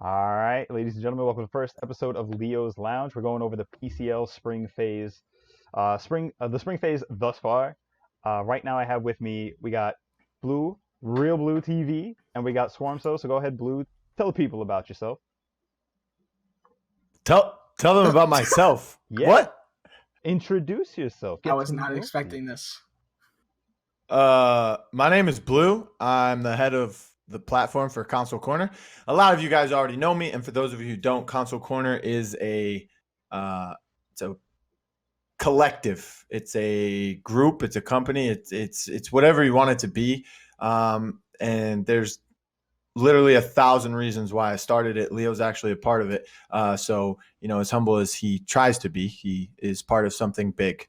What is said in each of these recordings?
All right, ladies and gentlemen, welcome to the first episode of Leo's Lounge. We're going over the PCL Spring Phase, the Spring Phase thus far. Right now, I have with me we got Blue, RealBluTV, and we got Swarmso. So go ahead, Blue, tell the people about yourself. Tell them about myself. Yeah, What? introduce yourself. I Get was to not know expecting you. this. My name is Blue. I'm the head of the platform for Console Corner. A lot of you guys already know me, and for those of you who don't, Console Corner is it's a collective. It's a group. It's a company. It's whatever you want it to be. And there's literally 1,000 reasons why I started it. Leo's actually a part of it. So as humble as he tries to be, he is part of something big.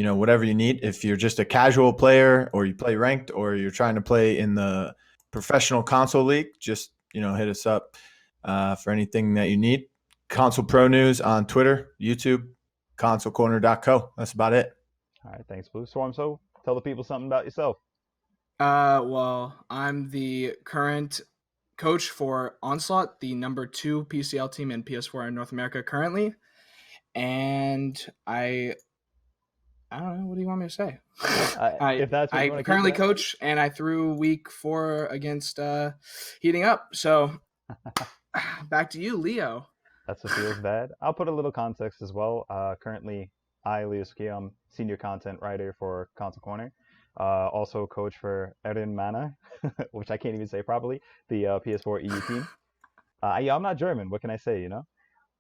Whatever you need. If you're just a casual player or you play ranked or you're trying to play in the professional console league, just, hit us up for anything that you need. Console Pro News on Twitter, YouTube, consolecorner.co. That's about it. All right, thanks, Blue. Swarmso, tell the people something about yourself. Well, I'm the current coach for Onslaught, the number 2 PCL team in Ps4 in North America currently. And I don't know. What do you want me to say? If that's what you want to currently keep coach, and I threw week 4 against Heating Up. So back to you, Leo. That's what feels bad. I'll put a little context as well. Currently, Leo Ski, I'm senior content writer for Console Corner. Also coach for Erin Mana, which I can't even say properly, the Ps4 EU team. I'm not German. What can I say,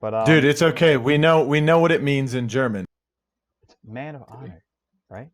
But Dude, it's okay. We know what it means in German. It's man of honor, right?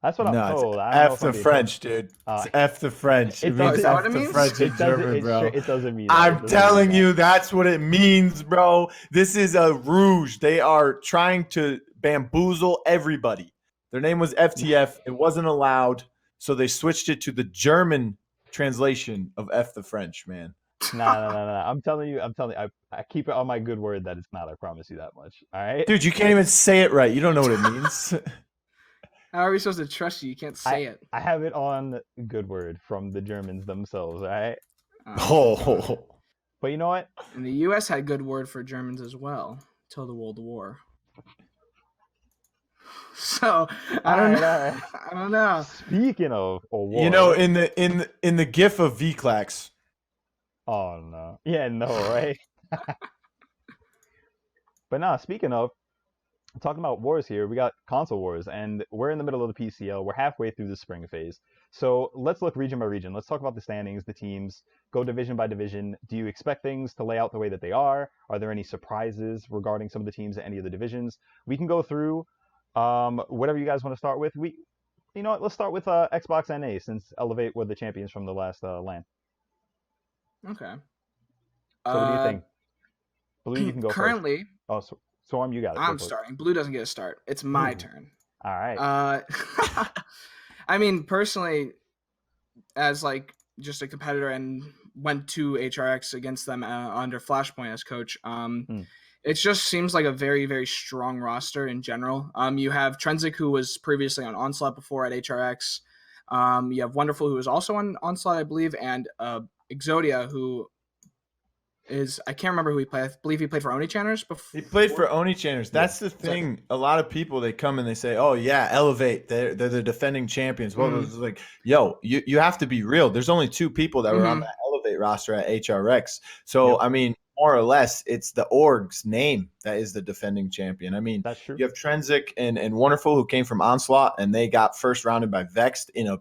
That's what I'm told. F the French, dude. It's F the French. It means F the French in German, bro. It doesn't mean that. I'm telling you, that's what it means, bro. This is a rouge. They are trying to bamboozle everybody. Their name was FTF. It wasn't allowed, so they switched it to the German translation of F the French, man. No. I'm telling you, I keep it on my good word that it's not. I promise you that much. All right, dude. You can't even say it right. You don't know what it means. How are we supposed to trust you? You can't say it. I have it on good word from the Germans themselves. All right. But you know what? And the U.S. had good word for Germans as well till the World War. So I don't know. I don't know. Speaking of a war, in the GIF of V-Clax. Oh no! Yeah, no, right? But nah, speaking of talking about wars here, we got console wars, and we're in the middle of the PCL. We're halfway through the spring phase, so let's look region by region. Let's talk about the standings, the teams. Go division by division. Do you expect things to lay out the way that they are? Are there any surprises regarding some of the teams in any of the divisions? We can go through whatever you guys want to start with. Let's start with Xbox NA, since Elevate were the champions from the last LAN. Okay. So what do you think? Blue, you can go currently, first. Oh, Swarm, you got it. I'm starting. Blue doesn't get a start. It's my turn. All right. I mean, personally, as just a competitor and went to HRX against them under Flashpoint as coach, it just seems like a very, very strong roster in general. You have Trenzik, who was previously on Onslaught before at HRX. You have Wonderful, who was also on Onslaught, I believe, and Exodia, who is, I can't remember who he played. I believe he played for Oni Channers before. He played for Oni Channers. That's the thing. A lot of people, they come and they say, oh yeah, Elevate, they're the defending champions. Well, it's like, yo, you have to be real. There's only 2 people that were on that Elevate roster at HRX. So I mean, more or less, it's the org's name that is the defending champion. I mean, that's true. You have Trenzik and Wonderful, who came from Onslaught, and they got first rounded by Vexed in a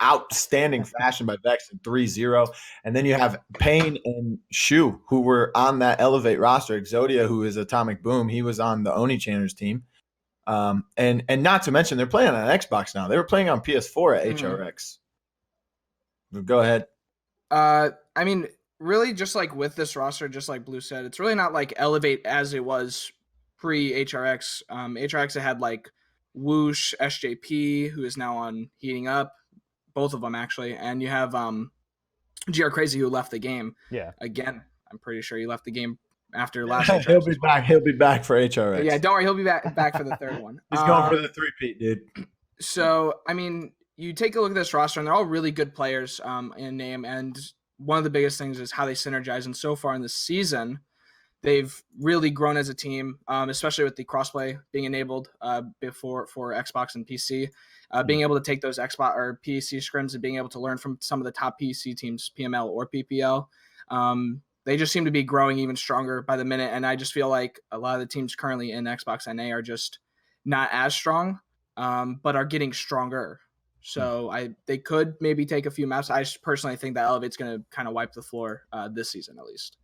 outstanding fashion by Vex in 3-0. And then you have Payne and Shu, who were on that Elevate roster. Exodia, who is Atomic Boom, he was on the Oni Channers team. And not to mention, they're playing on Xbox now. They were playing on PS4 at HRX. Go ahead. I mean, really, just with this roster, just like Blue said, it's really not like Elevate as it was pre-HRX. HRX had Whoosh, SJP, who is now on Heating Up. Both of them, actually. And you have GR Crazy, who left the game. Yeah. Again, I'm pretty sure he left the game after last HRX. He'll be back. He'll be back for HRX. Yeah, don't worry. He'll be back for the third one. He's going for the 3-peat, dude. So, I mean, you take a look at this roster, and they're all really good players in name. And one of the biggest things is how they synergize. And so far in the season, they've really grown as a team, especially with the crossplay being enabled before for Xbox and PC. Being able to take those Xbox or PC scrims and being able to learn from some of the top PC teams, PML or PPL. They just seem to be growing even stronger by the minute. And I just feel like a lot of the teams currently in Xbox NA are just not as strong, but are getting stronger. So they could maybe take a few maps. I just personally think that Elevate's going to kind of wipe the floor this season at least.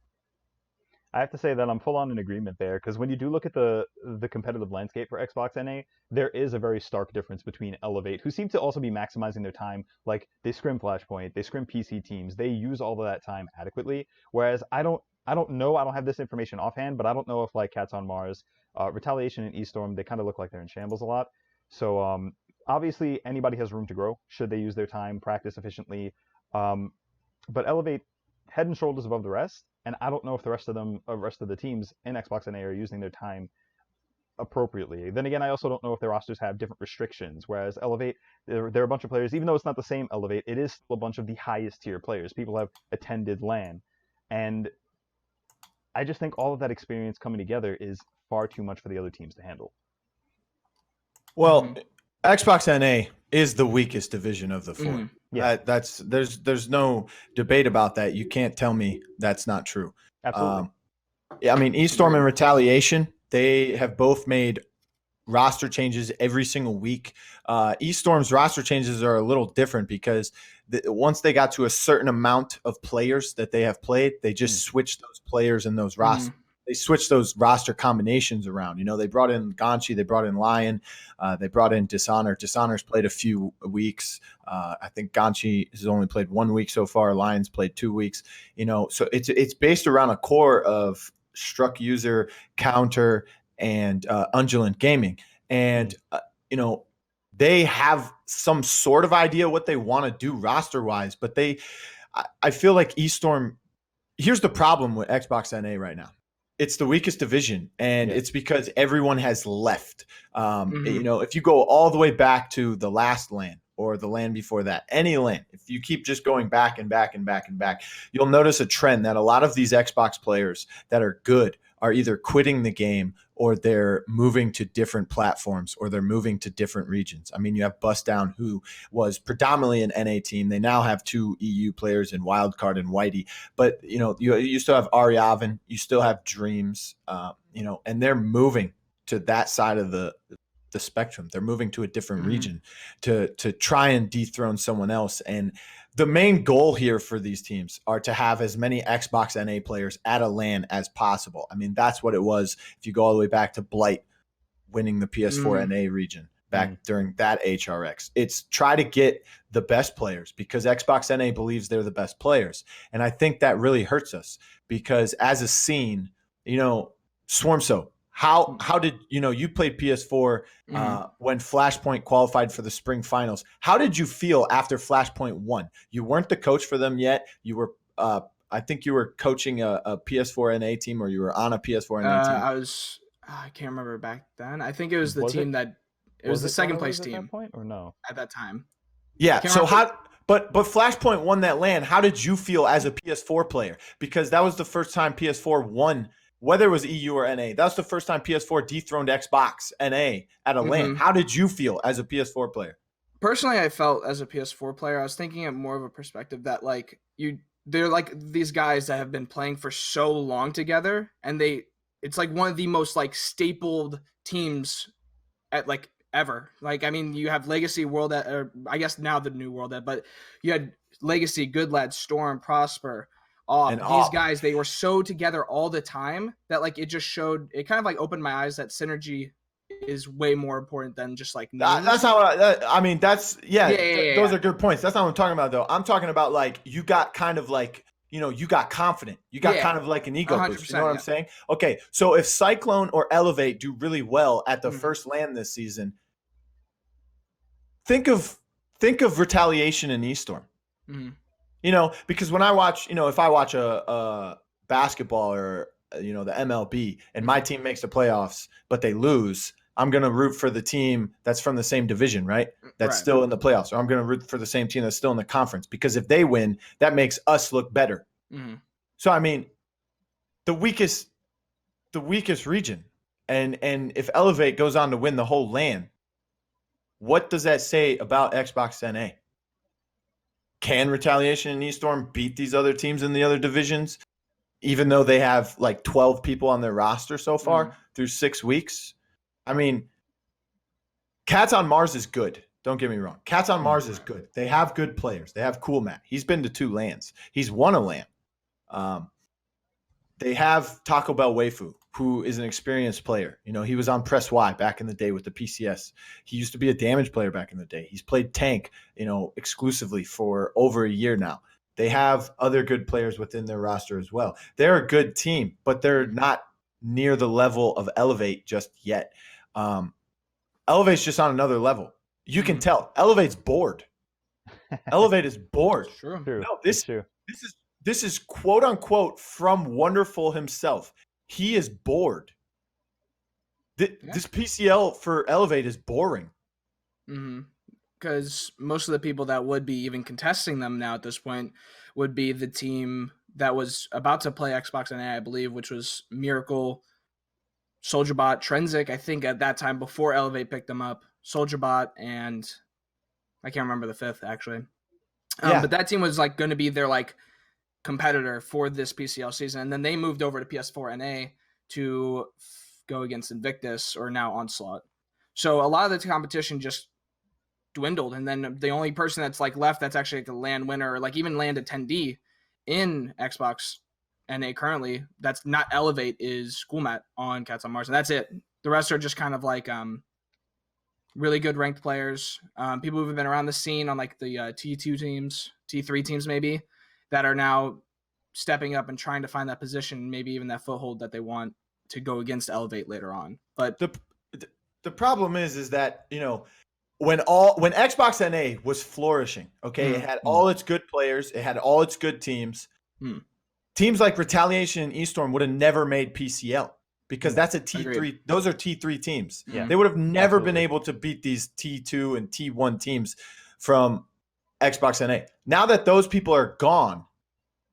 I have to say that I'm full on in agreement there, because when you do look at the competitive landscape for Xbox NA, there is a very stark difference between Elevate, who seem to also be maximizing their time. Like, they scrim Flashpoint, they scrim PC teams, they use all of that time adequately. Whereas I don't know, I don't have this information offhand, but I don't know if like Cats on Mars, Retaliation and E-Storm, they kind of look like they're in shambles a lot. So obviously anybody has room to grow should they use their time, practice efficiently. But Elevate head and shoulders above the rest. And I don't know if the rest of the teams in Xbox NA are using their time appropriately. Then again, I also don't know if their rosters have different restrictions. Whereas Elevate, there are a bunch of players, even though it's not the same Elevate, it is still a bunch of the highest tier players. People have attended LAN. And I just think all of that experience coming together is far too much for the other teams to handle. Well, Xbox NA is the weakest division of the four. Yeah, there's no debate about that. You can't tell me that's not true. Absolutely. Yeah, I mean, E-Storm and Retaliation, they have both made roster changes every single week. E-Storm's roster changes are a little different because once they got to a certain amount of players that they have played, they just switched those players and those rosters. They switched those roster combinations around. You know, they brought in Ganchi, they brought in Lion, they brought in Dishonor. Dishonor's played a few weeks. I think Ganchi has only played 1 week so far. Lion's played 2 weeks. You know, so it's based around a core of Struck User, Counter, and Undulant Gaming. And, you know, they have some sort of idea what they want to do roster-wise, but I feel like E-Storm, here's the problem with Xbox NA right now. It's the weakest division, and it's because everyone has left. You know, if you go all the way back to the last LAN or the LAN before that, any LAN, if you keep just going back and back and back and back, you'll notice a trend that a lot of these Xbox players that are good are either quitting the game or they're moving to different platforms or they're moving to different regions. I mean, you have Bustdown, who was predominantly an NA team. They now have 2 EU players in Wildcard and Whitey. But, you know, you still have Ariavan, you still have Dreams, you know, and they're moving to that side of the spectrum. They're moving to a different region to try and dethrone someone else. And the main goal here for these teams are to have as many Xbox NA players at a LAN as possible. I mean, that's what it was if you go all the way back to Blight winning the PS4 NA region back during that HRX. It's try to get the best players because Xbox NA believes they're the best players. And I think that really hurts us because as a scene, you know, Swarmso, how did, you know, you played PS4 when Flashpoint qualified for the spring finals. How did you feel after Flashpoint won? You weren't the coach for them yet. You were, I think you were coaching a PS4 NA team, or you were on a PS4 NA team. I can't remember back then. I think it was the team that it was the second place team at that point, or no? At that time. Yeah. So but Flashpoint won that LAN. How did you feel as a PS4 player? Because that was the first time PS4 won. Whether it was EU or NA, that was the first time PS4 dethroned Xbox NA at a LAN. How did you feel as a PS4 player? Personally, I felt as a PS4 player, I was thinking of more of a perspective that like they're like these guys that have been playing for so long together, and it's like one of the most like stapled teams at like ever. Like, I mean, you have Legacy, World, or I guess now the new World, but you had Legacy, Good Lad, Storm, Prosper. These guys, they were so together all the time that like it just showed, it kind of like opened my eyes that synergy is way more important than just like names. That's not what I mean. That's those are good points. That's not what I'm talking about though. I'm talking about like you got kind of like, you know, you got confident. You got kind of like an ego boost. You know what I'm saying? Okay, so if Cyclone or Elevate do really well at the first LAN this season, think of Retaliation and E-Storm. You know, because when I watch, you know, if I watch a basketball or, you know, the MLB and my team makes the playoffs, but they lose, I'm going to root for the team that's from the same division, right? That's Right. still in the playoffs. Or I'm going to root for the same team that's still in the conference, because if they win, that makes us look better. Mm-hmm. So, I mean, the weakest region, and if Elevate goes on to win the whole LAN, what does that say about Xbox NA? Can Retaliation and E-Storm beat these other teams in the other divisions, even though they have like 12 people on their roster so far through 6 weeks? I mean, Cats on Mars is good. Don't get me wrong. Cats on Mars is good. They have good players. They have Cool Matt. He's been to 2 LANs. He's won a LAN. They have Taco Bell Waifu, who is an experienced player. You know, he was on Press Y back in the day with the PCS. He used to be a damage player back in the day. He's played tank, you know, exclusively for over a year now. They have other good players within their roster as well. They're a good team, but they're not near the level of Elevate just yet. Elevate's just on another level. You can tell. Elevate's bored. Elevate is bored. True. No, this is quote unquote from Wonderful himself. He is bored. This PCL for Elevate is boring. Because most of the people that would be even contesting them now at this point would be the team that was about to play Xbox NA, I believe, which was Miracle, SoldierBot, Trensic, I think at that time before Elevate picked them up, SoldierBot, and I can't remember the fifth actually. But that team was like going to be their like competitor for this PCL season, and then they moved over to Ps4 NA to go against Invictus, or now Onslaught. So a lot of the competition just dwindled, and then the only person that's like left that's actually like a LAN winner, or like even land attendee in Xbox NA currently that's not Elevate, is Schoolmat on Cats on Mars, and that's it. The rest are just kind of like really good ranked players, people who've been around the scene on like the T2 teams, T3 teams maybe, that are now stepping up and trying to find that position, maybe even that foothold that they want to go against Elevate later on. But the problem is that, you know, when Xbox NA was flourishing, okay, it had all its good players, it had all its good teams. Teams like Retaliation and E-Storm would have never made PCL, because that's a T3. Agreed. Those are T3 teams. They would have never been able to beat these T2 and T1 teams from Xbox NA. Now that those people are gone,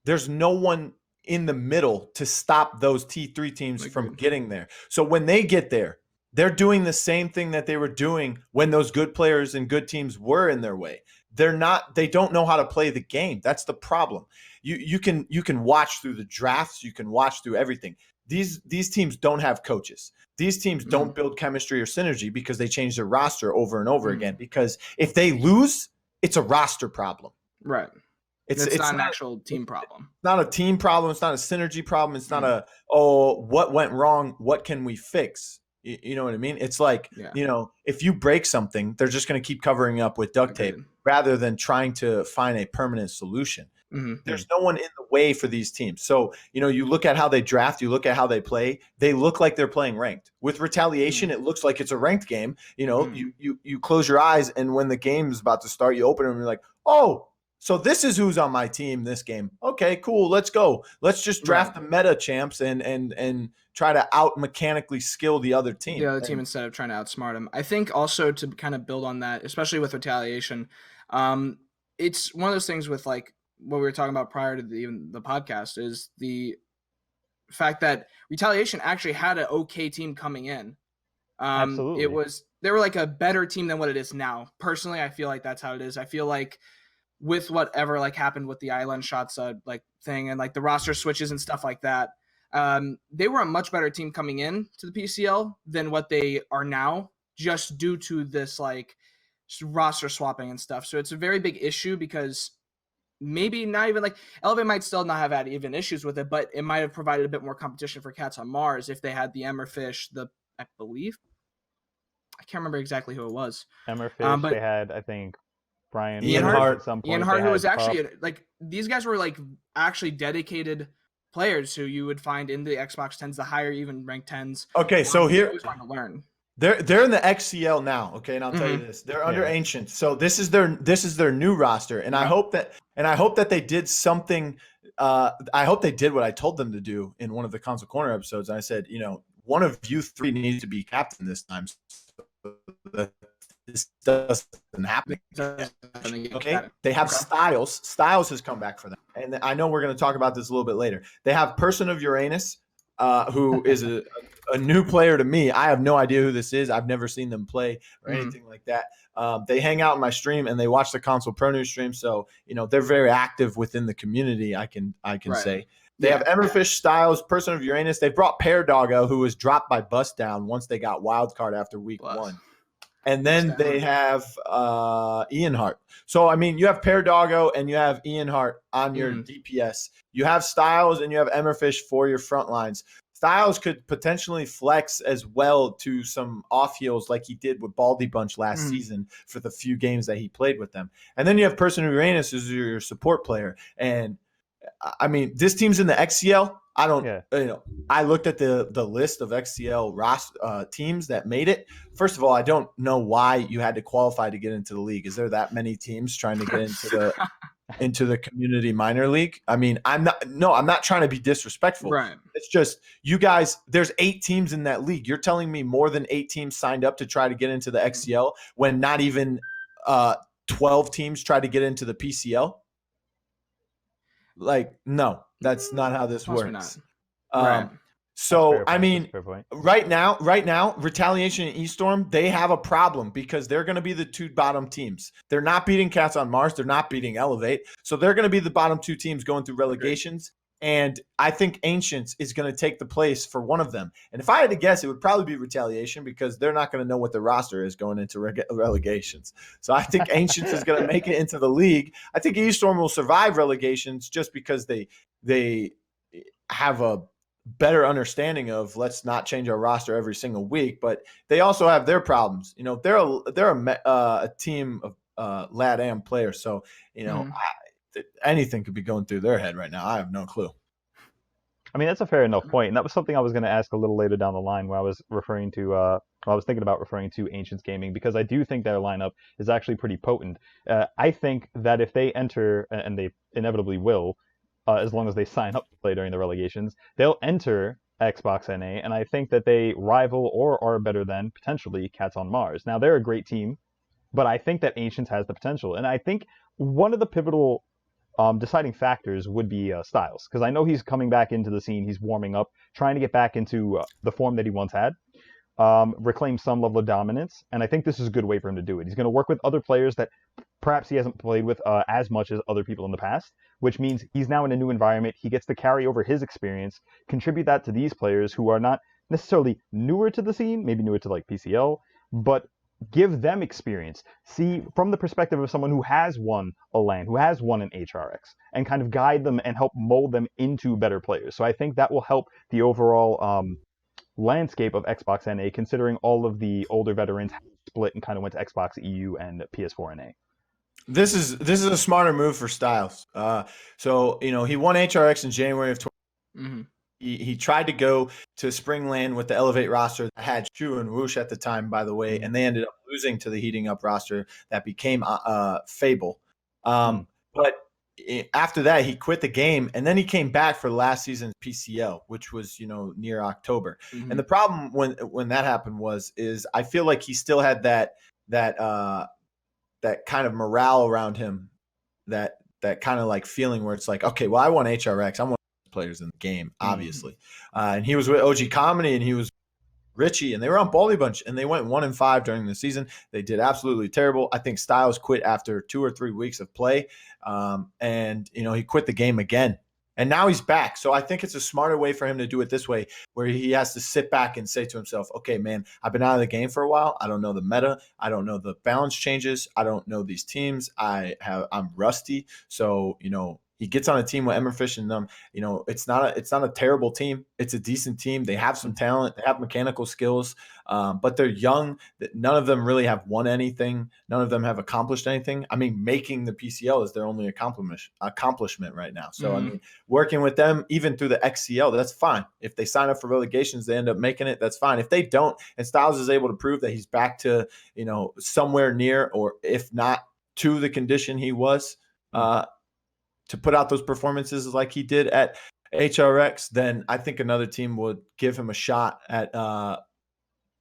there's no one in the middle to stop those T3 teams from getting there. So when they get there, they're doing the same thing that they were doing when those good players and good teams were in their way. They don't know how to play the game. That's the problem. You can watch through the drafts, you can watch through everything. These teams don't have coaches. These teams don't build chemistry or synergy because they change their roster over and over again. Because if they lose, it's a roster problem. Right. It's not an actual team problem. It's not a team problem. It's not a synergy problem. It's not what went wrong? What can we fix? You know what I mean? It's like, you know, if you break something, they're just going to keep covering up with duct tape rather than trying to find a permanent solution. There's no one in the way for these teams. So, you know, you look at how they draft, you look at how they play, they look like they're playing ranked. With Retaliation, it looks like it's a ranked game. You know, you close your eyes, and when the game is about to start, you open them and you're like, oh, so this is who's on my team this game. Okay, cool. Let's go. Let's just draft the meta champs and try to out mechanically skill the other team. The other team instead of trying to outsmart them. I think also to kind of build on that, especially with Retaliation, it's one of those things with like what we were talking about prior to even the podcast, is the fact that Retaliation actually had an okay team coming in. Absolutely. They were like a better team than what it is now. Personally, I feel like that's how it is. I feel like with whatever like happened with the island shots like thing and like the roster switches and stuff like that, they were a much better team coming in to the PCL than what they are now, just due to this like roster swapping and stuff. So it's a very big issue, because maybe not even like Elevate might still not have had even issues with it, but it might have provided a bit more competition for Cats on Mars if they had the Emmerfish, I believe, I can't remember exactly who it was. Emmerfish, but they had, I think, Brian Ian Hart at some point. Ian Hart, who was actually like, these guys were like actually dedicated players who you would find in the Xbox 10s, the higher even ranked 10s. Okay, so here always trying to learn. They're in the XCL now, okay, and I'll tell you this: they're under Ancient, so this is their new roster, and I hope that they did something. I hope they did what I told them to do in one of the Console Corner episodes. And I said, you know, one of you three needs to be captain this time. So that this doesn't happen. Okay. They have Stiles. Stiles has come back for them. And I know we're going to talk about this a little bit later. They have Person of Uranus, who is a new player to me. I have no idea who this is. I've never seen them play or anything like that. They hang out in my stream and they watch the Console Pro News stream. So, they're very active within the community, I can say. They have Emberfish, Stiles, Person of Uranus. They brought Pear who was dropped by Bustdown once they got wildcard after week 1. And then they have Ian Hart. So, you have Pear and you have Ian Hart on your DPS. You have Stiles and you have Emberfish for your front lines. Stiles could potentially flex as well to some off heals like he did with Baldy Bunch last season for the few games that he played with them. And then you have Person of Uranus as your support player. And, this team's in the XCL. I don't, I looked at the list of XCL teams that made it. First of all, I don't know why you had to qualify to get into the league. Is there that many teams trying to get into the community minor league? I'm not trying to be disrespectful. Right. It's just you guys, there's 8 teams in that league. You're telling me more than 8 teams signed up to try to get into the XCL when not even 12 teams try to get into the PCL? No, that's not how this works. Right. So, right now, Retaliation and E-Storm, they have a problem because they're going to be the 2 bottom teams. They're not beating Cats on Mars. They're not beating Elevate. So they're going to be the bottom 2 teams going through relegations. And I think Ancients is going to take the place for one of them. And if I had to guess, it would probably be Retaliation because they're not going to know what the roster is going into relegations. So I think Ancients is going to make it into the league. I think E-Storm will survive relegations just because they have a better understanding of let's not change our roster every single week. But they also have their problems. They're a team of LATAM players. So, anything could be going through their head right now. I have no clue. That's a fair enough point. And that was something I was going to ask a little later down the line when I was referring to, I was thinking about referring to Ancients Gaming, because I do think their lineup is actually pretty potent. I think that if they enter, and they inevitably will, as long as they sign up to play during the relegations, they'll enter Xbox NA, and I think that they rival or are better than, potentially, Cats on Mars. Now, they're a great team, but I think that Ancients has the potential. And I think one of the pivotal deciding factors would be Stiles, because I know he's coming back into the scene. He's warming up, trying to get back into the form that he once had, reclaim some level of dominance, and I think this is a good way for him to do it. He's going to work with other players that perhaps he hasn't played with as much as other people in the past, which means he's now in a new environment. He gets to carry over his experience, contribute that to these players who are not necessarily newer to the scene, maybe newer to PCL, but give them experience. See from the perspective of someone who has won a LAN, who has won an HRX, and kind of guide them and help mold them into better players. So I think that will help the overall landscape of Xbox NA, considering all of the older veterans split and kind of went to Xbox EU and Ps4 NA. This is a smarter move for Stiles. So he won HRX in January of 20. He tried to go to Springland with the Elevate roster that had Shu and Whoosh at the time, by the way, and they ended up losing to the Heating Up roster that became Fable. But after that, he quit the game, and then he came back for last season's PCL, which was near October. And the problem when that happened is I feel like he still had that kind of morale around him, that kind of feeling where it's okay, well, I won HRX, I'm one of the players in the game, obviously. And he was with OG Comedy, and he was Richie, and they were on Baldy Bunch, and they went 1-5 during the season. They did absolutely terrible. I think Stiles quit after 2 or 3 weeks of play, and he quit the game again. And now he's back. So I think it's a smarter way for him to do it this way, where he has to sit back and say to himself, okay, man, I've been out of the game for a while. I don't know the meta. I don't know the balance changes. I don't know these teams. I'm rusty. So, he gets on a team with Emberfish and them. It's not a terrible team. It's a decent team. They have some talent. They have mechanical skills, but they're young. None of them really have won anything. None of them have accomplished anything. Making the PCL is their only accomplishment right now. So, working with them, even through the XCL, that's fine. If they sign up for relegations, they end up making it, that's fine. If they don't, and Stiles is able to prove that he's back to, somewhere near, or if not to the condition he was, to put out those performances like he did at HRX, then I think another team would give him a shot at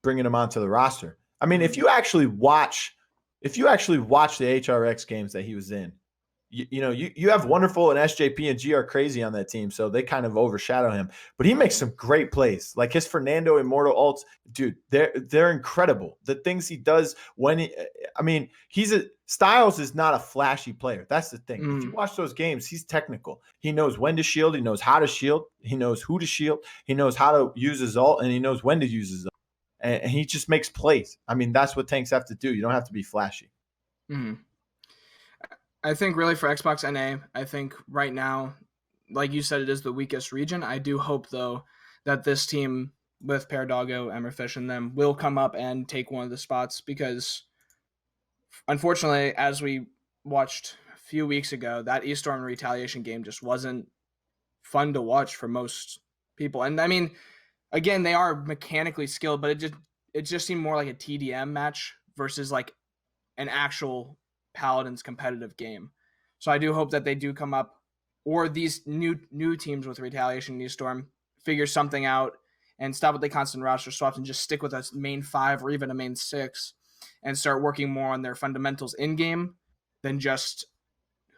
bringing him onto the roster. I mean, if you actually watch the HRX games that he was in, you have Wonderful and SJP and G are crazy on that team, so they kind of overshadow him. But he makes some great plays, like his Fernando Immortal ults, dude. They're incredible. The things he does when Stiles is not a flashy player. That's the thing. If you watch those games, he's technical. He knows when to shield. He knows how to shield. He knows who to shield. He knows how to use his ult, and he knows when to use his ult. And he just makes plays. I mean, that's what tanks have to do. You don't have to be flashy. Mm-hmm. I think really for Xbox NA, I think right now, like you said, it is the weakest region. I do hope, though, that this team with Paradogo, Emmerfish, and them will come up and take one of the spots because, unfortunately, as we watched a few weeks ago, that E-Storm Retaliation game just wasn't fun to watch for most people. And, I mean, again, they are mechanically skilled, but it just seemed more like a TDM match versus like an actual Paladins competitive game. So I do hope that they do come up, or these new teams with Retaliation and E-Storm figure something out and stop with the constant roster swaps and just stick with a main 5 or even a main 6 and start working more on their fundamentals in game than just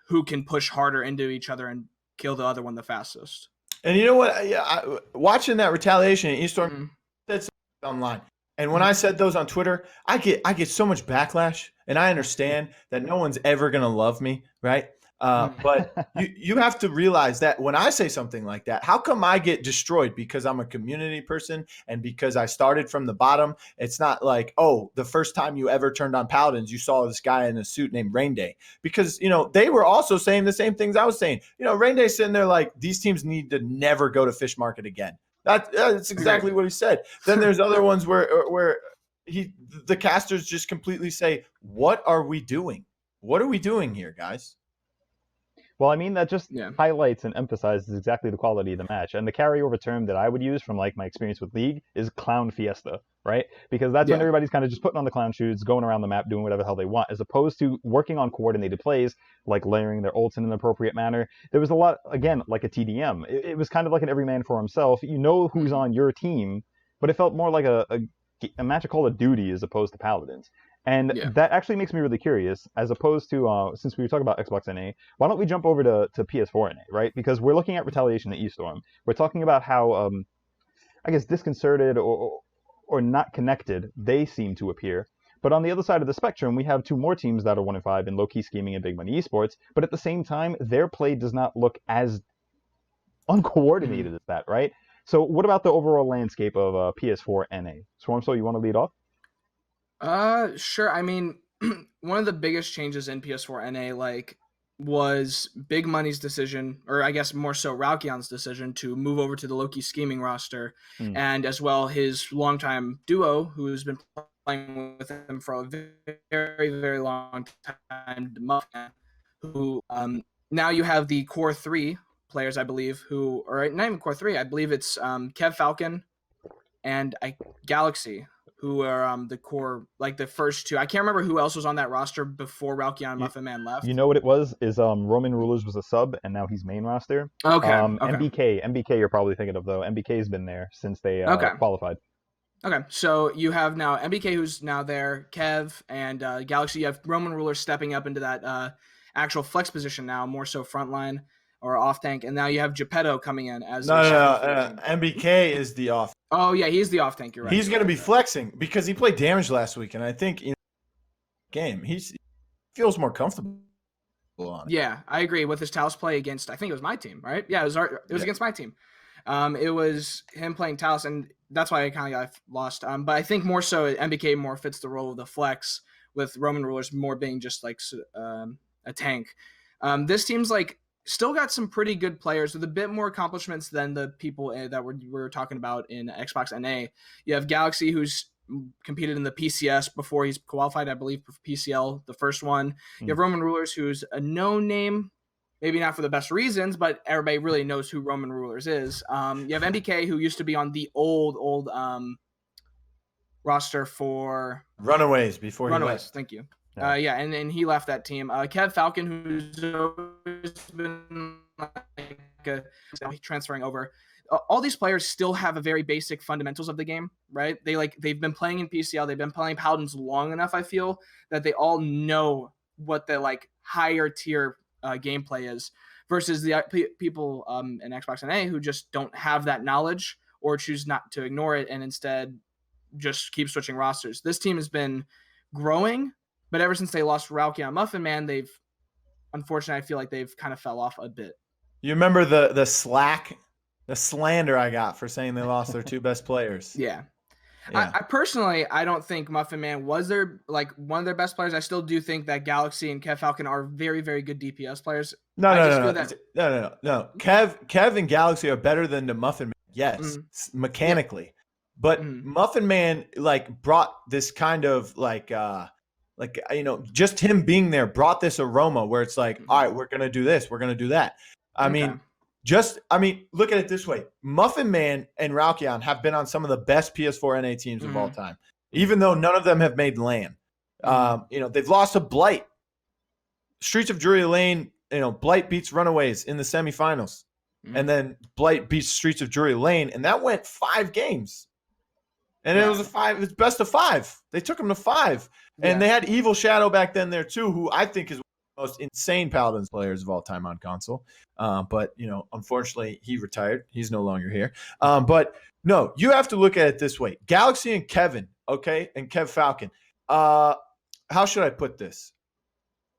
who can push harder into each other and kill the other one the fastest. And you know what? Yeah, watching that Retaliation and E-Storm, that's online. And when I said those on Twitter, I get so much backlash, and I understand that no one's ever gonna love me, right? But you have to realize that when I say something like that, how come I get destroyed because I'm a community person and because I started from the bottom? It's not like, oh, the first time you ever turned on Paladins, you saw this guy in a suit named Rain Day. Because, they were also saying the same things I was saying. Rain Day sitting there like, these teams need to never go to Fish Market again. That's exactly what he said. Then there's other ones where the casters just completely say, what are we doing? What are we doing here, guys? Well, I mean, that just highlights and emphasizes exactly the quality of the match. And the carryover term that I would use from like my experience with League is Clown Fiesta, right? Because that's when everybody's kind of just putting on the clown shoes, going around the map, doing whatever the hell they want, as opposed to working on coordinated plays, like layering their ults in an appropriate manner. There was a lot, again, like a TDM. It was kind of like an every man for himself. You know who's on your team, but it felt more like a match of Call of Duty as opposed to Paladins. And that actually makes me really curious, as opposed to, since we were talking about Xbox NA, why don't we jump over to Ps4 NA, right? Because we're looking at Retaliation and E-Storm. We're talking about how, I guess, disconcerted or not connected they seem to appear. But on the other side of the spectrum, we have 2 more teams that are 1-5 in Low Key Scheming and Big Money Esports. But at the same time, their play does not look as uncoordinated as that, right? So what about the overall landscape of Ps4 NA? Swarmso, you want to lead off? Sure. I mean, one of the biggest changes in Ps4 NA was Big Money's decision, or I guess more so Ralkion's decision, to move over to the Low Key Scheming roster, and as well his longtime duo, who's been playing with him for a very, very long time, Muffin, who now you have the core 3 players, I believe, who, or not even core 3, I believe it's Kev Falcon and Galaxy, who are the core, like the first 2. I can't remember who else was on that roster before Ralkion and Muffin Man left. You know what it was? Is Roman Rulers was a sub, and now he's main roster. Okay. MBK you're probably thinking of, though. MBK's been there since they qualified. Okay, so you have now MBK, who's now there, Kev, and Galaxy. You have Roman Rulers stepping up into that actual flex position now, more so frontline or off tank, and now you have Geppetto coming in as MBK is the off. Oh yeah, he's the off tank. You're right. He's going to be flexing because he played damage last week, and I think in the game he feels more comfortable on it. Yeah, I agree with his Talos play against. I think it was my team, right? Yeah, it was against my team. It was him playing Talos, and that's why I kind of got lost. But I think more so MBK more fits the role of the flex, with Roman Rulers more being just like a tank. This team's still got some pretty good players with a bit more accomplishments than the people that we're talking about in Xbox NA. You have Galaxy, who's competed in the PCS before he's qualified, I believe, for PCL, the first one. You have Roman Rulers, who's a known name, maybe not for the best reasons, but everybody really knows who Roman Rulers is. You have MBK, who used to be on the old roster for Runaways before Runaways. He left. Thank you. And he left that team. Kev Falcon, who's always been transferring over. All these players still have a very basic fundamentals of the game, right? They've been playing in PCL, they've been playing Paladins long enough, I feel, that they all know what the like higher tier gameplay is, versus the people in Xbox NA who just don't have that knowledge or choose not to ignore it and instead just keep switching rosters. This team has been growing, but ever since they lost Ralkia and Muffin Man, unfortunately, I feel like they've kind of fell off a bit. You remember the slander I got for saying they lost their two best players. Yeah. I personally, I don't think Muffin Man was one of their best players. I still do think that Galaxy and Kev Falcon are very, very good DPS players. No. Kev and Galaxy are better than the Muffin Man. Yes, mechanically. But Muffin Man brought this kind of just him being there brought this aroma where it's like, all right, we're gonna do this, we're gonna do that. I mean, look at it this way: Muffin Man and Ralkion have been on some of the best Ps4 NA teams of all time, even though none of them have made LAN. They've lost to Blight, Streets of Drury Lane. Blight beats Runaways in the semifinals, and then Blight beats Streets of Drury Lane, and that went 5 games. And it was it's best of 5. They took him to 5. And they had Evil Shadow back then there too, who I think is one of the most insane Paladins players of all time on console. But unfortunately he retired. He's no longer here. But no, you have to look at it this way. Galaxy and Kevin, okay, and Kev Falcon. How should I put this?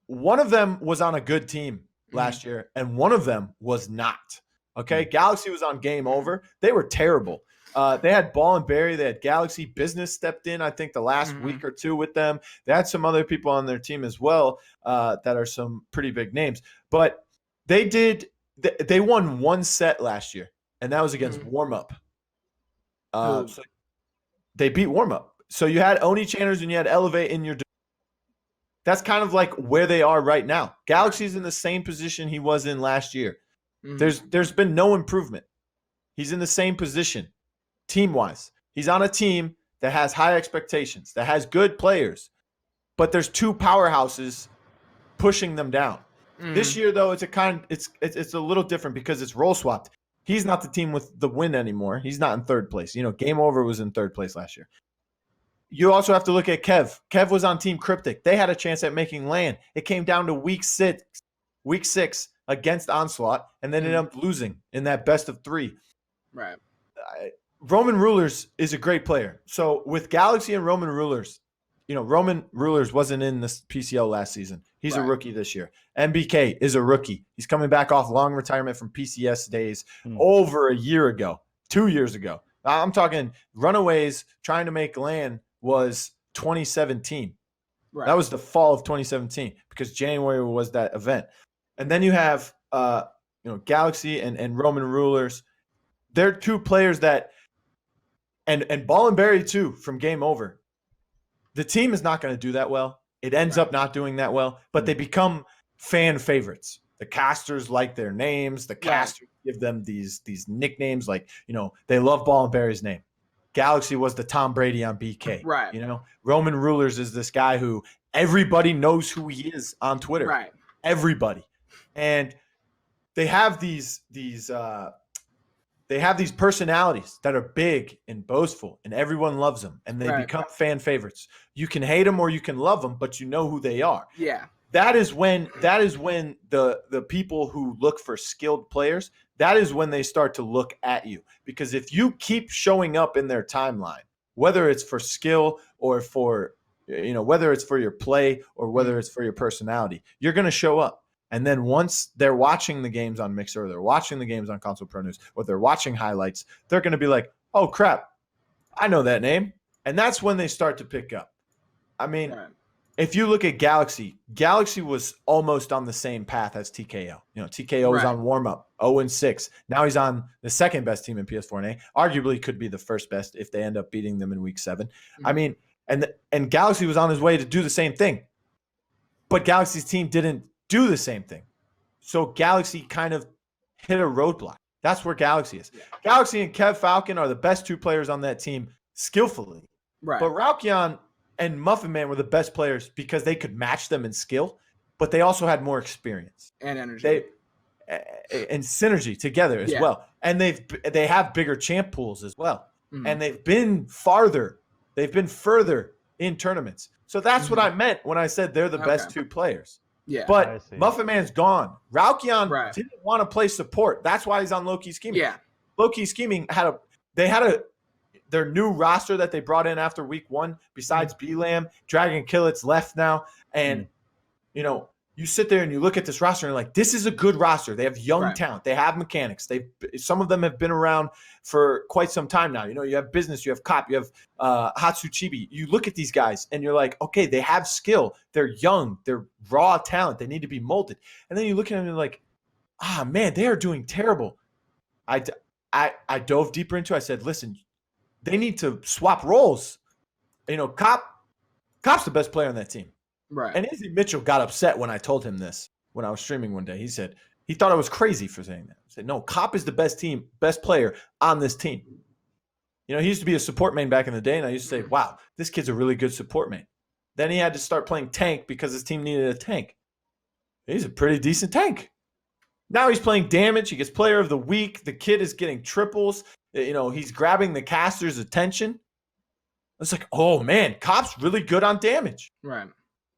One of them was on a good team last year, and one of them was not. Okay, Galaxy was on Game Over. They were terrible. They had Ball and Barry. They had Galaxy Business stepped in, I think, the last week or two with them. They had some other people on their team as well that are some pretty big names. But they won 1 set last year, and that was against Warm Up. So they beat Warm Up. So you had Oni Channers and you had Elevate in your. That's kind of like where they are right now. Galaxy's in the same position he was in last year. There's been no improvement. He's in the same position. Team-wise, he's on a team that has high expectations, that has good players, but there's 2 powerhouses pushing them down. This year, though, it's a little different because it's role swapped. He's not the team with the win anymore. He's not in 3rd place. Game Over was in 3rd place last year. You also have to look at Kev. Kev was on Team Cryptic. They had a chance at making LAN. It came down to week 6 against Onslaught, and then ended up losing in that best of 3. Right. Roman Rulers is a great player. So with Galaxy and Roman Rulers, Roman Rulers wasn't in the PCL last season. He's a rookie this year. MBK is a rookie. He's coming back off long retirement from PCS days over a year ago, 2 years ago. I'm talking Runaways trying to make LAN was 2017. Right. That was the fall of 2017 because January was that event. And then you have Galaxy and Roman Rulers. They're 2 players that and Ball and Barry too from Game Over. The team is not going to do that well. It ends up not doing that well, but they become fan favorites. The casters like their names. The casters give them these nicknames like, they love Ball and Barry's name. Galaxy was the Tom Brady on BK. Right. Roman Rulers is this guy who everybody knows who he is on Twitter. Right. Everybody. And they have these personalities that are big and boastful, and everyone loves them, and they become fan favorites. You can hate them or you can love them, but you know who they are. Yeah. That is when the people who look for skilled players, that is when they start to look at you. Because if you keep showing up in their timeline, whether it's for skill or for, whether it's for your play or whether it's for your personality, you're going to show up. And then once they're watching the games on Mixer, or they're watching the games on Console Pro News, or they're watching highlights, they're going to be like, oh, crap, I know that name. And that's when they start to pick up. I mean, if you look at Galaxy was almost on the same path as TKO. TKO was on warm-up, 0-6. Now he's on the 2nd best team in Ps4 NA. Arguably could be the 1st best if they end up beating them in week 7. I mean, and Galaxy was on his way to do the same thing. But Galaxy's team didn't do the same thing. So Galaxy kind of hit a roadblock. That's where Galaxy is. Yeah. Galaxy and Kev Falcon are the best 2 players on that team skillfully. Right. But Ralkion and Muffin Man were the best players because they could match them in skill, but they also had more experience. And energy. and synergy together as well. And they have bigger champ pools as well. And they've been farther. They've been further in tournaments. So that's what I meant when I said they're the best 2 players. Yeah. But Muffin Man's gone. Ralkion didn't want to play support. That's why he's on Low Key Scheming. Yeah. Low Key Scheming had their new roster that they brought in after week 1, besides B-Lam, Dragon Killet's left now. And, you know, you sit there and you look at this roster and you're like, this is a good roster. They have young talent. They have mechanics. Some of them have been around for quite some time now. You know, you have Business, you have Cop, you have Hatsuchibi. You look at these guys and you're like, okay, they have skill. They're young. They're raw talent. They need to be molded. And then you look at them and you're like, man, they are doing terrible. I dove deeper into it. I said, listen, they need to swap roles. You know, Cop's the best player on that team. Right. And Izzy Mitchell got upset when I told him this when I was streaming one day. He said he thought I was crazy for saying that. I said, no, Cop is the best player on this team. You know, he used to be a support main back in the day, and I used to say, wow, this kid's a really good support main. Then he had to start playing tank because his team needed a tank. He's a pretty decent tank. Now he's playing damage. He gets player of the week. The kid is getting triples. You know, he's grabbing the caster's attention. It's like, oh, man, Cop's really good on damage. Right.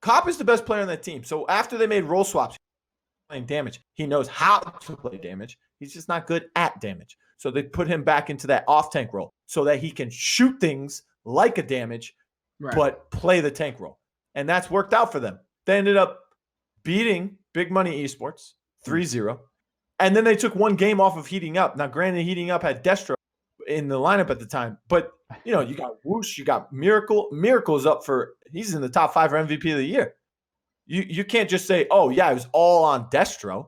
Cop is the best player on that team. So after they made role swaps, playing damage, he knows how to play damage. He's just not good at damage. So they put him back into that off-tank role so that he can shoot things like a damage, but play the tank role. And that's worked out for them. They ended up beating Big Money Esports 3-0. And then they took one game off of Heating Up. Now, granted, Heating Up had Destro in the lineup at the time, but you know, you got Whoosh, you got Miracle. Miracle's up for, he's in the top 5 for MVP of the year. You can't just say, oh yeah, it was all on Destro.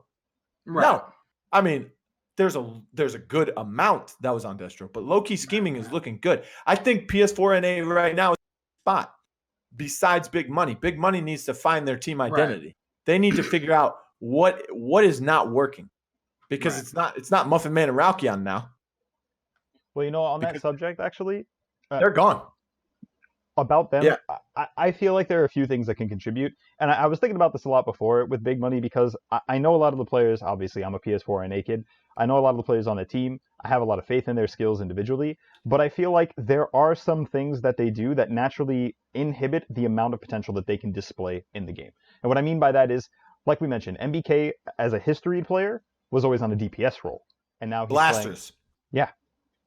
Right. No, I mean, there's a good amount that was on Destro, but Low Key Scheming is looking good. I think Ps4 NA right now is a spot. Besides Big Money, Big Money needs to find their team identity. Right. They need to figure out what is not working, because it's not Muffin Man and Ralkion now. Well, you know, on that subject, actually, they're gone. About them, I feel like there are a few things that can contribute. And I was thinking about this a lot before with Big Money, because I know a lot of the players. Obviously, I'm a Ps4 NA kid. I know a lot of the players on the team. I have a lot of faith in their skills individually. But I feel like there are some things that they do that naturally inhibit the amount of potential that they can display in the game. And what I mean by that is, like we mentioned, MBK as a history player was always on a DPS role. And now he's Blasters. Yeah.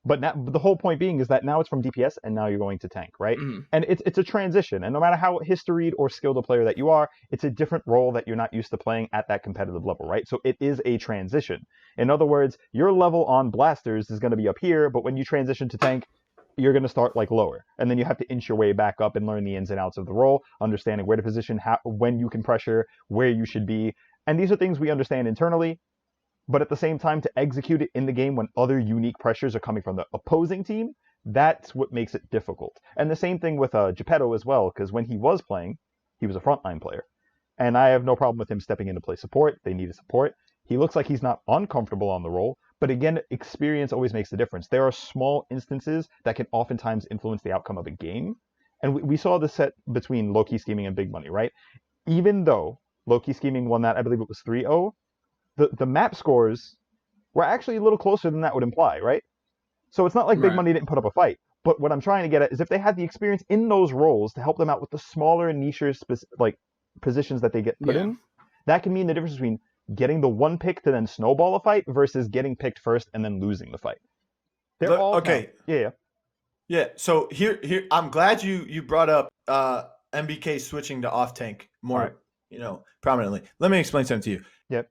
But now, the whole point being is that now it's from DPS and now you're going to tank, right? And it's a transition. And no matter how historied or skilled a player that you are, it's a different role that you're not used to playing at that competitive level, right? So it is a transition. In other words, your level on Blasters is going to be up here, but when you transition to tank, you're going to start like lower. And then you have to inch your way back up and learn the ins and outs of the role, understanding where to position, when you can pressure, where you should be. And these are things we understand internally. But at the same time, to execute it in the game when other unique pressures are coming from the opposing team, that's what makes it difficult. And the same thing with Geppetto as well, because when he was playing, he was a frontline player. And I have no problem with him stepping in to play support. They needed support. He looks like he's not uncomfortable on the role. But again, experience always makes the difference. There are small instances that can oftentimes influence the outcome of a game. And we saw this set between Low Key Scheming and Big Money, right? Even though Low Key Scheming won that, I believe it was 3-0. The map scores were actually a little closer than that would imply, right? So it's not like Big Money didn't put up a fight. But what I'm trying to get at is if they had the experience in those roles to help them out with the smaller niche positions that they get put in, that can mean the difference between getting the one pick to then snowball a fight versus getting picked first and then losing the fight. They're all okay. Yeah. So here I'm glad you brought up MBK switching to off tank more, prominently. Let me explain something to you. Yep.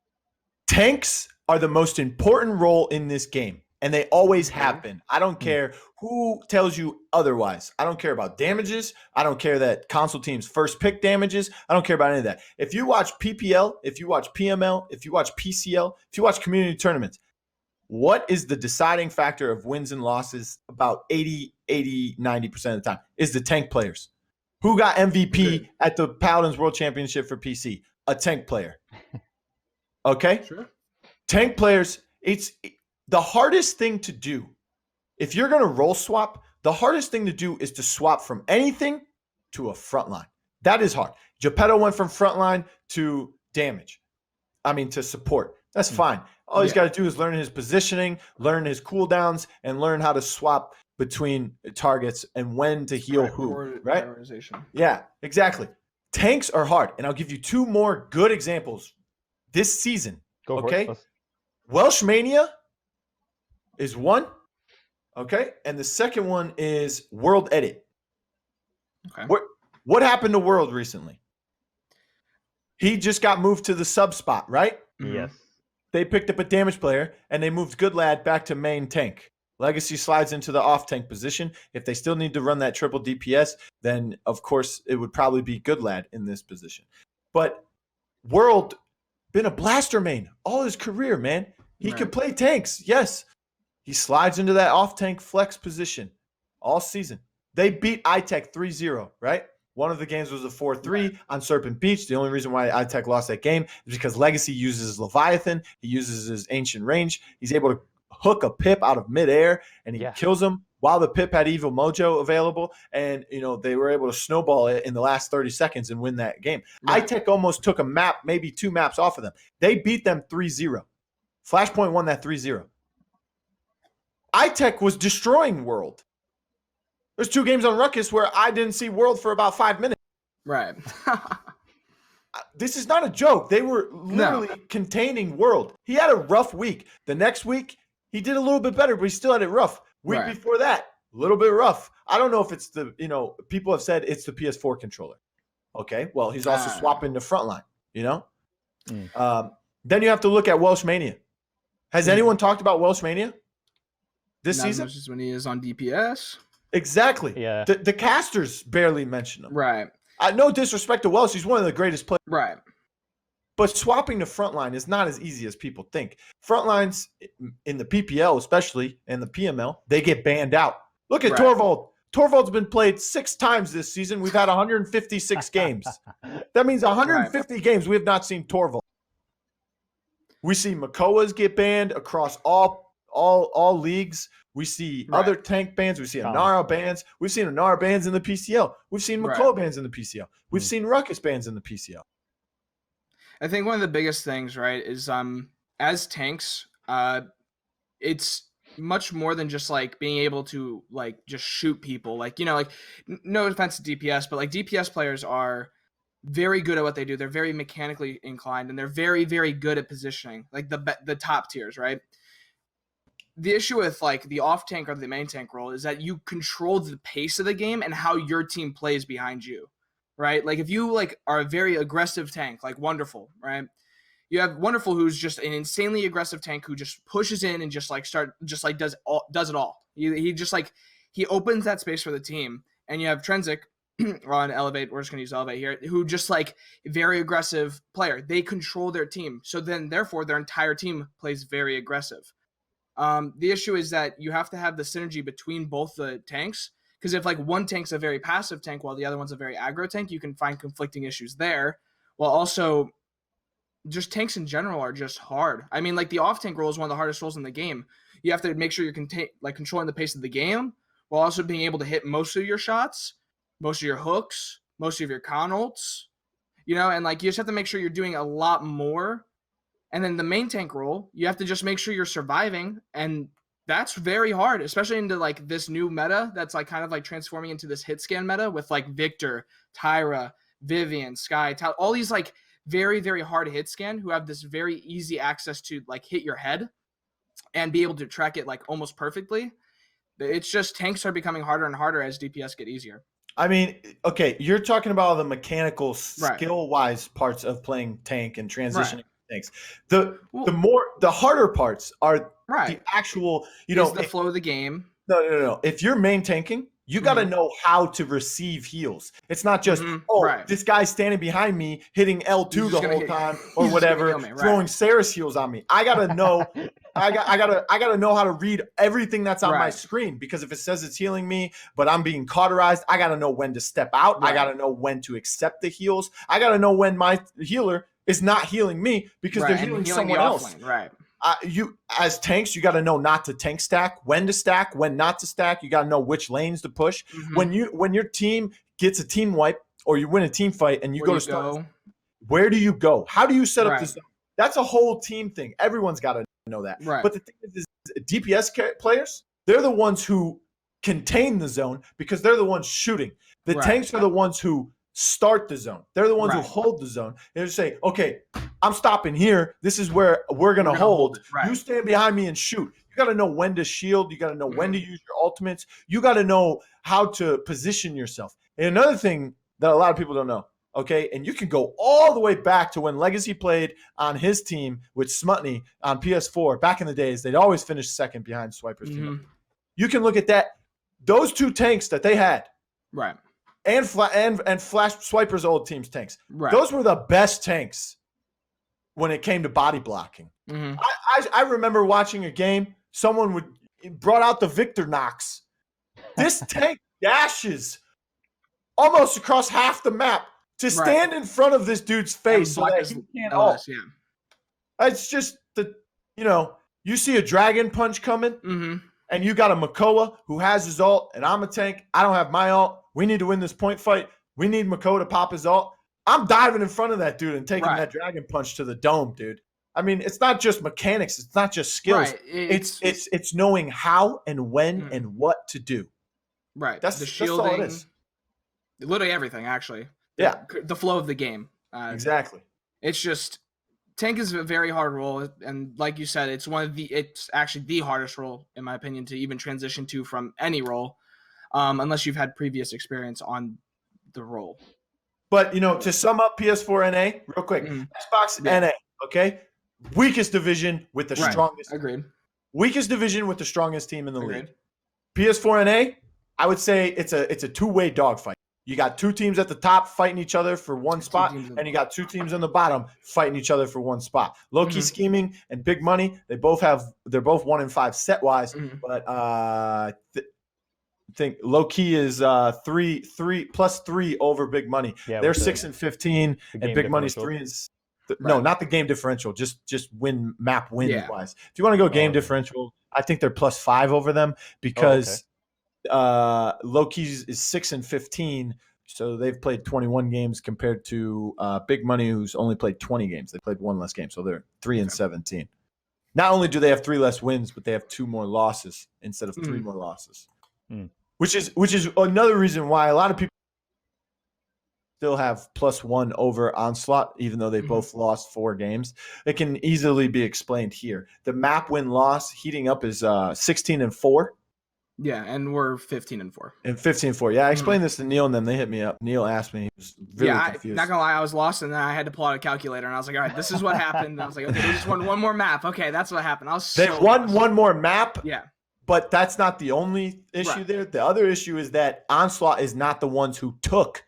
Tanks are the most important role in this game, and they always have been. I don't care who tells you otherwise. I don't care about damages. I don't care that console teams first pick damages. I don't care about any of that. If you watch PPL, if you watch PML, if you watch PCL, if you watch community tournaments, what is the deciding factor of wins and losses about 80, 90% of the time is the tank players. Who got MVP at the Paladins World Championship for PC? A tank player. Okay? Sure. Tank players, it's the hardest thing to do. If you're going to role swap, the hardest thing to do is to swap from anything to a frontline. That is hard. Geppetto went from frontline to damage. To support. That's fine. All he's got to do is learn his positioning, learn his cooldowns, and learn how to swap between targets and when to heal who, right? Yeah, exactly. Tanks are hard, and I'll give you 2 more good examples this season. Go for okay? it. Welsh Mania is one, okay? And the second one is World Edit. Okay. What happened to World recently? He just got moved to the sub spot, right? Yes. They picked up a damage player, and they moved Good Lad back to main tank. Legacy slides into the off tank position. If they still need to run that triple DPS, then of course it would probably be Good Lad in this position. But World been a blaster main all his career, man. He could play tanks, yes. He slides into that off tank flex position all season. They beat iTech 3-0, right? One of the games was a 4-3 on Serpent Beach. The only reason why iTech lost that game is because Legacy uses Leviathan. He uses his ancient range. He's able to hook a Pip out of midair, and he kills him while the Pip had Evil Mojo available. And, they were able to snowball it in the last 30 seconds and win that game. iTech almost took a map, maybe 2 maps off of them. They beat them 3-0. Flashpoint won that 3-0. iTech was destroying World. There's 2 games on Ruckus where I didn't see World for about 5 minutes. Right. This is not a joke. They were literally containing World. He had a rough week. The next week, he did a little bit better, but he still had it rough. Week before that, a little bit rough. I don't know if it's people have said it's the PS4 controller. Okay, well, he's also swapping to Frontline, Then you have to look at Welsh Mania. Has anyone talked about Welsh Mania this season? Not as much as when he is on DPS. Exactly. Yeah. The casters barely mention him. Right. No disrespect to Welsh. He's one of the greatest players. Right. But swapping to Frontline is not as easy as people think. Frontlines in the PPL, especially, and the PML, they get banned out. Look at Torvald. Torvald's been played 6 times this season. We've had 156 games. That means 150 games we have not seen Torvald. We see Makoas get banned across all leagues. We see other tank bans. We see Anara bans. We've seen Anara bans in the PCL. We've seen Makoa bans in the PCL. We've seen Ruckus bans in the PCL. I think one of the biggest things, is as tanks, it's much more than just being able to just shoot people. No offense to DPS, but DPS players are very good at what they do. They're very mechanically inclined, and they're very, very good at positioning, the top tiers, right? The issue with the off tank or the main tank role is that you control the pace of the game and how your team plays behind you, right? If you are a very aggressive tank, Wonderful, right? You have Wonderful, who's just an insanely aggressive tank who just pushes in and just does it all. He just he opens that space for the team. And you have Trenzik on Elevate. We're just gonna use Elevate here, who just very aggressive player. They control their team, so then therefore their entire team plays very aggressive. The issue is that you have to have the synergy between both the tanks, because if one tank's a very passive tank while the other one's a very aggro tank, you can find conflicting issues there. While also, just tanks in general are just hard. I mean, the off tank role is one of the hardest roles in the game. You have to make sure you're controlling the pace of the game while also being able to hit most of your shots, most of your hooks, most of your con ults, and you just have to make sure you're doing a lot more. And then the main tank role, you have to just make sure you're surviving, and that's very hard, especially into this new meta that's kind of transforming into this hit scan meta with Victor, Tyra, Vivian, Sky, all these very, very hard hit scan who have this very easy access to hit your head and be able to track it almost perfectly. It's just tanks are becoming harder and harder as DPS get easier. I mean, okay, you're talking about the mechanical skill-wise parts of playing tank and transitioning. Thanks. The harder parts are the actual, the flow of the game. No. If you're main tanking, you got to know how to receive heals. It's not just, this guy's standing behind me hitting L2 the whole time or whatever, throwing Saris heals on me. I got to know I gotta know how to read everything that's on my screen, because if it says it's healing me, but I'm being cauterized, I gotta know when to step out. I gotta know when to accept the heals. I gotta know when my healer is not healing me because they're healing someone else. You as tanks, you got to know not to tank stack, when not to stack. You got to know which lanes to push. When your team gets a team wipe or you win a team fight and you go to start, where do you go? How do you set up this? That's a whole team thing. Everyone's got to. know that. Right. But the thing is DPS players, they're the ones who contain the zone because they're the ones shooting. The tanks are the ones who start the zone. They're the ones who hold the zone. They just say, okay, I'm stopping here. This is where we're going to hold. You stand behind me and shoot. You got to know when to shield. You got to know when to use your ultimates. You got to know how to position yourself. And another thing that a lot of people don't know, okay, and you can go all the way back to when Legacy played on his team with Smutney on PS4. Back in the days, they'd always finish second behind Swiper's team. You can look at that. Those two tanks that they had, and Flash Swiper's old team's tanks, those were the best tanks when it came to body blocking. I remember watching a game. Someone brought out the Victor Knox. This tank dashes almost across half the map to stand in front of this dude's face so that he can't ult. It's just you see a dragon punch coming, and you got a Makoa who has his ult, and I'm a tank. I don't have my ult. We need to win this point fight. We need Makoa to pop his ult. I'm diving in front of that dude and taking that dragon punch to the dome, dude. I mean, it's not just mechanics. It's not just skills. It's knowing how and when and what to do. That's the shielding. That's all it is. Literally everything, actually. The flow of the game. Exactly. It's just tank is a very hard role, and like you said, it's actually the hardest role in my opinion to even transition to from any role, unless you've had previous experience on the role. But to sum up Ps4 NA real quick, Xbox NA, okay, weakest division with the strongest. Agreed. Weakest division with the strongest team in the league. PS4 NA, I would say it's a two-way dogfight. You got two teams at the top fighting each other for one spot, and you got two teams on the bottom fighting each other for one spot. Low Key Scheming and Big Money, they're both 1-5 set wise, but I think Low Key is 3+ 3 over Big Money. Yeah, they're 6-15, and Big Money's 3 no, not the game differential, just map win wise. If you want to go game differential, I think they're +5 over them because Low Keys is 6-15, so they've played 21 games compared to Big Money, who's only played 20 games. They played one less game, so they're 3-17. Not only do they have 3 less wins, but they have 2 more losses instead of 3 more losses, which is another reason why a lot of people still have +1 over Onslaught, even though they both lost 4 games. It can easily be explained here. The map win loss heating up is 16-4. Yeah, and we're 15-4. And 15-4. Yeah, I explained this to Neil, and then they hit me up. Neil asked me. He was really confused. Not gonna lie, I was lost, and then I had to pull out a calculator, and I was like, all right, this is what happened. And I was like, okay, they just won one more map. Okay, that's what happened. They won one more map. Yeah. But that's not the only issue there. The other issue is that Onslaught is not the ones who took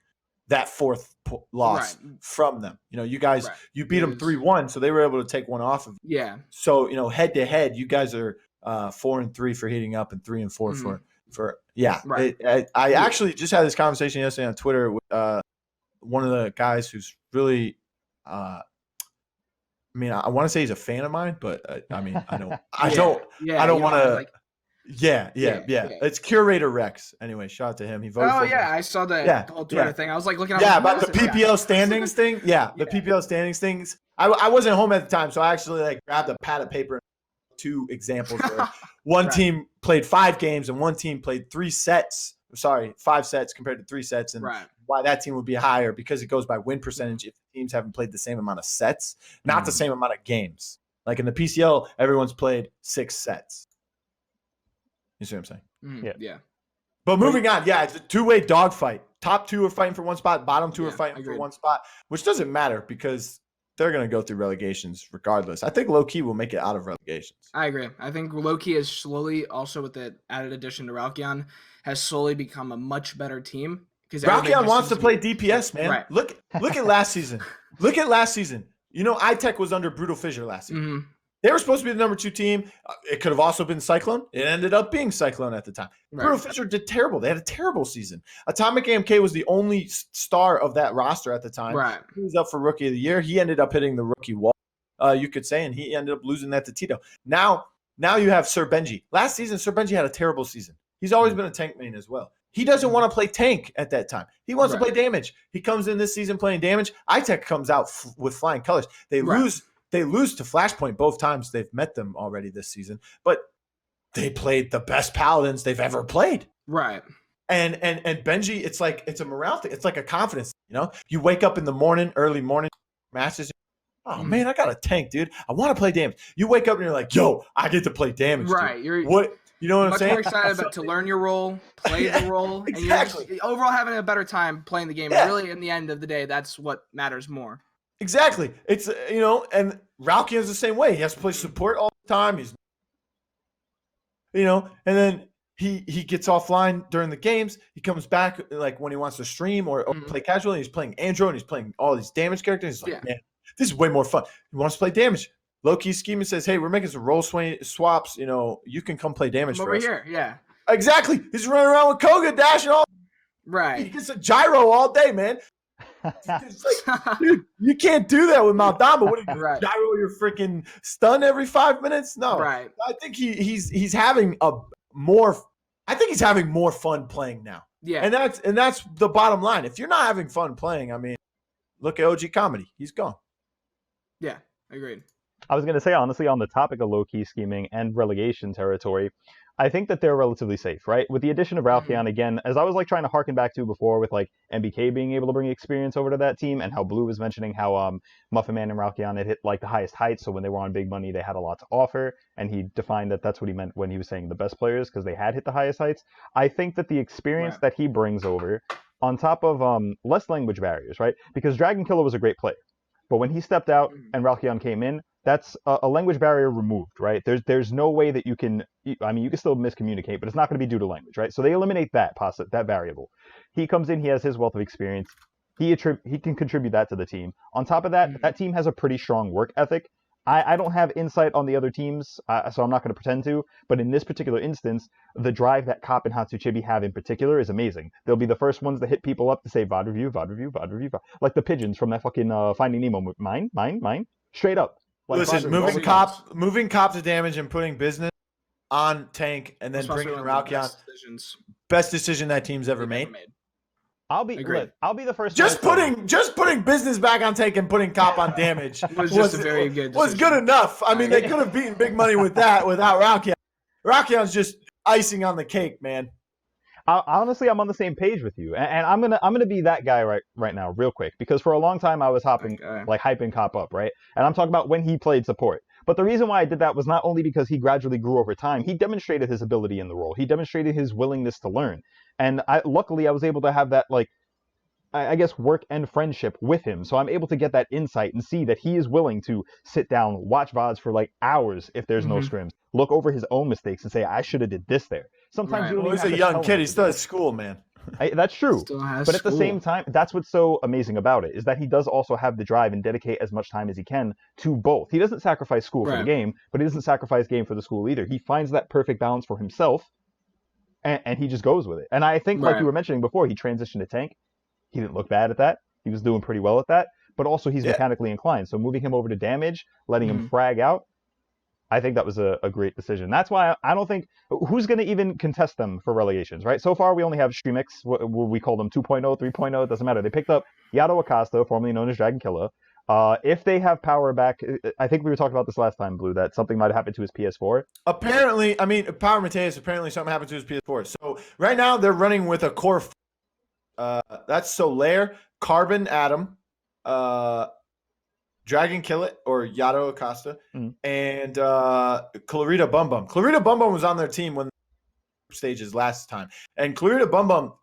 that 4th loss from them. You guys, you beat them 3-1, so they were able to take one off of you. Yeah. So, head to head, you guys are 4-3 for heating up and 3-4 for I actually just had this conversation yesterday on Twitter with one of the guys who's really I want to say he's a fan of mine, but I don't want to. Yeah. It's Curator Rex. Anyway, shout out to him. He voted for me. I saw the whole Twitter thing. I was like looking at about the PPL standings thing. Yeah, the PPL standings things. I wasn't home at the time, so I actually grabbed a pad of paper and 2 examples where one team played 5 games and one team played 3 sets. Sorry, 5 sets compared to 3 sets, and why that team would be higher because it goes by win percentage if the teams haven't played the same amount of sets, not the same amount of games. Like in the PCL, everyone's played 6 sets. You see what I'm saying? Yeah. But moving on, it's a two-way dogfight. Top 2 are fighting for one spot. Bottom 2 are fighting for one spot, which doesn't matter because they're going to go through relegations regardless. I think Low Key will make it out of relegations. I agree. I think Low Key is slowly, also with the added addition to Ralkion, has slowly become a much better team. Ralkion wants to play DPS, man. Right. Look at last season. Look at last season. iTech was under Brutal Fissure last season. They were supposed to be the number 2 team. It could have also been Cyclone. It ended up being Cyclone at the time. Brutal Fissure did terrible. They had a terrible season. Atomic AMK was the only star of that roster at the time. Right. He was up for Rookie of the Year. He ended up hitting the rookie wall, you could say, and he ended up losing that to Tito. Now you have Sir Benji. Last season, Sir Benji had a terrible season. He's always been a tank main as well. He doesn't want to play tank at that time. He wants to play damage. He comes in this season playing damage. iTech comes out with flying colors. They lose they lose to Flashpoint both times they've met them already this season, but they played the best Paladins they've ever played. Right. And Benji, it's a morale thing. It's like a confidence, you wake up in the morning, early morning matches. Oh man, I got a tank, dude. I want to play damage. You wake up and you're like, yo, I get to play damage. Right. Dude. You're you know what I'm much saying? more excited about to learn your role, play the role, exactly. and you're just overall having a better time playing the game. Yeah. Really, in the end of the day, that's what matters more. Exactly. It's and Ralkian's the same way. He has to play support all the time. He's and then he gets offline during the games. He comes back like when he wants to stream or play casually. He's playing Andro and he's playing all these damage characters. He's like, man, this is way more fun. He wants to play damage. Low Key Scheming says, hey, we're making some role swaps. You can come play damage for us. Over here, yeah. Exactly. He's running around with Koga dashing all. Right. He gets a gyro all day, man. It's like, dude, you can't do that with Maldamba. What do you right. gyro your freaking stun every 5 minutes? No. Right. I think he's having more fun playing now. Yeah. And that's the bottom line. If you're not having fun playing, I mean, look at OG Comedy. He's gone. Yeah, agreed. I was going to say, honestly, on the topic of low-key scheming and relegation territory, I think that they're relatively safe, right? With the addition of Ralkion, again, as I was trying to harken back to before with MBK being able to bring experience over to that team, and how Blue was mentioning how Muffin Man and Ralkion had hit the highest heights, so when they were on big money, they had a lot to offer, and he defined that that's what he meant when he was saying the best players, because they had hit the highest heights. I think that the experience that he brings over, on top of less language barriers, right? Because Dragon Killer was a great player, but when he stepped out and Ralkion came in, that's a language barrier removed, right? There's no way that you can, you can still miscommunicate, but it's not going to be due to language, right? So they eliminate that variable. He comes in, he has his wealth of experience. He can contribute that to the team. On top of that, that team has a pretty strong work ethic. I don't have insight on the other teams, so I'm not going to pretend to, but in this particular instance, the drive that Cop and Hatsuchibi have in particular is amazing. They'll be the first ones to hit people up to say VOD review, VOD review, VOD review, like the pigeons from that fucking Finding Nemo. Mine, straight up. Listen, moving cop to damage and putting business on tank and then bringing Ralkion. Best decision that team's ever made. I'll be the first. Just putting business back on tank and putting cop on damage was very good. Was good enough. I mean, they could have beaten big money with that without Ralkion. Ralkion's just icing on the cake, man. Honestly, I'm on the same page with you, and I'm gonna be that guy right now, real quick, because for a long time I was hyping Cop up, right? And I'm talking about when he played support. But the reason why I did that was not only because he gradually grew over time. He demonstrated his ability in the role. He demonstrated his willingness to learn, and luckily I was able to have that I guess work and friendship with him. So I'm able to get that insight and see that he is willing to sit down, watch VODs for hours if there's no scrims, look over his own mistakes and say, I should have did this there. Sometimes you don't even have he's a young kid. He's still at school, man. That's true. But at the same time, that's what's so amazing about it, is that he does also have the drive and dedicate as much time as he can to both. He doesn't sacrifice school for the game, but he doesn't sacrifice game for the school either. He finds that perfect balance for himself, and he just goes with it. And I think, like you were mentioning before, he transitioned to tank. He didn't look bad at that. He was doing pretty well at that. But also he's mechanically inclined. So moving him over to damage, letting him frag out, I think that was a great decision. That's why I don't think who's going to even contest them for relegations, right? So far we only have StreamX, we call them 2.0, 3.0, it doesn't matter. They picked up Yato Acosta, formerly known as Dragon Killer. If they have power back, I think we were talking about this last time, Blue, that something might happen to his Ps4. Apparently, Power Mateus, apparently something happened to his Ps4. So right now they're running with a core. That's Solaire, Carbon Atom, Dragon Killet or Yato Acosta, and Clarita Bum Bum. Clarita Bum Bum was on their team when the stages last time. And Clarita Bum Bum,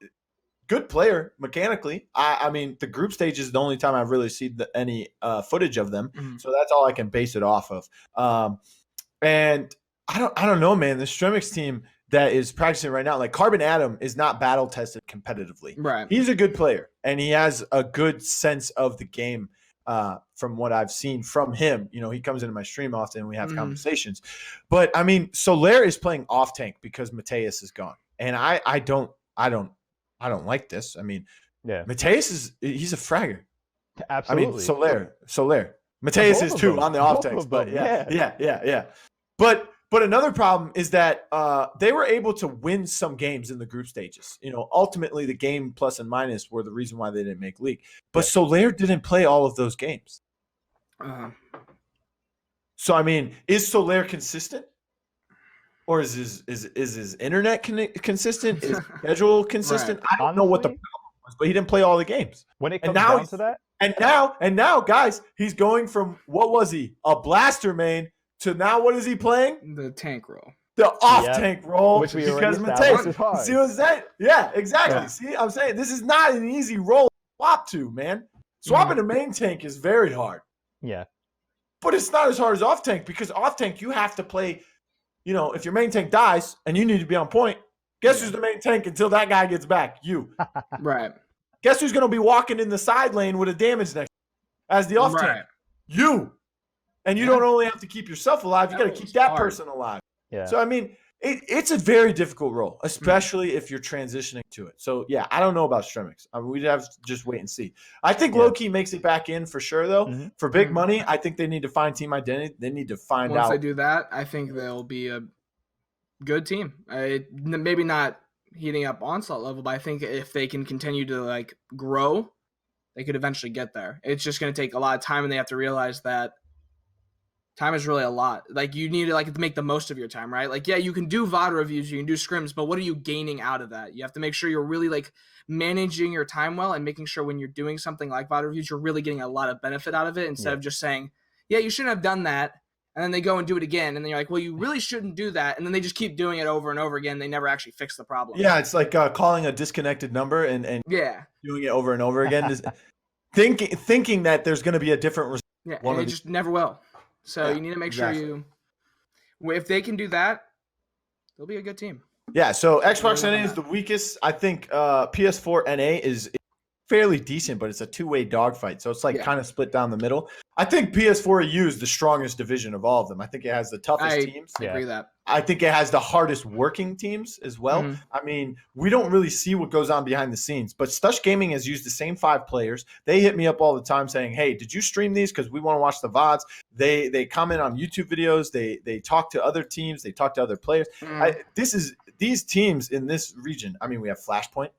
good player mechanically. I mean, the group stage is the only time I've really seen any footage of them. So that's all I can base it off of. And I don't know, man. The Stremix team that is practicing right now, like Carbon Atom is not battle tested competitively. Right. He's a good player and he has a good sense of the game from what I've seen from him. You know, he comes into my stream often and we have conversations. But I mean, Solaire is playing off tank because Mateus is gone. And I don't like this. I mean, Mateus he's a fragger. Absolutely. I mean, Solaire. Mateus is too on the off tanks, but yeah. But another problem is that they were able to win some games in the group stages. You know, ultimately the game plus and minus were the reason why they didn't make league. But Solaire didn't play all of those games. So I mean, is Soler consistent, or is his internet consistent? Is his schedule consistent? Right. I don't know what the Honestly, problem was, but he didn't play all the games. when it And comes now down to that, And now, guys, he's going from what was he? A blaster main to now what is he playing? The tank role. The off tank role. which we because already established Matej, is hard. see what I'm saying? Yeah, exactly. Yeah. See, I'm saying this is not an easy role to swap to, man. Swapping a main tank is very hard. Yeah. But it's not as hard as off tank because off tank you have to play, you know, if your main tank dies and you need to be on point, guess who's the main tank until that guy gets back? You. Right. Guess who's going to be walking in the side lane with a damage next as the off tank? Right. You. And you don't only have to keep yourself alive, you got to keep that person alive. Yeah. So, I mean, it's a very difficult role, especially if you're transitioning to it. So, yeah, I don't know about Stremix. I mean, we'd have to just wait and see. I think Low Key makes it back in for sure, though. For big money, I think they need to find team identity. They need to find out. Once they do that, I think they'll be a good team. Maybe not heating up Onslaught level, but I think if they can continue to like grow, they could eventually get there. It's just going to take a lot of time, and they have to realize that time is really a lot. Like you need to like make the most of your time, right? Like, yeah, you can do VOD reviews, you can do scrims, but what are you gaining out of that? You have to make sure you're really like managing your time well and making sure when you're doing something like VOD reviews, you're really getting a lot of benefit out of it instead of just saying, yeah, you shouldn't have done that. And then they go and do it again. And then you're like, well, you really shouldn't do that. And then they just keep doing it over and over again. They never actually fix the problem. Yeah, it's like calling a disconnected number and doing it over and over again. Thinking that there's going to be a different result. Yeah, and it just never will. So you need to make sure if they can do that, they'll be a good team. Yeah, so Xbox NA is the weakest. I think PS4 NA is fairly decent, but it's a two-way dogfight. So it's like kind of split down the middle. I think Ps4 EU is the strongest division of all of them. I think it has the toughest teams. I agree with that. I think it has the hardest working teams as well. I mean, we don't really see what goes on behind the scenes, but Stush Gaming has used the same 5 players. They hit me up all the time saying, hey, did you stream these? Because we want to watch the VODs. They comment on YouTube videos. They talk to other teams. They talk to other players. These teams in this region. I mean, we have Flashpoint.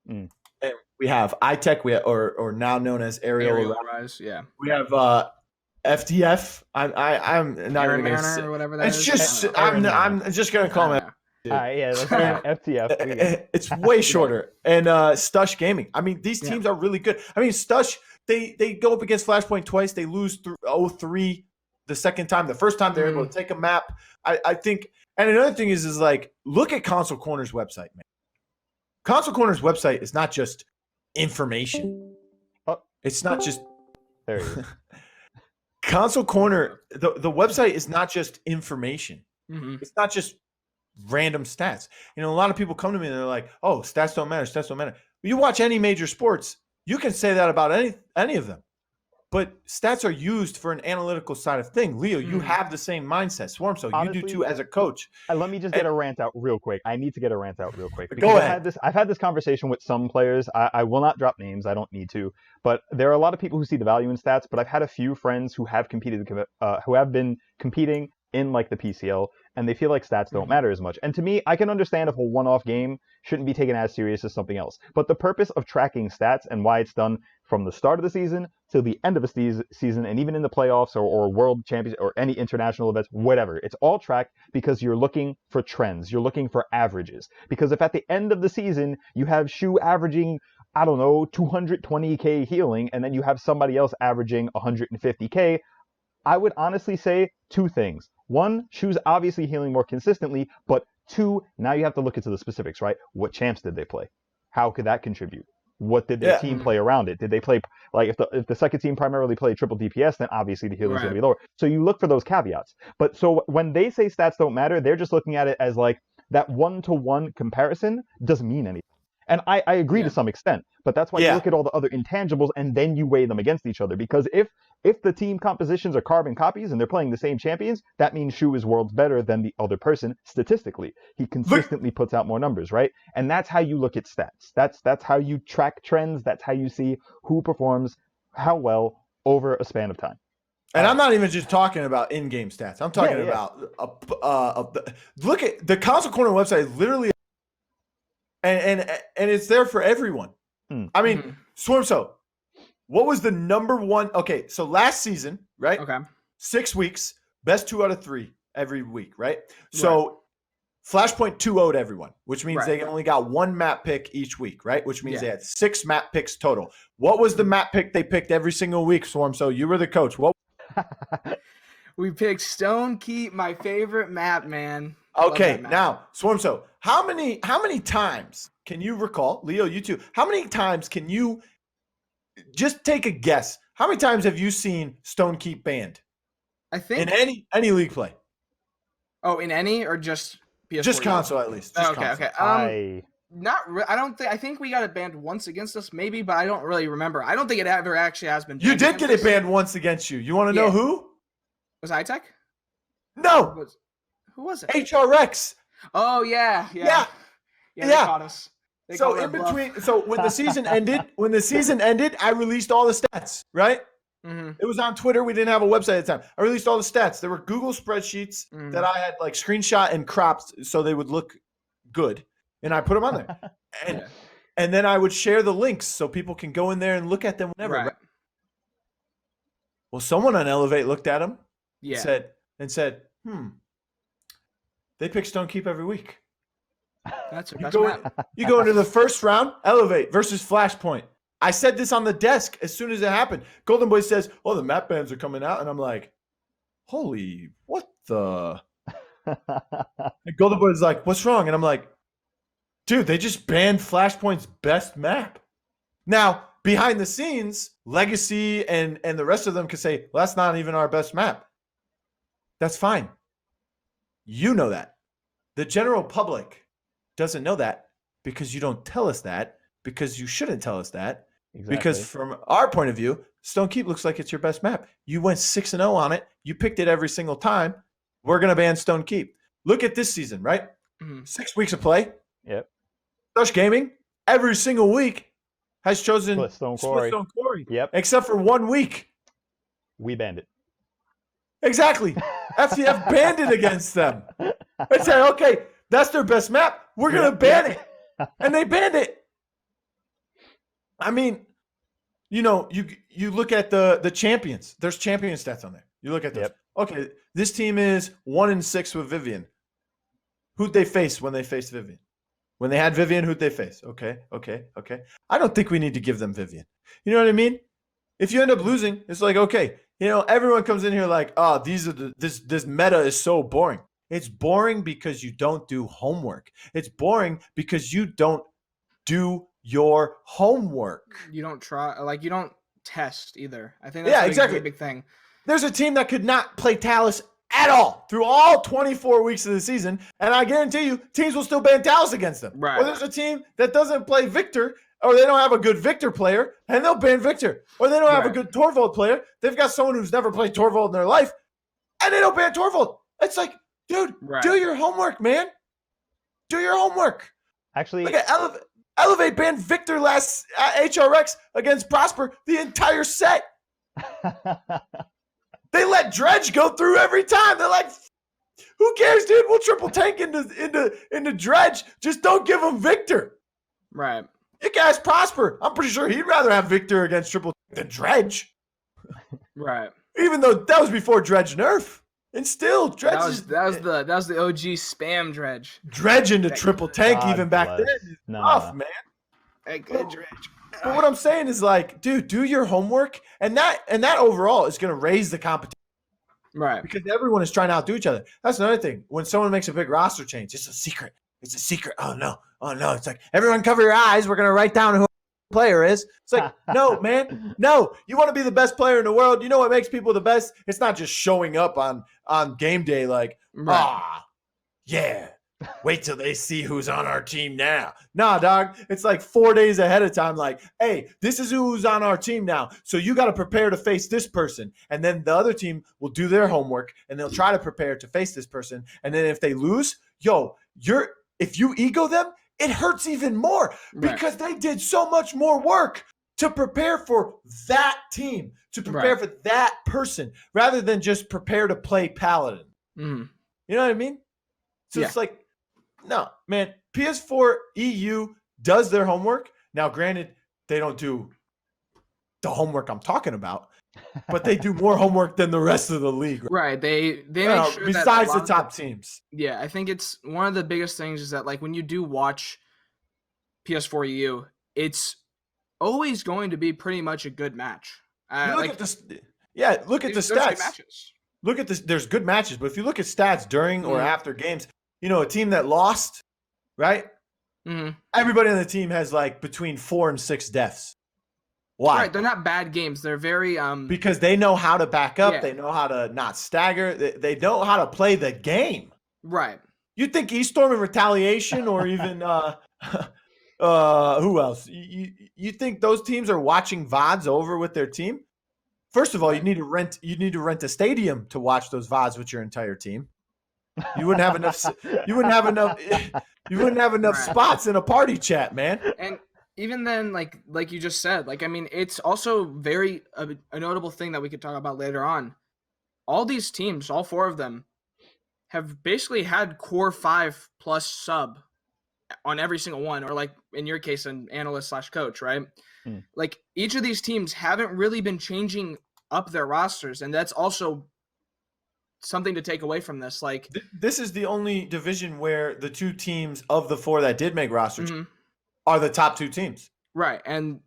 And we have iTech, or now known as Aerial Rise. Yeah. We have FTF. I'm not even going to say or whatever that it's is. just I'm just going to call it. Yeah, that's FTF. It's way shorter. And Stush Gaming. I mean, these teams are really good. I mean, Stush, they go up against Flashpoint twice. They lose 0-3 the second time. The first time they're able to take a map. I think. And another thing is like, look at Console Corner's website, man. Console Corner's website is not just information. It's not just there. You Console Corner. The website is not just information. It's not just random stats. You know, a lot of people come to me and they're like, "Oh, stats don't matter. Stats don't matter." You watch any major sports, you can say that about any of them. But stats are used for an analytical side of thing. Leo, you have the same mindset. Swarmso, you do too as a coach. Let me just get a rant out real quick. I need to get a rant out real quick. Go ahead. I've had this conversation with some players. I will not drop names. I don't need to. But there are a lot of people who see the value in stats. But I've had a few friends who have been competing in like the PCL, and they feel like stats don't matter as much. And to me, I can understand if a one-off game shouldn't be taken as serious as something else. But the purpose of tracking stats and why it's done from the start of the season to the end of the season, and even in the playoffs or world champions or any international events, whatever, it's all tracked because you're looking for trends. You're looking for averages. Because if at the end of the season you have Shu averaging, I don't know, 220k healing, and then you have somebody else averaging 150k, I would honestly say 2 things. 1, Shu's obviously healing more consistently, but 2, now you have to look into the specifics, right? What champs did they play? How could that contribute? What did their team play around it? Did they play, like, if the second team primarily played triple DPS, then obviously the healing is going to be lower. So you look for those caveats. But so when they say stats don't matter, they're just looking at it as like that 1-to-1 comparison doesn't mean anything. And I agree to some extent, but that's why you look at all the other intangibles and then you weigh them against each other. Because if the team compositions are carbon copies and they're playing the same champions, that means Shu is worlds better than the other person statistically. He consistently puts out more numbers, right? And that's how you look at stats. That's how you track trends. That's how you see who performs how well over a span of time. And I'm not even just talking about in-game stats. I'm talking about look at the Console Corner website. Literally. And it's there for everyone. I mean, Swarmso, what was the number one? Okay, so last season, right? Okay. 6 weeks, best 2 out of 3 every week, right? So Flashpoint 2-0'd everyone, which means they only got 1 map pick each week, right? Which means they had 6 map picks total. What was the map pick they picked every single week, Swarm? So you were the coach. What? We picked Stone Keep, my favorite map, man. Okay, now Swarmso, how many times can you recall, Leo, you too? How many times can you just take a guess? How many times have you seen Stone Keep banned? I think in any league play. Oh, in any or just PS4? Just console at least. Just okay. console. I think we got it banned once against us, maybe, but I don't really remember. I don't think it ever actually has been banned. You did get it banned once against you. You want to know who? Was it iTech? No. Who was it? HRX. Oh yeah. They caught us. So in between, so when the season ended, I released all the stats, right? Mm-hmm. It was on Twitter. We didn't have a website at the time. I released all the stats. There were Google spreadsheets that I had like screenshot and cropped so they would look good, and I put them on there. And then I would share the links so people can go in there and look at them whenever. Right. Well, someone on Elevate looked at them, said, they pick Stone Keep every week. That's a you go into the first round, Elevate versus Flashpoint. I said this on the desk as soon as it happened. Golden Boy says, "Oh, the map bans are coming out," and I'm like, "Holy, what the?" And Golden Boy's like, "What's wrong?" And I'm like, "Dude, they just banned Flashpoint's best map." Now, behind the scenes, Legacy and the rest of them could say, "Well, that's not even our best map." That's fine. You know that. The general public doesn't know that because you don't tell us that, because you shouldn't tell us that. Exactly. Because from our point of view, Stone Keep looks like it's your best map. You went 6-0 on it. You picked it every single time. We're going to ban Stone Keep. Look at this season, right? 6 weeks of play. Yep. Rush Gaming, every single week, has chosen Split Stone Quarry. Yep. Except for 1 week. We banned it. Exactly. FTF banned it against them. They said, okay, that's their best map. We're going to ban it. And they banned it. I mean, you know, you look at the champions. There's champion stats on there. You look at those. Yep. Okay, this team is 1-6 with Vivian. Who'd they face when they faced Vivian? When they had Vivian, who'd they face? Okay. I don't think we need to give them Vivian. You know what I mean? If you end up losing, it's like, okay, you know, everyone comes in here like, oh, this meta is so boring. It's boring because you don't do homework. It's boring because you don't do your homework. You don't try, like you don't test either. I think that's exactly a big thing. There's a team that could not play Talus at all through all 24 weeks of the season, and I guarantee you teams will still ban Talus against them. Right. Or there's a team that doesn't play Victor, or they don't have a good Victor player, and they'll ban Victor. Or they don't have a good Torvald player. They've got someone who's never played Torvald in their life, and they don't ban Torvald. It's like, dude, do your homework, man. Do your homework. Actually, look at Elevate banned Victor last HRX against Prosper the entire set. They let Dredge go through every time. They're like, who cares, dude? We'll triple tank into Dredge. Just don't give him Victor. Right. You guys Prosper. I'm pretty sure he'd rather have Victor against triple tank than Dredge. Right. Even though that was before Dredge nerf. And still, Dredge that was the OG spam Dredge. Dredge into triple tank even back then is tough, man. Hey, good Dredge. But what I'm saying is like, dude, do your homework, and that overall is going to raise the competition, right? Because everyone is trying to outdo each other. That's another thing. When someone makes a big roster change, it's a secret. It's a secret. Oh no. It's like, everyone cover your eyes. We're going to write down who the player is. It's like, no, man, no. You want to be the best player in the world. You know what makes people the best? It's not just showing up on game day like, yeah. Wait till they see who's on our team now. Nah, dog. It's like 4 days ahead of time. Like, hey, this is who's on our team now. So you got to prepare to face this person. And then the other team will do their homework and they'll try to prepare to face this person. And then if they lose, if you ego them, it hurts even more because they did so much more work to prepare for that team, to prepare for that person, rather than just prepare to play Paladin. Mm-hmm. You know what I mean? So it's like, no, man, Ps4 EU does their homework. Now, granted, they don't do the homework I'm talking about, but they do more homework than the rest of the league. Right. They make sure besides that the top teams. Yeah, I think it's one of the biggest things is that like when you do watch Ps4 EU, it's always going to be pretty much a good match. Look at this. Yeah, look at the stats. Good matches. Look at this. There's good matches, but if you look at stats during or after games, a team that lost, right? Mm-hmm. Everybody on the team has like between 4 and 6 deaths. Why? Right, they're not bad games. They're very because they know how to back up. Yeah. They know how to not stagger. They know how to play the game. Right. You think E-Storm in Retaliation or even who else? You think those teams are watching VODs over with their team? First of all, you need to rent a stadium to watch those VODs with your entire team. You wouldn't have enough. You wouldn't have enough spots in a party chat, man. And even then, like you just said, like I mean, it's also very a notable thing that we could talk about later on. All these teams, all 4 of them, have basically had core 5 plus sub on every single one, or like in your case, an analyst / coach, right? Like each of these teams haven't really been changing up their rosters, and that's also something to take away from this. Like this is the only division where the 2 teams of the 4 that did make rosters are the top 2 teams, right? And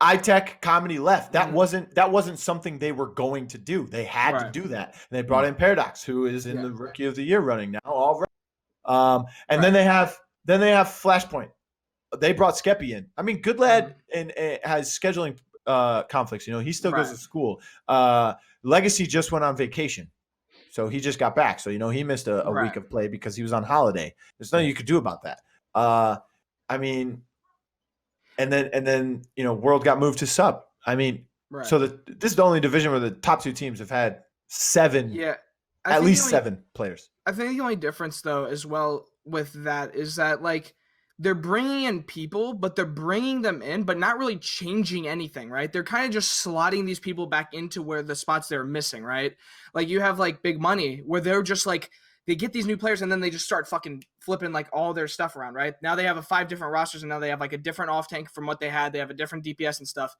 iTech Comedy left. That wasn't something they were going to do. They had to do that. And they brought in Paradox, who is in the Rookie of the Year running now. All right. And then they have Flashpoint. They brought Skeppy in. I mean, Good Lad and has scheduling conflicts. He still goes to school. Legacy just went on vacation, so he just got back. So he missed a week of play because he was on holiday. There's nothing you could do about that. I mean, and then World got moved to sub. I mean, so this is the only division where the top 2 teams have had 7. Yeah, at least 7 players. I think the only difference though, as well with that, is that like they're bringing in people, but they're bringing them in, but not really changing anything, right? They're kind of just slotting these people back into where the spots they're missing, right? Like you have like Big Money, where they're just like, they get these new players and then they just start fucking flipping like all their stuff around, right? Now they have 5 different rosters and now they have like a different off tank from what they had. They have a different DPS and stuff.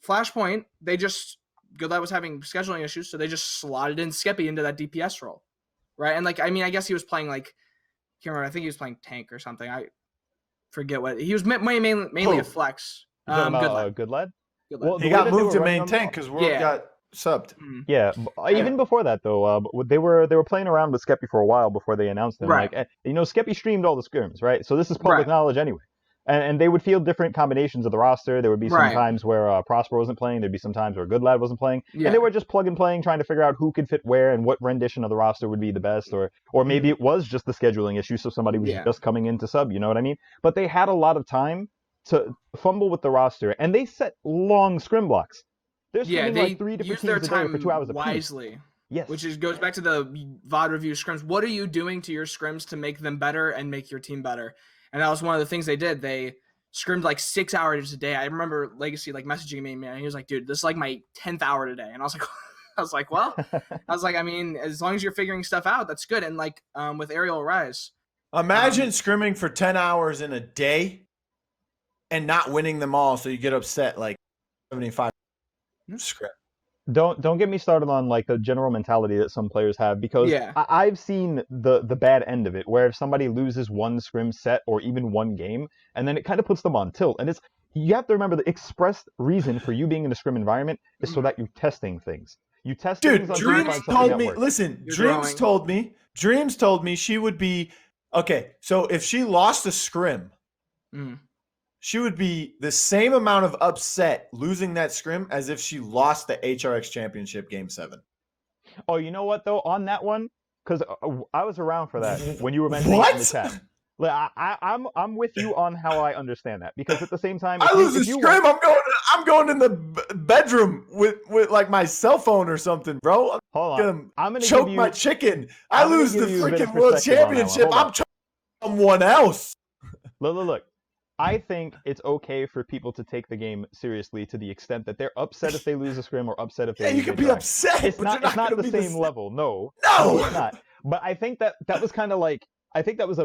Flashpoint, Good Lad was having scheduling issues, so they just slotted in Skeppy into that DPS role, right? And like, I mean, I guess he was playing like, I can't remember. I think he was playing tank or something. I forget what he was. Mainly a flex. Good Lad. Good Lad. Well, he got moved to main tank because World got subbed. Yeah, even before that though, they were playing around with Skeppy for a while before they announced him. Right. Like, Skeppy streamed all the scrims, right? So this is public knowledge anyway. And they would field different combinations of the roster. There would be some times where Prosper wasn't playing. There'd be some times where Good Lad wasn't playing. Yeah. And they were just plug and playing, trying to figure out who could fit where and what rendition of the roster would be the best. Or maybe it was just the scheduling issue, so somebody was just coming in to sub, you know what I mean? But they had a lot of time to fumble with the roster. And they set long scrim blocks. There's like 3 different teams a day for 2 hours apiece. Wisely. Yes. Which goes back to the VOD review scrims. What are you doing to your scrims to make them better and make your team better? And that was one of the things they did. They scrimmed like 6 hours a day. I remember Legacy like messaging me, man. He was like, "Dude, this is like my 10th hour today." And I was like, well, I mean, as long as you're figuring stuff out, that's good. And like with Aerial Rise, imagine scrimming for 10 hours in a day and not winning them all, so you get upset like 75 scrim. Don't get me started on like the general mentality that some players have, because I've seen the bad end of it, where if somebody loses one scrim set or even one game, and then it kind of puts them on tilt. And you have to remember the expressed reason for you being in a scrim environment is so that you're testing things. You test things. Dude, Dreams told me. Listen, Dreams told me she would be okay. So if she lost a scrim. She would be the same amount of upset losing that scrim as if she lost the HRX Championship Game 7. Oh, you know what, though? On that one, because I was around for that when you were mentioning it in the chat. Like, I'm with you on how I understand that, because at the same time, I lose a scrim, I'm going in the bedroom with like my cell phone or something, bro. Hold on, I'm gonna choke my chicken. I lose the freaking World Championship. I'm choking someone else. Look. I think it's okay for people to take the game seriously to the extent that they're upset if they lose a scrim or upset if they lose. You can be upset. It's not the same level. No, it's not. But I think that was kind of like, I think that was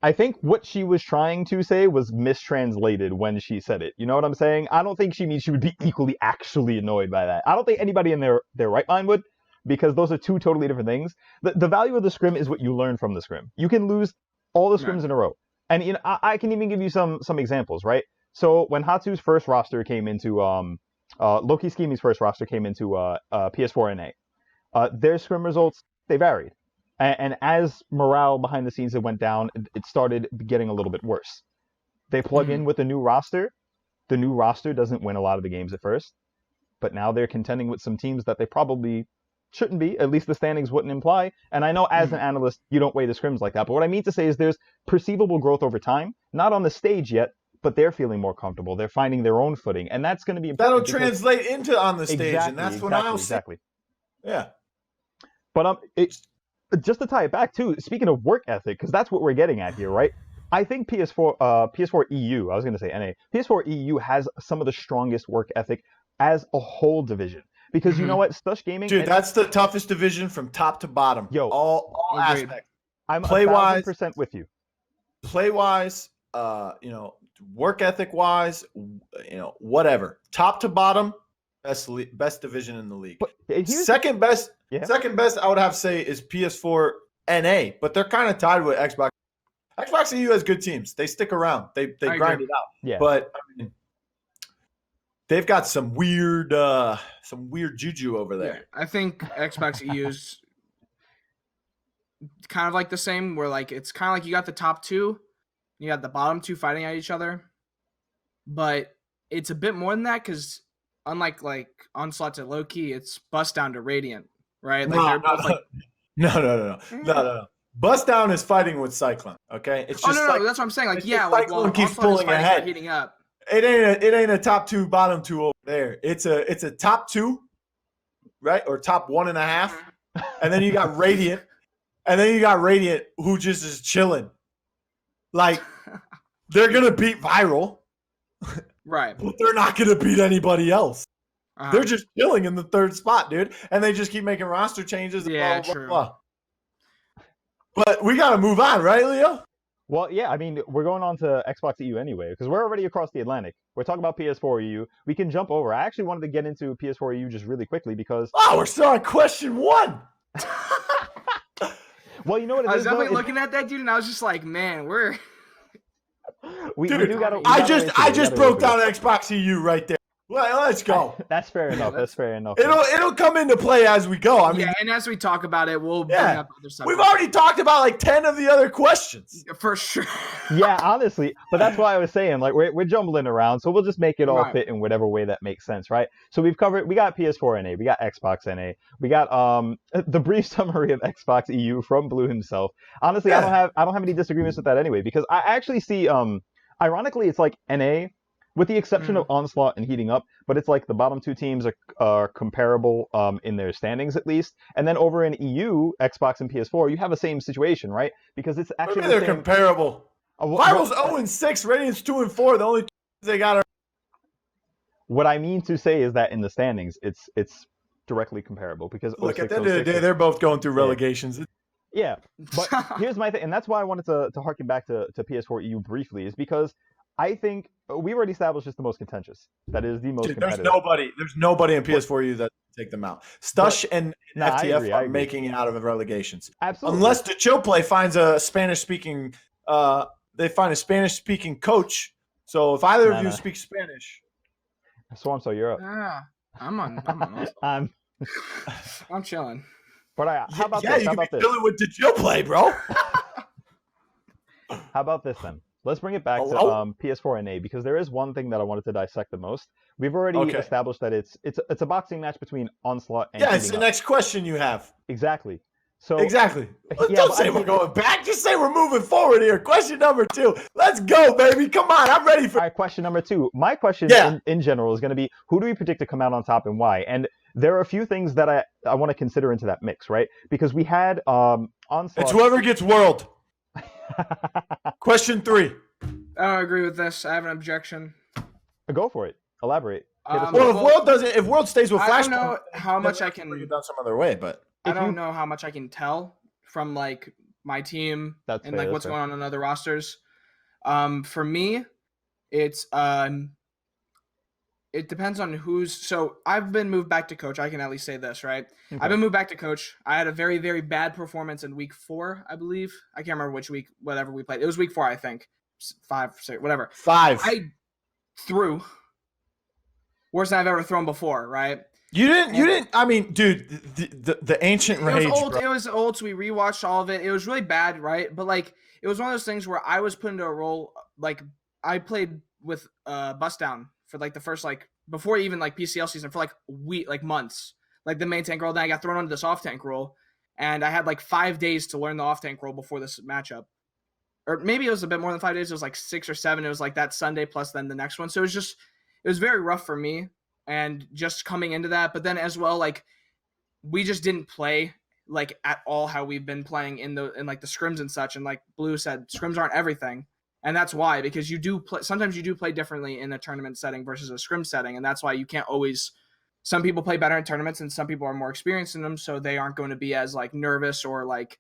I think what she was trying to say was mistranslated when she said it. You know what I'm saying? I don't think she means she would be equally actually annoyed by that. I don't think anybody in their right mind would, because those are two totally different things. The value of the scrim is what you learn from the scrim. You can lose all the scrims in a row. And you know, I can even give you some examples, right? So when Hatsu's first roster came into Low Key Scheming's first roster came into Ps4 NA, their scrim results, they varied. And as morale behind the scenes went down, it started getting a little bit worse. They plug in with a new roster. The new roster doesn't win a lot of the games at first, but now they're contending with some teams that they probably shouldn't be. At least the standings wouldn't imply. And I know as an analyst, you don't weigh the scrims like that. But what I mean to say is there's perceivable growth over time, not on the stage yet, but they're feeling more comfortable. They're finding their own footing. And that's going to be important. That'll translate into on the stage. And that's what I'll say. Exactly. Yeah. But just to tie it back too, speaking of work ethic, because that's what we're getting at here, right? I think Ps4 EU, I was going to say NA, Ps4 EU has some of the strongest work ethic as a whole division. Because you know what, Stush Gaming, dude, that's the toughest division from top to bottom. Yo, all aspects. I'm 1,000% with you. Play wise, you know, work ethic wise, you know, whatever. Top to bottom, best division in the league. Second best, I would have to say is Ps4 NA, but they're kind of tied with Xbox. Xbox EU has good teams. They stick around. They grind it out. Yeah. But I mean, they've got some weird juju over there. Yeah, I think Xbox EU's kind of like the same, where like it's kind of like you got the top two, you got the bottom two fighting at each other, but it's a bit more than that because unlike like Onslaught to Low Key, it's Bustdown to Radiant, right? Like No. Bustdown is fighting with Cyclone. Okay, it's just that's what I'm saying. Like Cyclone keeps pulling ahead, heating up. It ain't a top two, bottom two over there. It's a top two, right? Or top 1.5. And then you got Radiant. And then you got Radiant who just is chilling. Like, they're gonna beat Viral. Right. But they're not gonna beat anybody else. They're just chilling in the third spot, dude. And they just keep making roster changes. Yeah, blah, true. Blah, blah. But we gotta move on, right, Leo? Well, yeah, I mean, we're going on to Xbox EU anyway, because we're already across the Atlantic. We're talking about Ps4 EU. We can jump over. I actually wanted to get into Ps4 EU just really quickly because... Oh, we're still on question 1! Well, you know what it is, I was definitely looking at that, dude, and I was just like, man, we do gotta... I just broke down Xbox EU right there. Let's go. That's fair enough. That's fair enough. It'll come into play as we go. I mean, and as we talk about it, we'll bring up other stuff. We've already talked about like 10 of the other questions. For sure. Yeah, honestly. But that's why I was saying, like, we're jumbling around, so we'll just make it all fit in whatever way that makes sense, right? So we got Ps4 NA, we got Xbox NA, we got the brief summary of Xbox EU from Blue himself. Honestly, I don't have any disagreements with that anyway, because I actually see ironically it's like NA, with the exception of Onslaught and Heating Up, but it's like the bottom two teams are comparable in their standings at least. And then over in EU, Xbox and PS4, you have the same situation, right? Because it's actually they're comparable. Viral's 0-6, Radiant's 2-4. The only two they got are. What I mean to say is that in the standings, it's directly comparable because look at the end of the day, they're both going through relegations. Yeah, but here's my thing, and that's why I wanted to harken back to PS4 EU briefly, is because I think we already established it's the most contentious. That is the most competitive. There's nobody in PS4 EU that can take them out. Stush and FTF are making it out of relegations. Absolutely. Unless the Chill Play finds a Spanish-speaking coach. So if either of you speak Spanish. Swarmso, you're up. I'm chilling. But how about this? You can be chilling with the Chill Play, bro. How about this then? Let's bring it back to Ps4 NA, because there is one thing that I wanted to dissect the most. We've already established that it's a boxing match between Onslaught and it's the next question you have. Exactly. Don't say we're going back. Just say we're moving forward here. Question number 2. Let's go, baby. Come on. I'm ready for... All right, question number 2. My question in general is going to be, who do we predict to come out on top and why? And there are a few things that I want to consider into that mix, right? Because we had Onslaught... It's whoever gets world. Question 3. I don't agree with this. I have an objection. Go for it. Elaborate. If world stays with Flashpoint, I don't know how much I can bring it down some other way, but I don't know how much I can tell from like my team That's and fair, like that's what's fair. going on in other rosters. For me, it's it depends on who's. So I've been moved back to coach. I can at least say this, right? Okay. I've been moved back to coach. I had a very, very bad performance in week 4, I believe. I can't remember which week, whatever we played. It was week 4, I think. 5, 6, whatever. 5. I threw worse than I've ever thrown before, right? You didn't. I mean, dude, the ancient rage. It was old, so we rewatched all of it. It was really bad, right? But like, it was one of those things where I was put into a role. Like, I played with Bustdown for like the first, like, before even like PCL season, for like months. Like the main tank role, then I got thrown onto this off tank role, and I had like 5 days to learn the off tank role before this matchup, or maybe it was a bit more than 5 days. It was like 6 or 7. It was like that Sunday plus then the next one. So it was very rough for me. And just coming into that, but then as well, like, we just didn't play like at all how we've been playing in like the scrims and such. And like Blue said, scrims aren't everything, and that's why, because you do play, sometimes you do play differently in a tournament setting versus a scrim setting, and that's why you can't always. Some people play better in tournaments, and some people are more experienced in them, so they aren't going to be as like nervous or like,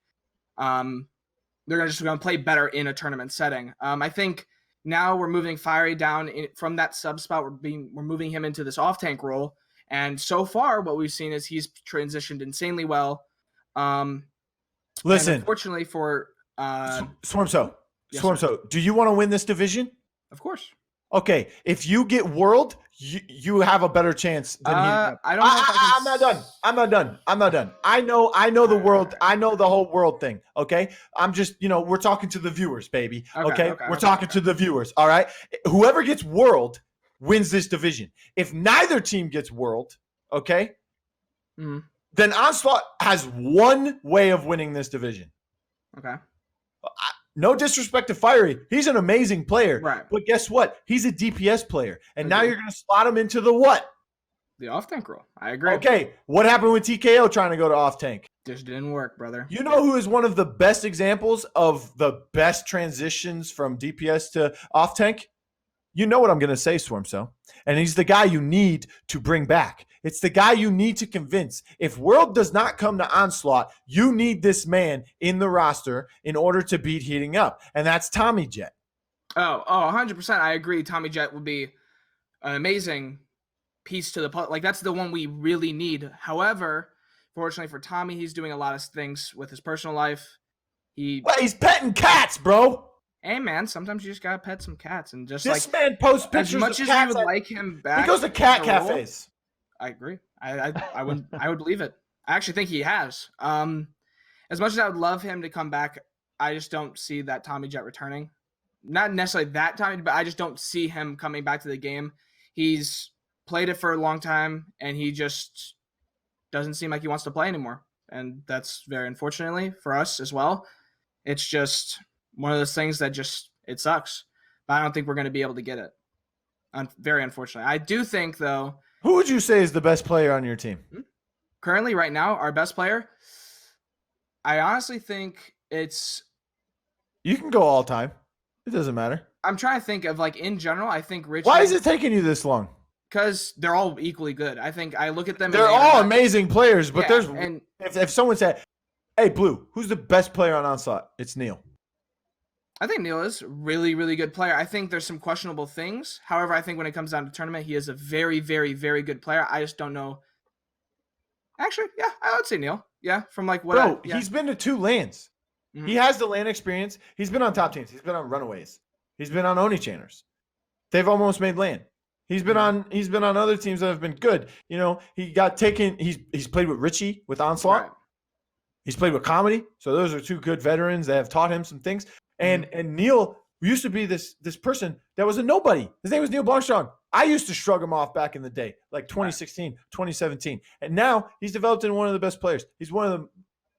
they're just going to play better in a tournament setting. I think. Now we're moving Fiery down from that sub spot. We're moving him into this off tank role, and so far what we've seen is he's transitioned insanely well. Listen, unfortunately for Swarmso, yes, Swarmso, do you want to win this division? Of course. Okay, if you get world, you have a better chance than he. I don't know. I'm not done. I'm not done. I know the world. I know the whole world thing. Okay, I'm just, we're talking to the viewers, baby. Okay, we're talking to the viewers. All right, whoever gets world wins this division. If neither team gets world, okay, then Onslaught has one way of winning this division. Okay. No disrespect to Fiery. He's an amazing player. Right. But guess what? He's a DPS player. And now you're going to slot him into the what? The off-tank role. I agree. Okay. What happened with TKO trying to go to off-tank? Just didn't work, brother. You know who is one of the best examples of the best transitions from DPS to off-tank? You know what I'm going to say, Swarmso. And he's the guy you need to bring back. It's the guy you need to convince. If World does not come to Onslaught, you need this man in the roster in order to beat Heating Up. And that's Tommy Jet. Oh, 100%. I agree. Tommy Jet would be an amazing piece to the puzzle. Like, that's the one we really need. However, fortunately for Tommy, he's doing a lot of things with his personal life. Well, he's petting cats, bro. Hey man, sometimes you just gotta pet some cats and just this man posts pictures as much of as cats. you would like him back. He goes to cat cafes. I agree. I would believe it. I actually think he has. As much as I would love him to come back, I just don't see that Tommy Jet returning. Not necessarily that Tommy, but I just don't see him coming back to the game. He's played it for a long time, and he just doesn't seem like he wants to play anymore. And that's very unfortunately for us as well. It's just one of those things that just, it sucks. But I don't think we're going to be able to get it. Very unfortunately. I do think, though. Who would you say is the best player on your team? Currently, right now, our best player, I honestly think it's... You can go all time. It doesn't matter. I'm trying to think of, like, in general, I think Richie... Why is it taking you this long? Because they're all equally good. I think I look at them... They're all amazing players, but yeah, there's... And if someone said, hey, Blue, who's the best player on Onslaught? It's Neil. I think Neil is a really, really good player. I think there's some questionable things. However, I think when it comes down to tournament, he is a very, very, very good player. I just don't know. Actually, yeah, I would say Neil. Yeah, from like what he's been to 2 LANs. Mm-hmm. He has the LAN experience. He's been on top teams. He's been on Runaways. He's been on Oni Channers. They've almost made LAN. He's been on other teams that have been good. He got taken. He's played with Richie with Onslaught. Right. He's played with Comedy. So those are 2 good veterans that have taught him some things. And Neil used to be this person that was a nobody. His name was Neil Blomstrong. I used to shrug him off back in the day, like 2016, 2017. And now he's developed into one of the best players.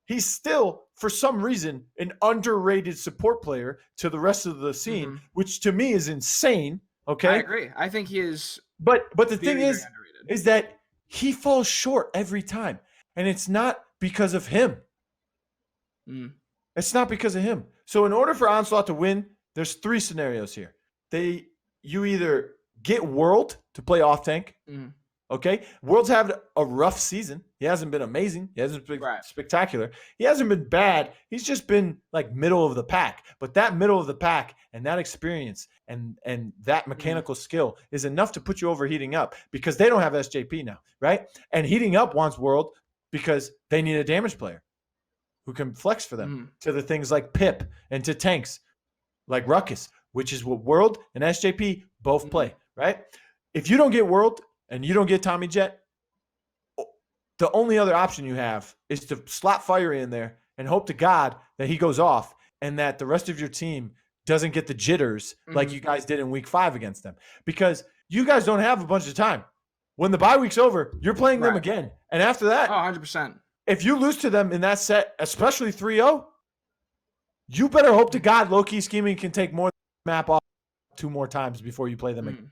He's still, for some reason, an underrated support player to the rest of the scene, which to me is insane. Okay. I agree. I think he is. But the thing is that he falls short every time. And it's not because of him. It's not because of him. So in order for Onslaught to win, there's 3 scenarios here. You either get World to play off tank, Okay, World's had a rough season. He hasn't been amazing. He hasn't been spectacular. He hasn't been bad. He's just been like middle of the pack. But that middle of the pack and that experience and that mechanical skill is enough to put you over Heating Up, because they don't have SJP now, right? And Heating Up wants World because they need a damage player who can flex for them to the things like Pip and to tanks like Ruckus, which is what World and SJP both play, right? If you don't get World and you don't get Tommy Jet, the only other option you have is to slap Fire in there and hope to God that he goes off and that the rest of your team doesn't get the jitters like you guys did in week 5 against them. Because you guys don't have a bunch of time. When the bye week's over, you're playing them again. And after that, 100%. If you lose to them in that set, especially 3-0, you better hope to God Low Key Scheming can take more map off 2 more times before you play them again.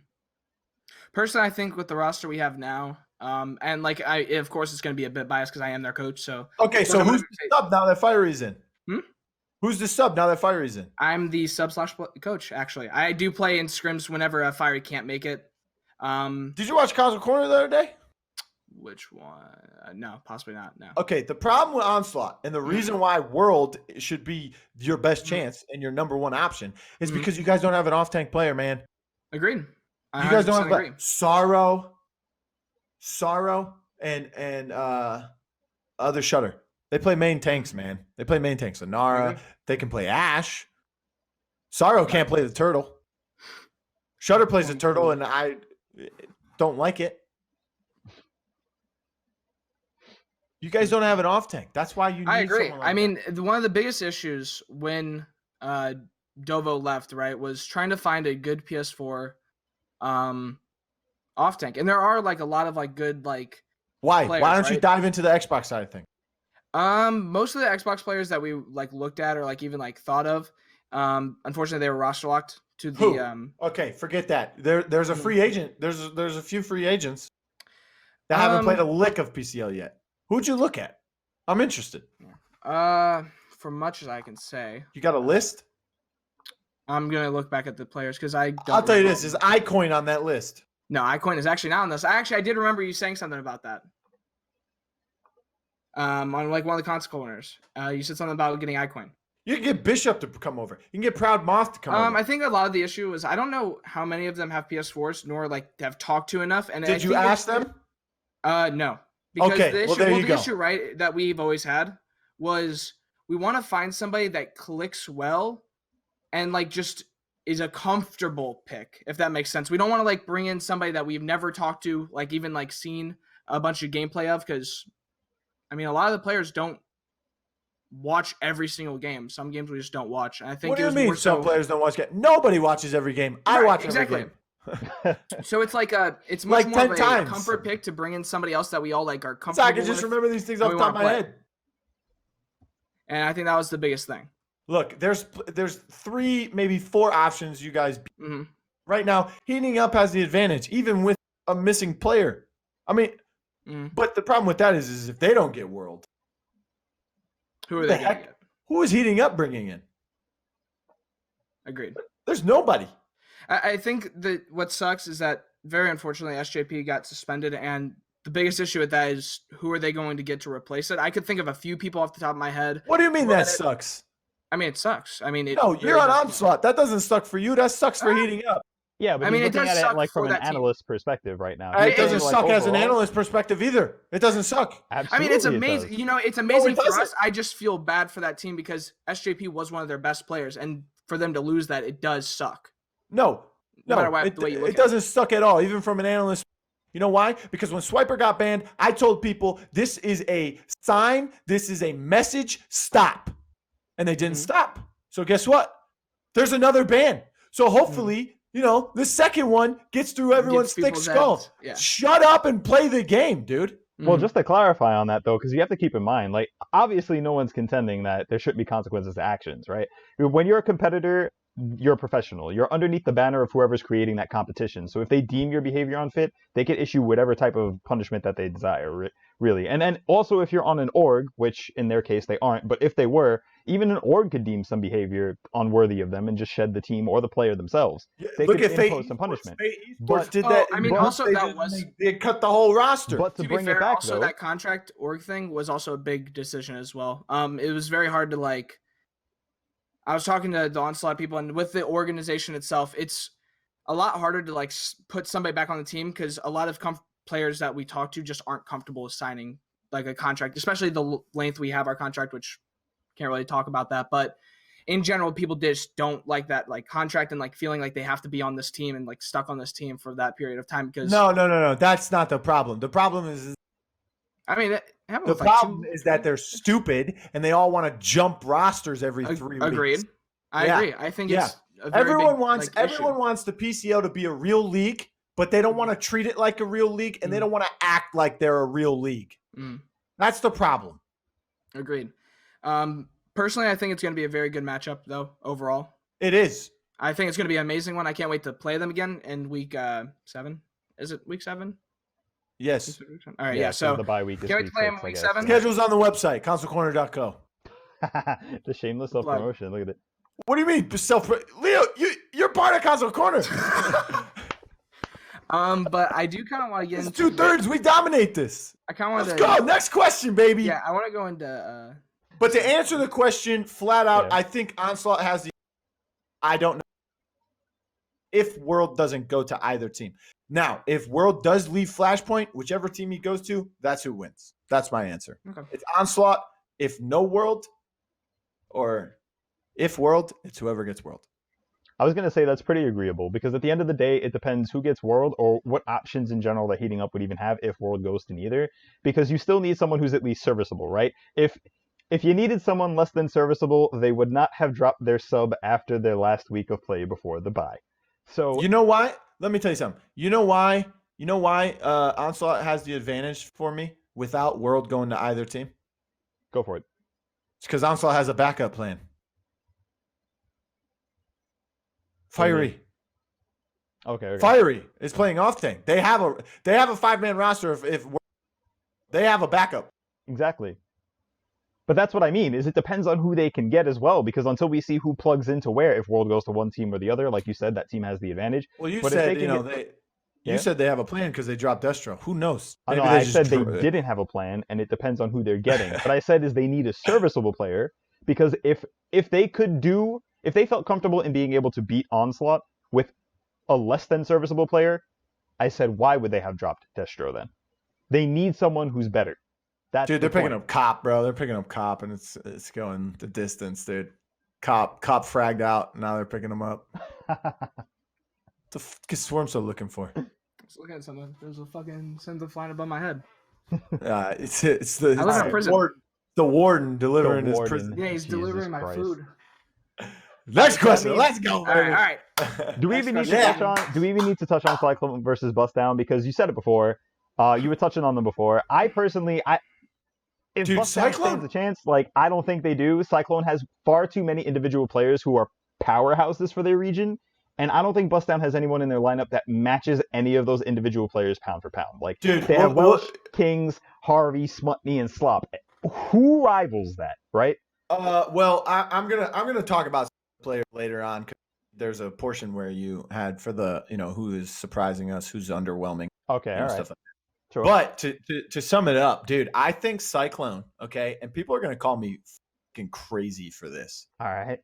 Personally, I think with the roster we have now, and like of course, it's going to be a bit biased because I am their coach. So okay, so who's the sub now that Fiery's in? Who's the sub now that Fiery's in? I'm the sub/coach. Actually, I do play in scrims whenever Fiery can't make it. Did you watch Console Corner the other day? Which one? No, possibly not. No. Okay, the problem with Onslaught and the reason why World should be your best chance and your number 1 option is because you guys don't have an off-tank player, man. Agreed. You guys don't have Sorrow, and other Shutter. They play main tanks, man. They play main tanks. Sonara, they can play Ash. Sorrow can't play the turtle. Shutter plays the turtle, and I don't like it. You guys don't have an off tank. That's why you need I agree. Someone like I mean, one of the biggest issues when Dovo left, right, was trying to find a good PS4 off tank. And there are like a lot of like good like why? Players, why don't you dive into the Xbox side of things? Most of the Xbox players that we like looked at or like even like thought of, unfortunately they were roster locked to the Okay, forget that. There's a free agent. There's a few free agents that haven't played a lick of PCL yet. Who'd you look at? I'm interested. For much as I can say. You got a list? I'm gonna look back at the players because I'll tell you this: is iCoin on that list? No, iCoin is actually not on this. I did remember you saying something about that. On like one of the console corners, you said something about getting iCoin. You can get Bishop to come over. You can get Proud Moth to come over. I think a lot of the issue is I don't know how many of them have PS4s, nor like have talked to enough. And did you ask them? No. Because okay, the issue, right, that we've always had was we want to find somebody that clicks well and like just is a comfortable pick, if that makes sense. We don't want to like bring in somebody that we've never talked to, like even like seen a bunch of gameplay of, because I mean a lot of the players don't watch every single game. Some games we just don't watch. And I think what do you mean some players don't watch games? Nobody watches every game. I watch every game. So it's like it's much like more 10 of a times. Comfort pick to bring in somebody else that we all like are comfortable I can just remember these things off the top of my head. And I think that was the biggest thing. Look, there's 3, maybe 4 options you guys right now. Heating Up has the advantage, even with a missing player. I mean, but the problem with that is if they don't get World, who are they going to get? Who is Heating Up bringing in? Agreed. There's nobody. I think that what sucks is that very unfortunately SJP got suspended, and the biggest issue with that is who are they going to get to replace it? I could think of a few people off the top of my head. What do you mean that sucks? I mean, it sucks. I mean, no, you're on Onslaught. That doesn't suck for you. That sucks for Heating Up. Yeah, but I mean, he's looking it does at suck it like from an analyst perspective right now. It doesn't suck as an analyst perspective either. It doesn't suck. Absolutely, I mean, it's amazing. It you know, it's amazing for us. I just feel bad for that team because SJP was one of their best players, and for them to lose that, it does suck. No matter the way you look it doesn't suck at all, even from an analyst. You know why? Because when Swiper got banned, I told people this is a sign, this is a message, stop. And they didn't stop. So guess what? There's another ban. So hopefully, you know, the second one gets through everyone's thick skull. Yeah. Shut up and play the game, dude. Well, just to clarify on that, though, because you have to keep in mind, like, obviously no one's contending that there shouldn't be consequences to actions, right? When you're a competitor, you're a professional. You're underneath the banner of whoever's creating that competition. So if they deem your behavior unfit, they can issue whatever type of punishment that they desire, really. And then also if you're on an org, which in their case they aren't, but if they were, Even an org could deem some behavior unworthy of them and just shed the team or the player themselves. They Look could at impose some punishment. But did that? I mean, also that was they cut the whole roster. But to be bring fair, it back, also though, that contract org thing was also a big decision as well. It was very hard to like. I was talking to the Onslaught people, and with the organization itself, it's a lot harder to like put somebody back on the team because a lot of players that we talk to just aren't comfortable with signing like a contract, especially the length we have our contract, which can't really talk about that. But in general, people just don't like that like contract and like feeling like they have to be on this team and like stuck on this team for that period of time. Because no, that's not the problem. The problem is I mean, the problem is that they're stupid and they all want to jump rosters every 3 weeks. Agreed. I agree. I think it's a very everyone big, wants like, everyone issue. wants the PCL to be a real league, but they don't want to treat it like a real league and they don't want to act like they're a real league. That's the problem. Agreed. Personally, I think it's going to be a very good matchup, though. Overall, it is. I think it's going to be an amazing one. I can't wait to play them again in week 7. Is it week 7? Yes. All right. Yeah. So the bye week is can't wait week to play 6, them week I guess. 7. Schedule's on the website, consolecorner.co. The shameless self-promotion. Look at it. What do you mean Leo? You're part of Console Corner. But I do kind of want to get It's into 2/3. We dominate this. I kind of want Let's to go. Next question, baby. Yeah, I want to go into. But to answer the question flat out, Yeah. I think Onslaught has the. I don't know if World doesn't go to either team. Now, if World does leave Flashpoint, whichever team he goes to, that's who wins. That's my answer. Okay. It's Onslaught. If no World, or if World, it's whoever gets World. I was going to say that's pretty agreeable because at the end of the day, it depends who gets World or what options in general that Heating Up would even have if World goes to neither. Because you still need someone who's at least serviceable, right? If you needed someone less than serviceable, they would not have dropped their sub after their last week of play before the bye. So you know why? Let me tell you something. You know why Onslaught has the advantage for me without World going to either team? Go for it. It's because Onslaught has a backup plan. Fiery. Okay. Fiery is playing Octane. They have a 5-man roster if they have a backup. Exactly. But that's what I mean, is it depends on who they can get as well, because until we see who plugs into where, if World goes to one team or the other, like you said, that team has the advantage. Well, you but said, you said they have a plan because they dropped Destro. Who knows? I know, I said they didn't have a plan, and it depends on who they're getting. But I said is they need a serviceable player, because if they felt comfortable in being able to beat Onslaught with a less than serviceable player, I said, why would they have dropped Destro then? They need someone who's better. Dude, they're picking up Cop, bro. They're picking up Cop, and it's going the distance, dude. Cop fragged out. Now they're picking him up. What the fuck is Swarmso looking for? Just looking at something. There's a fucking sensor flying above my head. It's the I live in prison. The warden delivering his prison. Yeah, he's delivering my food. Next question. Let's go. All right. Do we even need to touch on Cyclone versus Bustdown? Because you said it before. You were touching on them before. If Bustdown stands a chance, like, I don't think they do. Cyclone has far too many individual players who are powerhouses for their region, and I don't think Bustdown has anyone in their lineup that matches any of those individual players pound for pound. Like, dude, they have Welsh, Kings, Harvey, Smutney, and Slop. Who rivals that, right? Well, I'm gonna talk about players later on, because there's a portion where you had for the who is surprising us, who's underwhelming. Okay, all right. Stuff like Sure. But to sum it up, dude, I think Cyclone, okay, and people are going to call me fucking crazy for this. All right.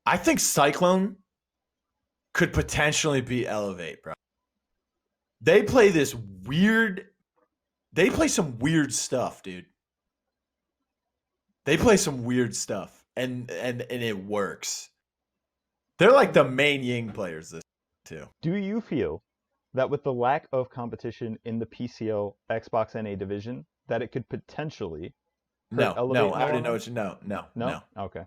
I think Cyclone could potentially be Elevate, bro. They play some weird stuff, dude. They play some weird stuff, and it works. They're like the main Ying players this too. Do you feel that with the lack of competition in the PCL Xbox NA division, that it could potentially No, I already know what you know. No. Okay.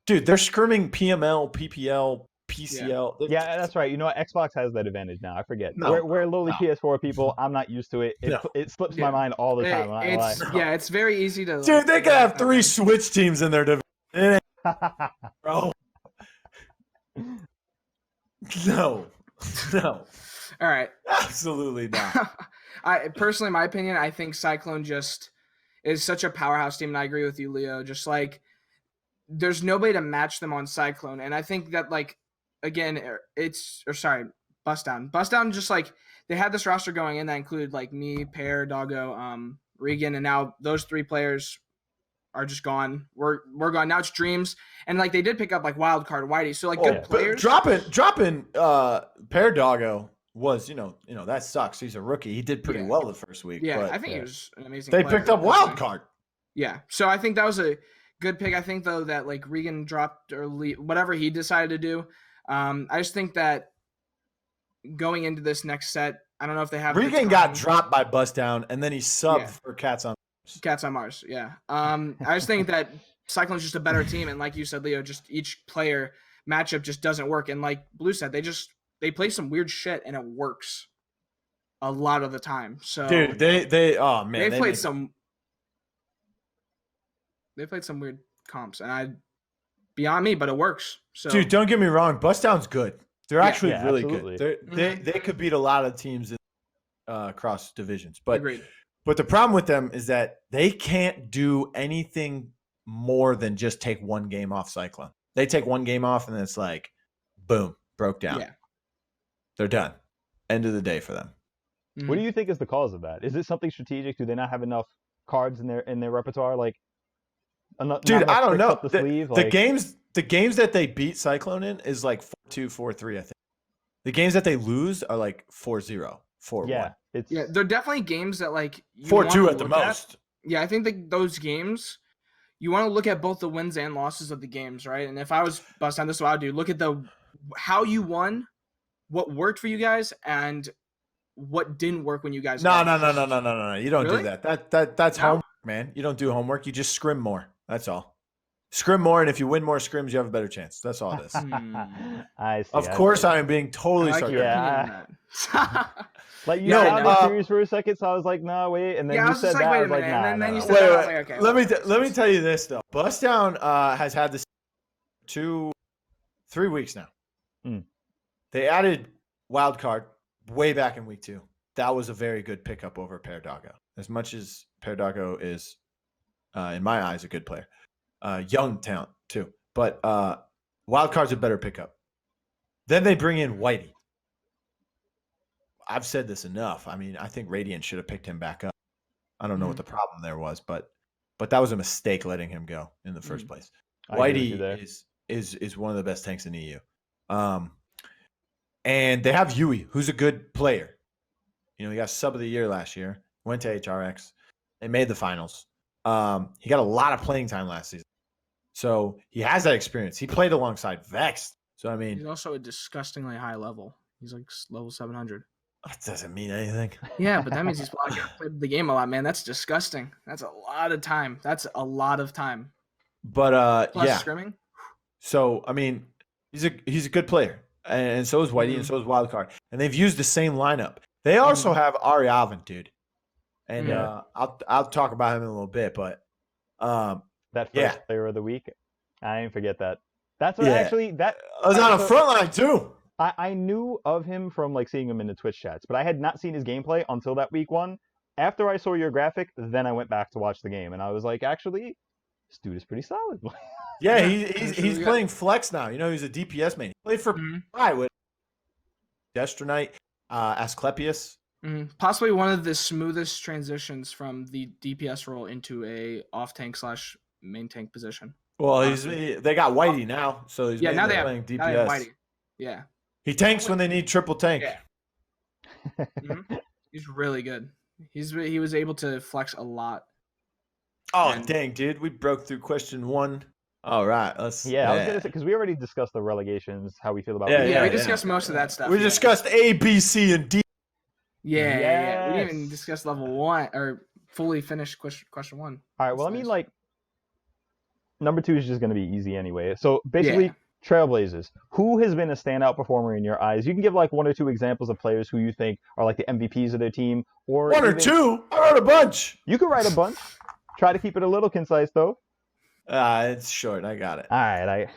Dude, they're skirming PML, PPL, PCL. Yeah, that's right. You know what? Xbox has that advantage now. I forget. We're lowly PS4 people. I'm not used to it. It slips my mind all the time. It's very easy to. Dude, they could have 3 Switch teams in their division. Bro. No. All right. Absolutely not. Personally, my opinion, I think Cyclone just is such a powerhouse team, and I agree with you, Leo. Just like there's nobody to match them on Cyclone, and I think that like again, Bustdown. Bustdown just like they had this roster going in that included like me, Pear, Doggo, Regan, and now those 3 players are just gone. We're gone. Now it's Dreams. And like they did pick up like Wildcard, Whitey. So like good players. Dropping Pear Doggo was, you know, that sucks. He's a rookie. He did pretty well the first week. Yeah, but I think he was an amazing They player. picked up Wildcard. Yeah. So I think that was a good pick. I think though that like Regan dropped or whatever he decided to do. I just think that going into this next set, I don't know if they have Regan got dropped by Bustdown and then he subbed for Cats on Mars. Yeah. I just think that Cyclone's just a better team, and like you said, Leo, just each player matchup just doesn't work. And like Blue said, they play some weird shit and it works a lot of the time. So dude, they played some weird comps, and beyond me, but it works. So dude, don't get me wrong, Bustdown's good. They're actually really absolutely. good. They could beat a lot of teams in across divisions. But agreed. But the problem with them is that they can't do anything more than just take one game off Cyclone. They take one game off and then it's like, boom, broke down. Yeah. They're done. End of the day for them. What do you think is the cause of that? Is it something strategic? Do they not have enough cards in their repertoire? Like, dude, I don't know. The games that they beat Cyclone in is like 4-2, 4-3, I think. The games that they lose are like 4-0, 4-1. They're definitely games that like 4-2 at the most. Yeah, I think that those games you want to look at both the wins and losses of the games, right? And if I was Bustdown, this is what I would do. Look at how you won, what worked for you guys, and what didn't work when you guys No. You don't do that. That's homework, man. You don't do homework. You just scrim more. That's all. Scrim more, and if you win more scrims, you have a better chance. That's all it is. I see. Of course, I am being totally sarcastic. Like you sounded serious for a second, so I was like, "No, wait," and then you said that. I was like, "Nah." And then you said that. I was like, "Okay." Let me tell you this though. Bustdown has had this 3 weeks now. They added Wildcard way back in week 2. That was a very good pickup over Pear Doggo. As much as Pear Doggo is, in my eyes, a good player. Young talent too, but Wildcard's a better pickup. Then they bring in Whitey. I've said this enough. I mean, I think Radiant should have picked him back up. I don't know what the problem there was, but that was a mistake letting him go in the first place. Whitey is one of the best tanks in EU. And they have Yui, who's a good player. You know, he got sub of the year last year, went to HRX. They made the finals. He got a lot of playing time last season. So he has that experience. He played alongside Vex. So, I mean, he's also a disgustingly high level. He's like level 700. That doesn't mean anything. Yeah, but that means he's played the game a lot, man. That's disgusting. That's a lot of time. But plus scrimming. So, I mean, he's a good player. And so is Whitey, and so is Wildcard. And they've used the same lineup. They also have Ari Alvin, dude. And I'll talk about him in a little bit, but that first player of the week, I didn't forget that. That's what actually I was on a Frontline too. I knew of him from like seeing him in the Twitch chats, but I had not seen his gameplay until that week 1. After I saw your graphic, then I went back to watch the game, and I was like, actually, this dude is pretty solid. Yeah, he's playing flex now. You know, he's a DPS main. He played for with Destronite, Asclepius. Possibly one of the smoothest transitions from the DPS role into a off tank / main tank position. Well, they got Whitey now, so he's now they playing DPS. Now they have Whitey. Yeah. He tanks when they need triple tank. Yeah. He's really good. He was able to flex a lot. Oh, dang, dude. We broke through question 1. All right. I was going to say, because we already discussed the relegations, how we feel about we discussed most of that stuff. We discussed A, B, C, and D. Yeah. We didn't even discuss level 1 or fully finished question 1. All right. Well, I mean, like, number 2 is just going to be easy anyway. So basically, Trailblazers. Who has been a standout performer in your eyes? You can give like 1 or 2 examples of players who you think are like the MVPs of their team, or 1 or 2. I wrote a bunch. You could write a bunch. Try to keep it a little concise, though. It's short. I got it. All right.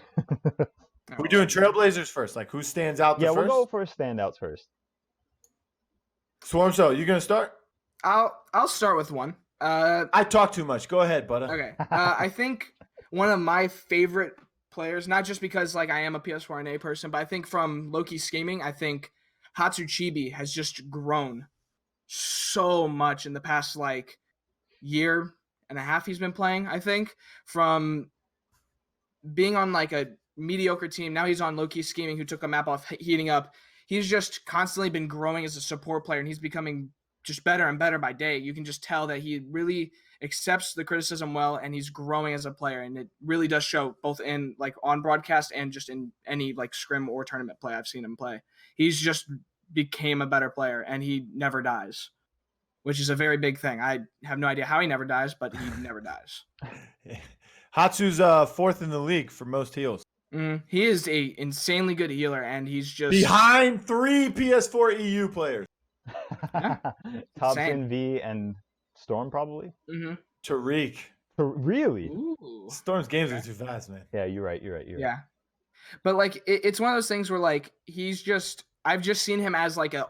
We're doing Trailblazers first. Like, who stands out? We'll go for standouts first. Swarmso, you gonna start? I'll start with one. I talk too much. Go ahead, buddy. Okay. I think one of my favorite players, not just because like I am a Ps4 NA person, but I think from Low Key Scheming, I think Hatsuchibi has just grown so much in the past like year and a half he's been playing. I think from being on like a mediocre team, now he's on Low Key Scheming, who took a map off Heating Up. He's just constantly been growing as a support player, and he's becoming just better and better by day. You can just tell that he really accepts the criticism well, and he's growing as a player, and it really does show both in like on broadcast and just in any like scrim or tournament play I've seen him play. He's just became a better player, and he never dies, which is a very big thing. I have no idea how he never dies, but he never dies. Hatsu's fourth in the league for most heals. He is a insanely good healer, and he's just behind 3 Ps4 EU players. Yeah. Thompson, V, and Storm probably. Tariq. Really? Ooh. Storm's games are too fast, man. Yeah, you're right. Yeah, but like it's one of those things where like I've just seen him as like a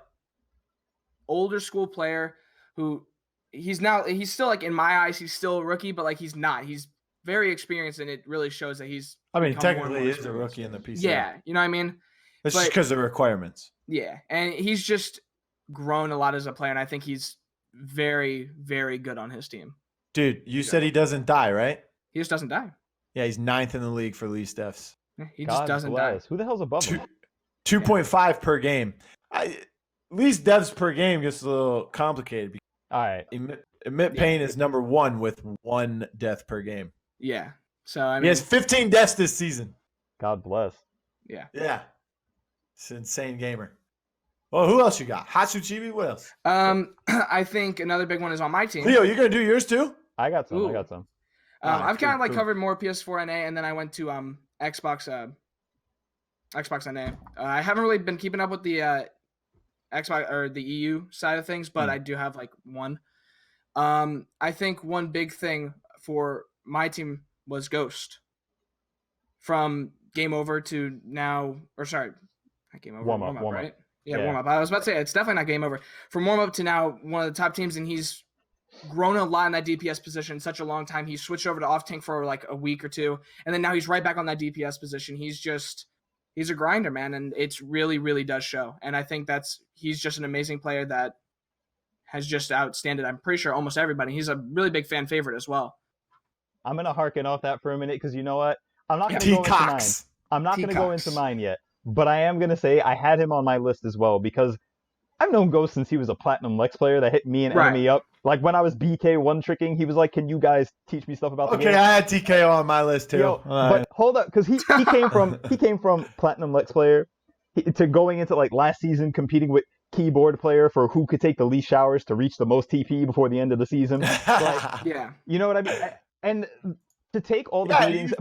older school player who he's still like in my eyes he's still a rookie, but like he's not. He's very experienced, and it really shows that he's. I mean, technically, he is a rookie in the PCL. Yeah, you know what I mean. It's just because of the requirements. Yeah, and he's just grown a lot as a player, and I think he's very, very good on his team. Dude, you said he doesn't die, right? He just doesn't die. Yeah, he's 9th in the league for least deaths. He just doesn't die. Who the hell's above him? 2.5 per game. Least deaths per game gets a little complicated. All right. Emit Pain is number 1 with 1 death per game. Yeah. So I mean, he has 15 deaths this season. God bless. Yeah. Yeah. It's an insane gamer. Well, who else you got? Hatsuchibi? What else? I think another big one is on my team. Leo, you're gonna do yours too? I got some. Ooh. I got some. I've kind of like covered more PS4 NA, and then I went to Xbox NA. I haven't really been keeping up with the Xbox or the EU side of things, but I do have like one. I think one big thing for my team was Ghost. From game over to now, or sorry, not game over. Warm up, right? Yeah, warm up. I was about to say it's definitely not game over. From warm up to now, one of the top teams, and he's grown a lot in that DPS position in such a long time. He switched over to off tank for like a week or two, and then now he's right back on that DPS position. He's a grinder, man, and it's really, really does show. And I think he's just an amazing player that has just outstanded, I'm pretty sure, almost everybody. He's a really big fan favorite as well. I'm gonna harken off that for a minute because you know what? I'm not gonna go into mine. I'm not gonna go into mine yet, but I am gonna say I had him on my list as well because I've known Ghost since he was a Platinum Lex player that hit me and enemy up. Like when I was BK one tricking, he was like, "Can you guys teach me stuff about the game?" Okay, I had TKO on my list too. Yo, but hold up, because he came from Platinum Lex player to going into like last season competing with keyboard player for who could take the least showers to reach the most TP before the end of the season. Like, yeah, you know what I mean. And to take all the beatings,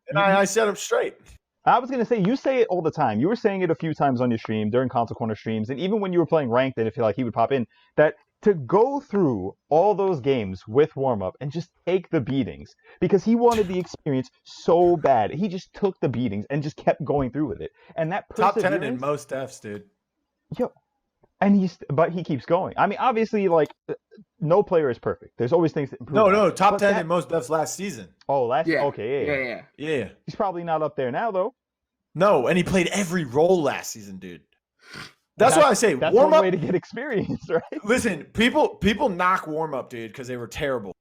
and I set him straight. I was gonna say you say it all the time. You were saying it a few times on your stream during Console Corner streams, and even when you were playing ranked, and if like he would pop in, that to go through all those games with warm up and just take the beatings because he wanted the experience so bad. He just took the beatings and just kept going through with it. And that top 10 in most Fs, dude. Yo, and he keeps going. I mean, obviously, like no player is perfect. There's always things to improve. No, top 10 in most Fs last season. Oh, okay, yeah. He's probably not up there now though. No, and he played every role last season, dude. That's why I say that's warm one up way to get experience, right? Listen, people knock warm up, dude, because they were terrible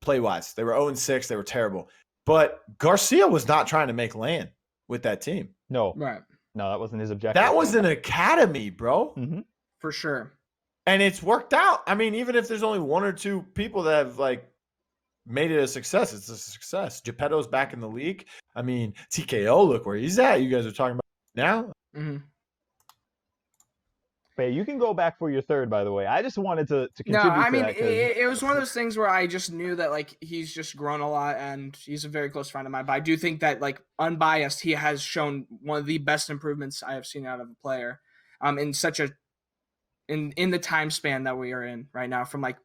play wise. They were 0-6. They were terrible. But Garcia was not trying to make land with that team. No, right. No, that wasn't his objective. That was an academy, bro. Mm-hmm. For sure. And it's worked out. I mean, even if there's only 1 or 2 people that have like made it a success, it's a success. Geppetto's back in the league. I mean, TKO, look where he's at. You guys are talking about now. Mm-hmm. But you can go back for your third, by the way. I just wanted to contribute. No, I mean, that it was one of those things where I just knew that like he's just grown a lot, and he's a very close friend of mine. But I do think that like unbiased, he has shown one of the best improvements I have seen out of a player, in such a in the time span that we are in right now, from like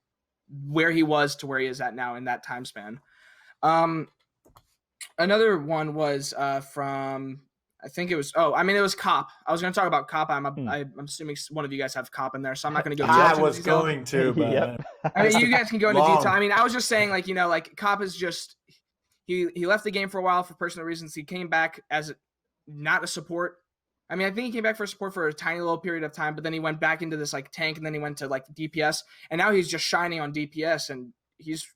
where he was to where he is at now in that time span. Another one was from. I think it was. Oh, I mean, it was Cop. I was going to talk about Cop. I'm assuming one of you guys have Cop in there, so I'm not going to go. I was going to, but yep. I mean, you guys can go into detail. I mean, I was just saying, like, you know, like Cop is just he left the game for a while for personal reasons. He came back as not a support. I mean, I think he came back for support for a tiny little period of time, but then he went back into this like tank, and then he went to like DPS, and now he's just shining on DPS, and he's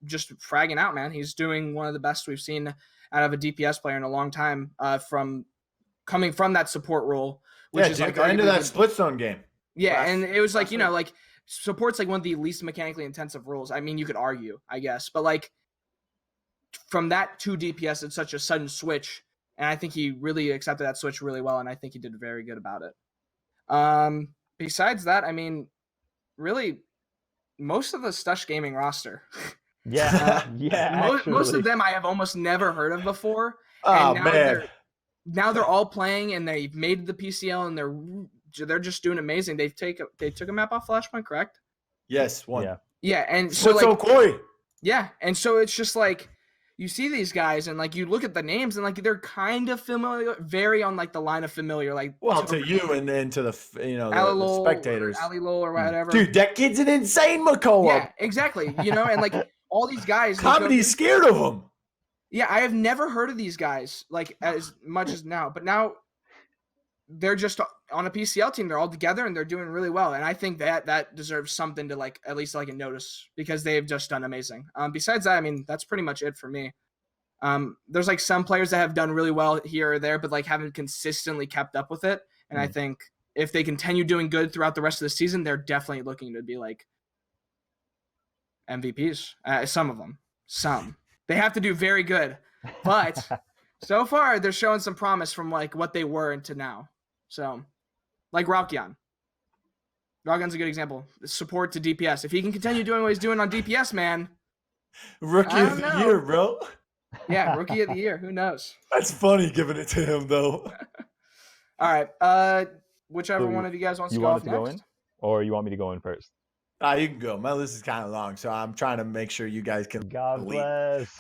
just fragging out, man. He's doing one of the best we've seen out of a DPS player in a long time, from coming from that support role, which is like into that split zone game. Yeah, and it was like, like support's like one of the least mechanically intensive roles. I mean, you could argue, I guess, but like from that to DPS, it's such a sudden switch. And I think he really accepted that switch really well, and I think he did very good about it. Besides that, I mean, really, most of the Stush Gaming roster. Yeah, Most of them I have almost never heard of before. Oh, and man. Now they're all playing, and they've made the PCL, and they're just doing amazing. They took a map off Flashpoint, correct? Yes, one. Yeah, and so What's so coy? Yeah, and so it's just like you see these guys, and like you look at the names, and like they're kind of familiar, very on like the line of familiar, like to you and then to the the spectators, Alilol or whatever. Dude, that kid's an insane McCullough. Yeah, exactly. And like all these guys, comedy's scared of him. Yeah, I have never heard of these guys like as much as now, but now they're just on a PCL team. They're all together and they're doing really well. And I think that deserves something to like, at least like a notice, because they've just done amazing. Besides that, I mean, that's pretty much it for me. There's like some players that have done really well here or there, but like haven't consistently kept up with it. And I think if they continue doing good throughout the rest of the season, they're definitely looking to be like MVPs. Some of them, they have to do very good, but so far they're showing some promise from like what they were into now. So, like Ralkion. Ralkion's a good example. Support to DPS. If he can continue doing what he's doing on DPS, man. Rookie of the year, bro. Yeah, rookie of the year. Who knows? That's funny giving it to him, though. All right. Whichever one of you guys wants to go off next. Go in, or you want me to go in first? You can go. My list is kind of long, so I'm trying to make sure you guys can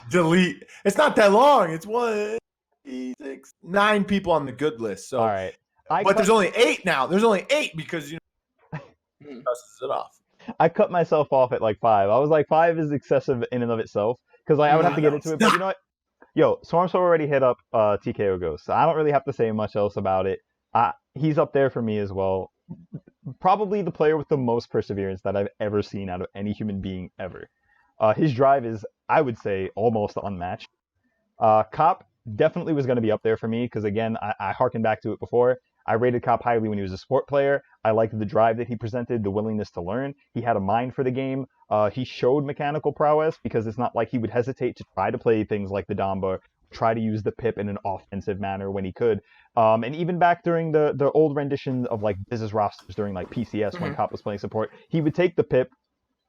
delete. It's not that long. It's 1, 6, 9 people on the good list. So all right. But there's only 8 now. There's only 8 because cusses it off. I cut myself off at like 5. I was like 5 is excessive in and of itself because I would have to get into it. But you know what? Yo, Swarmso already hit up TKO Ghost, so I don't really have to say much else about it. He's up there for me as well. Probably the player with the most perseverance that I've ever seen out of any human being ever. His drive is, I would say, almost unmatched. Cop definitely was going to be up there for me because, again, I harken back to it before. I rated Cop highly when he was a sport player. I liked the drive that he presented, the willingness to learn. He had a mind for the game. He showed mechanical prowess because it's not like he would hesitate to try to play things like the Damba, try to use the pip in an offensive manner when he could. And even back during the old rendition of like business rosters during like PCS when Cop was playing support, he would take the pip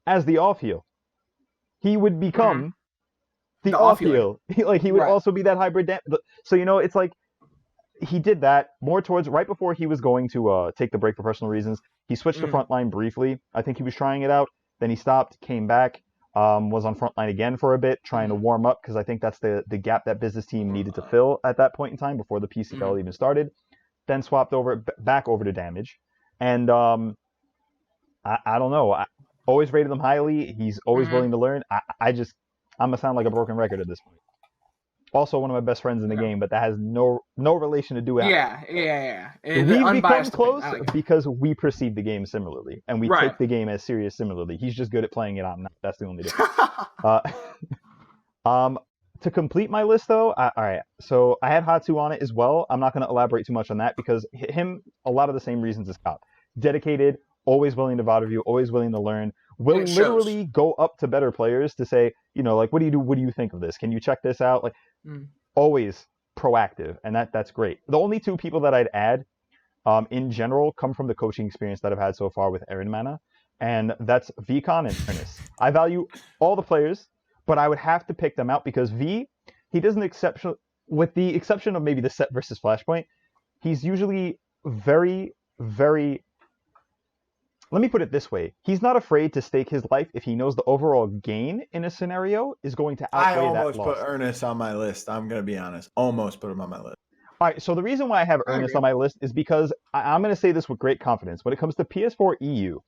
as the off heal. He would become the off heal. He would also be that hybrid. So, it's like he did that more towards right before he was going to take the break for personal reasons. He switched to Frontline briefly. I think he was trying it out. Then he stopped, came back, was on Frontline again for a bit, trying to warm up because I think that's the gap that business team needed to fill at that point in time before the PCL even started. Then swapped back over to damage. And I don't know. I always rated him highly. He's always willing to learn. I'm going to sound like a broken record at this point. Also one of my best friends in the game, but that has no relation to do with it. Yeah. We've become close because we perceive the game similarly, and we take the game as serious similarly. He's just good at playing it on. That's the only difference. To complete my list, though, all right. So I had Hatsu on it as well. I'm not going to elaborate too much on that because him, a lot of the same reasons as Cop. Dedicated, always willing to VOD review, always willing to learn. Will literally go up to better players to say, like, what do you do? What do you think of this? Can you check this out? Like, always proactive, and that's great. The only 2 people that I'd add, in general, come from the coaching experience that I've had so far with Aaron Mana, and that's VCon and Ernest. I value all the players, but I would have to pick them out because he does an exception, with the exception of maybe the set versus Flashpoint. He's usually very, very. Let me put it this way. He's not afraid to stake his life if he knows the overall gain in a scenario is going to outweigh that loss. I almost put Ernest on my list. I'm going to be honest. Almost put him on my list. All right, so the reason why I have Ernest on my list is because I'm going to say this with great confidence. When it comes to Ps4 EU,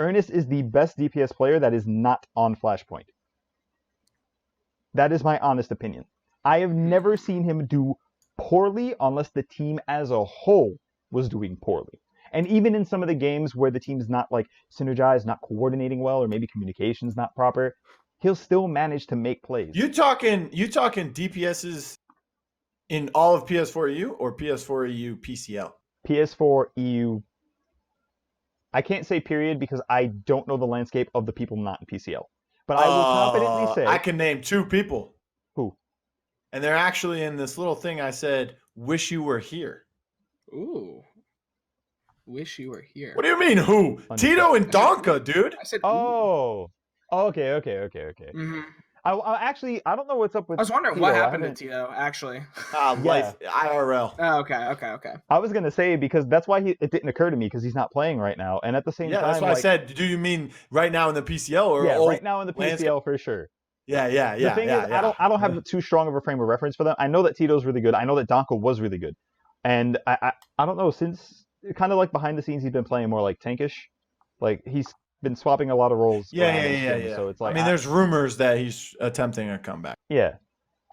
Ernest is the best DPS player that is not on Flashpoint. That is my honest opinion. I have never seen him do poorly unless the team as a whole was doing poorly. And even in some of the games where the team's not like synergized, not coordinating well, or maybe communication's not proper, he'll still manage to make plays. You talking DPSs in all of Ps4 EU or Ps4 EU PCL? Ps4 EU. I can't say period because I don't know the landscape of the people not in PCL. But I will confidently say I can name 2 people. Who? And they're actually in this little thing I said, wish you were here. Ooh. Wish you were here. What do you mean who? Tito and Donka, dude. I said, oh. Okay. Mm-hmm. I don't know what's up with I was wondering Tito. what happened to Tito, actually. Life IRL. Oh, okay. I was gonna say because that's why it didn't occur to me because he's not playing right now, and at the same time, that's why I said. Do you mean right now in the PCL or right now in the PCL for sure? Yeah. The thing is, I don't have too strong of a frame of reference for them. I know that Tito's really good. I know that Donko was really good, and I don't know, since kind of like behind the scenes he's been playing more like tankish, like he's been swapping a lot of roles. Yeah. So it's like, I mean, there's rumors that he's attempting a comeback. Yeah.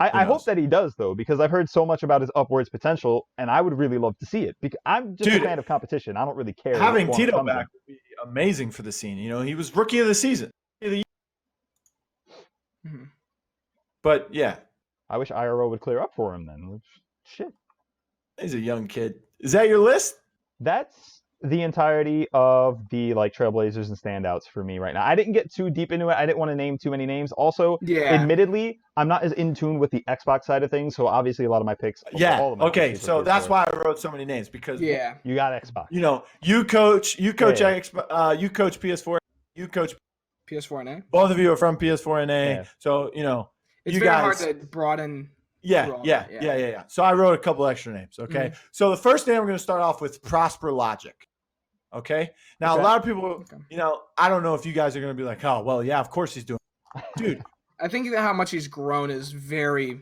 I hope that he does, though, because I've heard so much about his upwards potential, and I would really love to see it. Because I'm just a fan of competition. I don't really care. Having Tito back would be amazing for the scene. You know, he was rookie of the season. Mm-hmm. But yeah, I wish IRO would clear up for him then. Shit. He's a young kid. Is that your list? That's the entirety of the like trailblazers and standouts for me right now. I didn't get too deep into it. I didn't want to name too many names. Also, admittedly, I'm not as in tune with the Xbox side of things, so obviously a lot of my picks. Okay, so that's why I wrote so many names because you got Xbox. You know, you coach PS4, you coach Ps4 NA. Both of you are from Ps4 NA, so you know it's you very guys hard to broaden. Yeah. So I wrote a couple extra names. Okay, so the first name I'm going to start off with Prosper Logic. Okay. Now, a lot of people, you know, I don't know if you guys are going to be like, oh, well, yeah, of course he's doing it. Dude. I think that how much he's grown is very.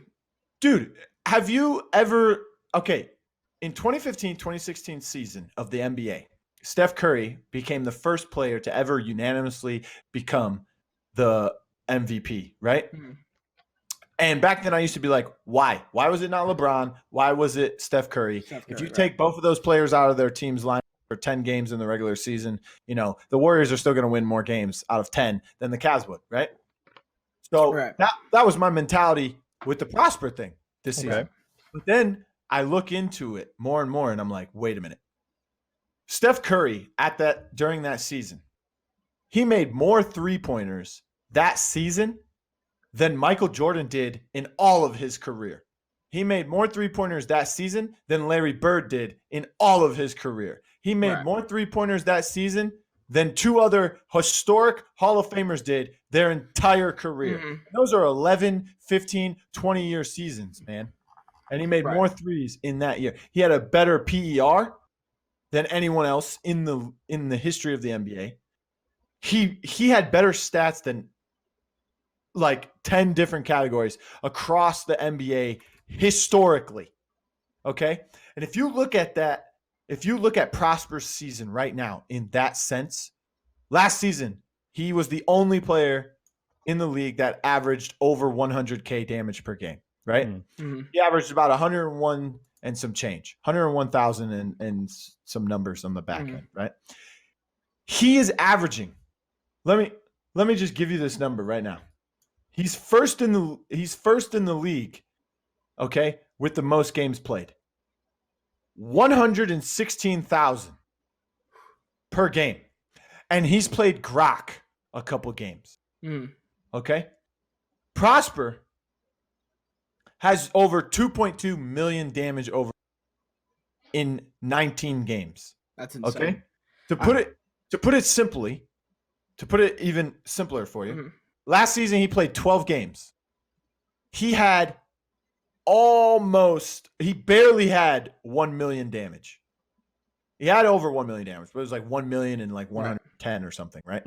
Dude, have you ever, in 2015-2016 season of the NBA, Steph Curry became the first player to ever unanimously become the MVP, right? Mm-hmm. And back then I used to be like, why? Why was it not LeBron? Why was it Steph Curry? If you take both of those players out of their team's line, for 10 games in the regular season, you know, the Warriors are still going to win more games out of 10 than the Cavs would, right? So that was my mentality with the Prosper thing this season. But then I look into it more and more and I'm like, wait a minute. Steph Curry during that season, he made more 3-pointers that season than Michael Jordan did in all of his career. He made more 3-pointers that season than Larry Bird did in all of his career. He made more 3-pointers that season than 2 other historic Hall of Famers did their entire career. Mm-hmm. Those are 11, 15, 20-year seasons, man. And he made more threes in that year. He had a better PER than anyone else in the history of the NBA. He had better stats than like 10 different categories across the NBA historically. Okay? And if you look at that, if you look at Prosper's season right now in that sense, last season, he was the only player in the league that averaged over 100K damage per game, right? Mm-hmm. He averaged about 101 and some change, 101,000 and some numbers on the back end, right? He is averaging, let me just give you this number right now. He's first in the league, okay, with the most games played. 116,000 per game. And he's played Grok a couple games. Okay? Prosper has over 2.2 million damage over in 19 games. That's insane. Okay? To put it simply, to put it even simpler for you, last season he played 12 games. He barely had 1 million damage. He had over 1 million damage, but it was like 1 million and like 110 or something, right?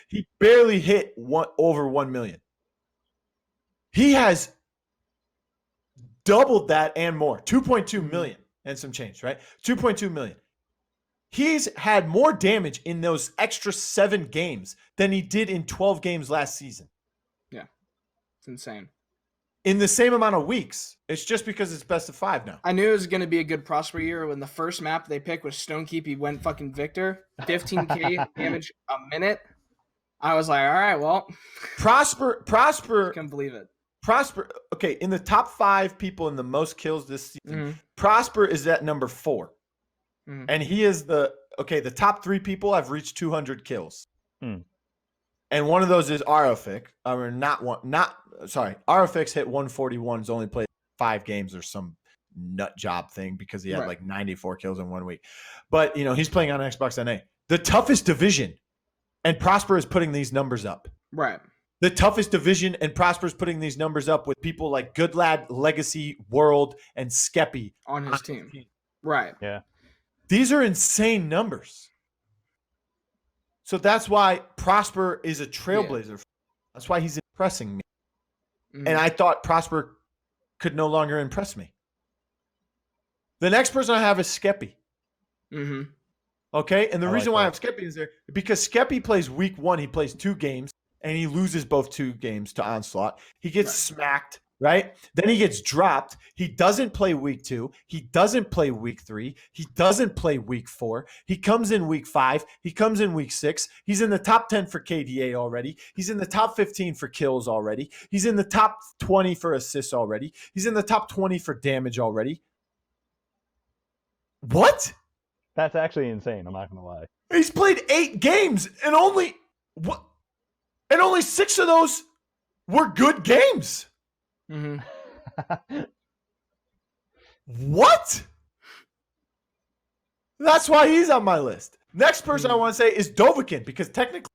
He barely hit over 1 million. He has doubled that and more, 2.2 million and some change, right? 2.2 million. He's had more damage in those extra 7 games than he did in 12 games last season. Yeah. It's insane. in the same amount of weeks. It's just because it's best of 5 now. I knew it was going to be a good Prosper year when the first map they picked was Stonekeep. He went fucking Victor. 15k damage a minute. I was like, all right, well. Prosper. I can't believe it. Prosper. Okay, in the top 5 people in the most kills this season, Prosper is at number 4. And he is the top 3 people have reached 200 kills. And one of those is Arofix. Arofix hit 141. He's only played 5 games or some nut job thing because he had like 94 kills in 1 week. But, he's playing on Xbox NA. The toughest division. And Prosper is putting these numbers up. Right. The toughest division, and Prosper is putting these numbers up with people like Goodlad, Legacy, World, and Skeppy on his team. Right. Yeah. These are insane numbers. So that's why Prosper is a trailblazer. Yeah. That's why he's impressing me. And I thought Prosper could no longer impress me. The next person I have is Skeppy. Okay? And the reason why I have Skeppy is there, because Skeppy plays week 1. He plays 2 games, and he loses both 2 games to Onslaught. He gets smacked. Right? Then he gets dropped. He doesn't play week 2. He doesn't play week 3. He doesn't play week 4. He comes in week 5. He comes in week 6. He's in the top 10 for KDA already. He's in the top 15 for kills already. He's in the top 20 for assists already. He's in the top 20 for damage already. What? That's actually insane. I'm not going to lie. He's played 8 games and only 6 of those were good games. What? That's why he's on my list. Next person I want to say is Dovahkiin, because technically,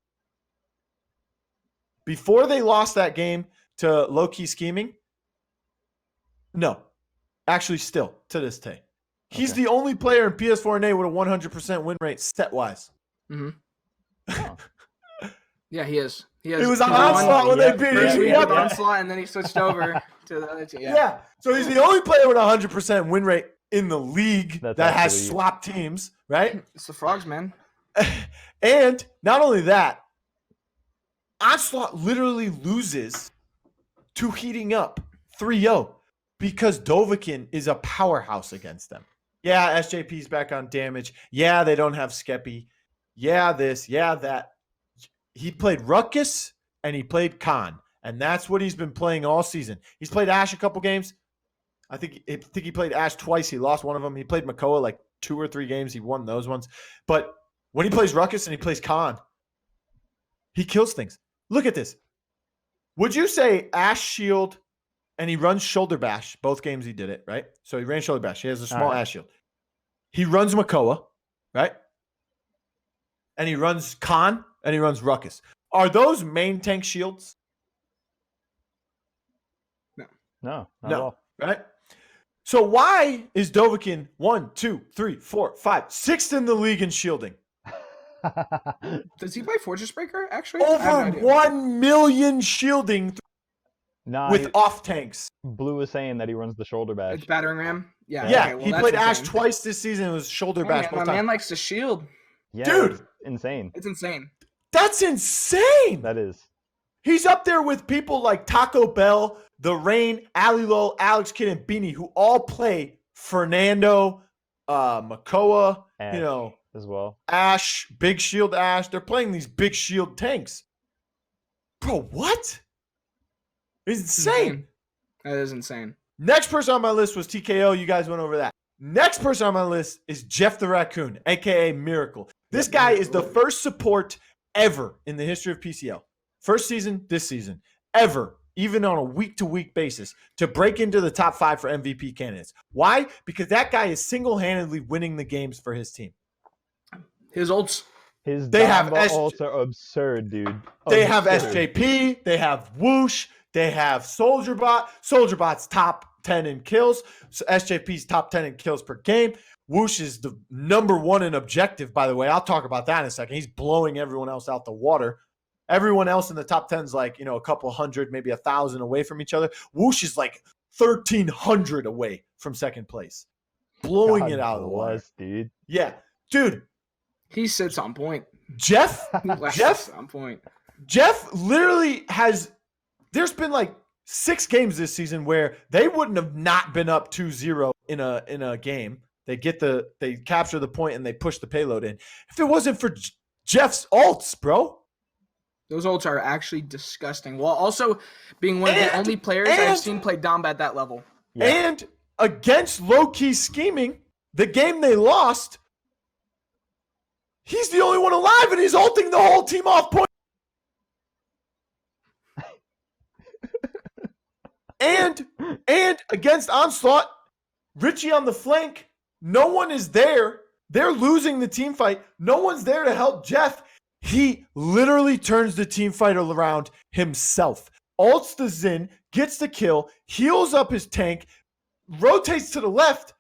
before they lost that game to Low Key Scheming, no, actually still to this day, he's the only player in Ps4 NA with a 100% win rate set-wise. Yeah, he is. It was on Onslaught when they beat him. He had Onslaught, and then he switched over to the other team. Yeah. So he's the only player with a 100% win rate in the league that has swapped teams, right? It's the Frogs, man. And not only that, Onslaught literally loses to Heating Up 3-0 because Dovahkiin is a powerhouse against them. Yeah, SJP's back on damage. Yeah, they don't have Skeppy. Yeah, this. Yeah, that. He played Ruckus and he played Khan, and that's what he's been playing all season. He's played Ashe a couple games. I think he played Ashe twice. He lost one of them. He played Makoa like 2 or 3 games. He won those ones. But when he plays Ruckus and he plays Khan, he kills things. Look at this. Would you say Ashe shield and he runs shoulder bash? Both games he did it, right? So he ran shoulder bash. He has a small Ashe shield. He runs Makoa, right? And he runs Khan. And he runs Ruckus. Are those main tank shields? No, not at all. Right? So why is Dovahkiin 1, 2, 3, 4, 5, 6th in the league in shielding? Does he play Fortress Breaker, actually? Over 1 million shielding with off tanks. Blue was saying that he runs the shoulder bash. It's battering ram? Yeah. Yeah, okay, well, he played Ashe twice this season. It was shoulder bash. My man likes to shield. Yeah, dude. It's insane. It's insane. That's insane. That is. He's up there with people like Taco Bell, The Rain, Alilo, Alex Kidd, and Beanie, who all play Fernando, Makoa, Ashe as well. Ashe, Big Shield Ashe. They're playing these big shield tanks. Bro, what? It's insane. That is insane. Next person on my list was TKO. You guys went over that. Next person on my list is Jeff the Raccoon, a.k.a. Miracle. This guy is the first support ever in the history of PCL. First season, this season, ever, even on a week-to-week basis, to break into the top 5 for MVP candidates. Why? Because that guy is single-handedly winning the games for his team. His ults. They have ults are absurd, dude. They have SJP. They have Whoosh. They have SoldierBot. SoldierBot's top 10 in kills. So SJP's top 10 in kills per game. Whoosh is the #1 in objective, by the way. I'll talk about that in a second. He's blowing everyone else out the water. Everyone else in the top 10 is like, a couple hundred, maybe 1,000 away from each other. Whoosh is like 1,300 away from second place. Blowing it out of the water. Dude. Yeah. Dude. He sits on point. Jeff on point. Jeff literally has, there's been like 6 games this season where they wouldn't have not been up 2-0 in a game. They capture the point and they push the payload in. If it wasn't for Jeff's ults, bro. Those ults are actually disgusting. While also being one of the only players I've seen play Dom at that level. Yeah. And against Low Key Scheming, the game they lost, he's the only one alive and he's ulting the whole team off point. and against Onslaught, Richie on the flank, no one is there. They're losing the team fight. No one's there to help Jeff. He literally turns the team fight around himself. Ults the Xin, gets the kill, heals up his tank, rotates to the left,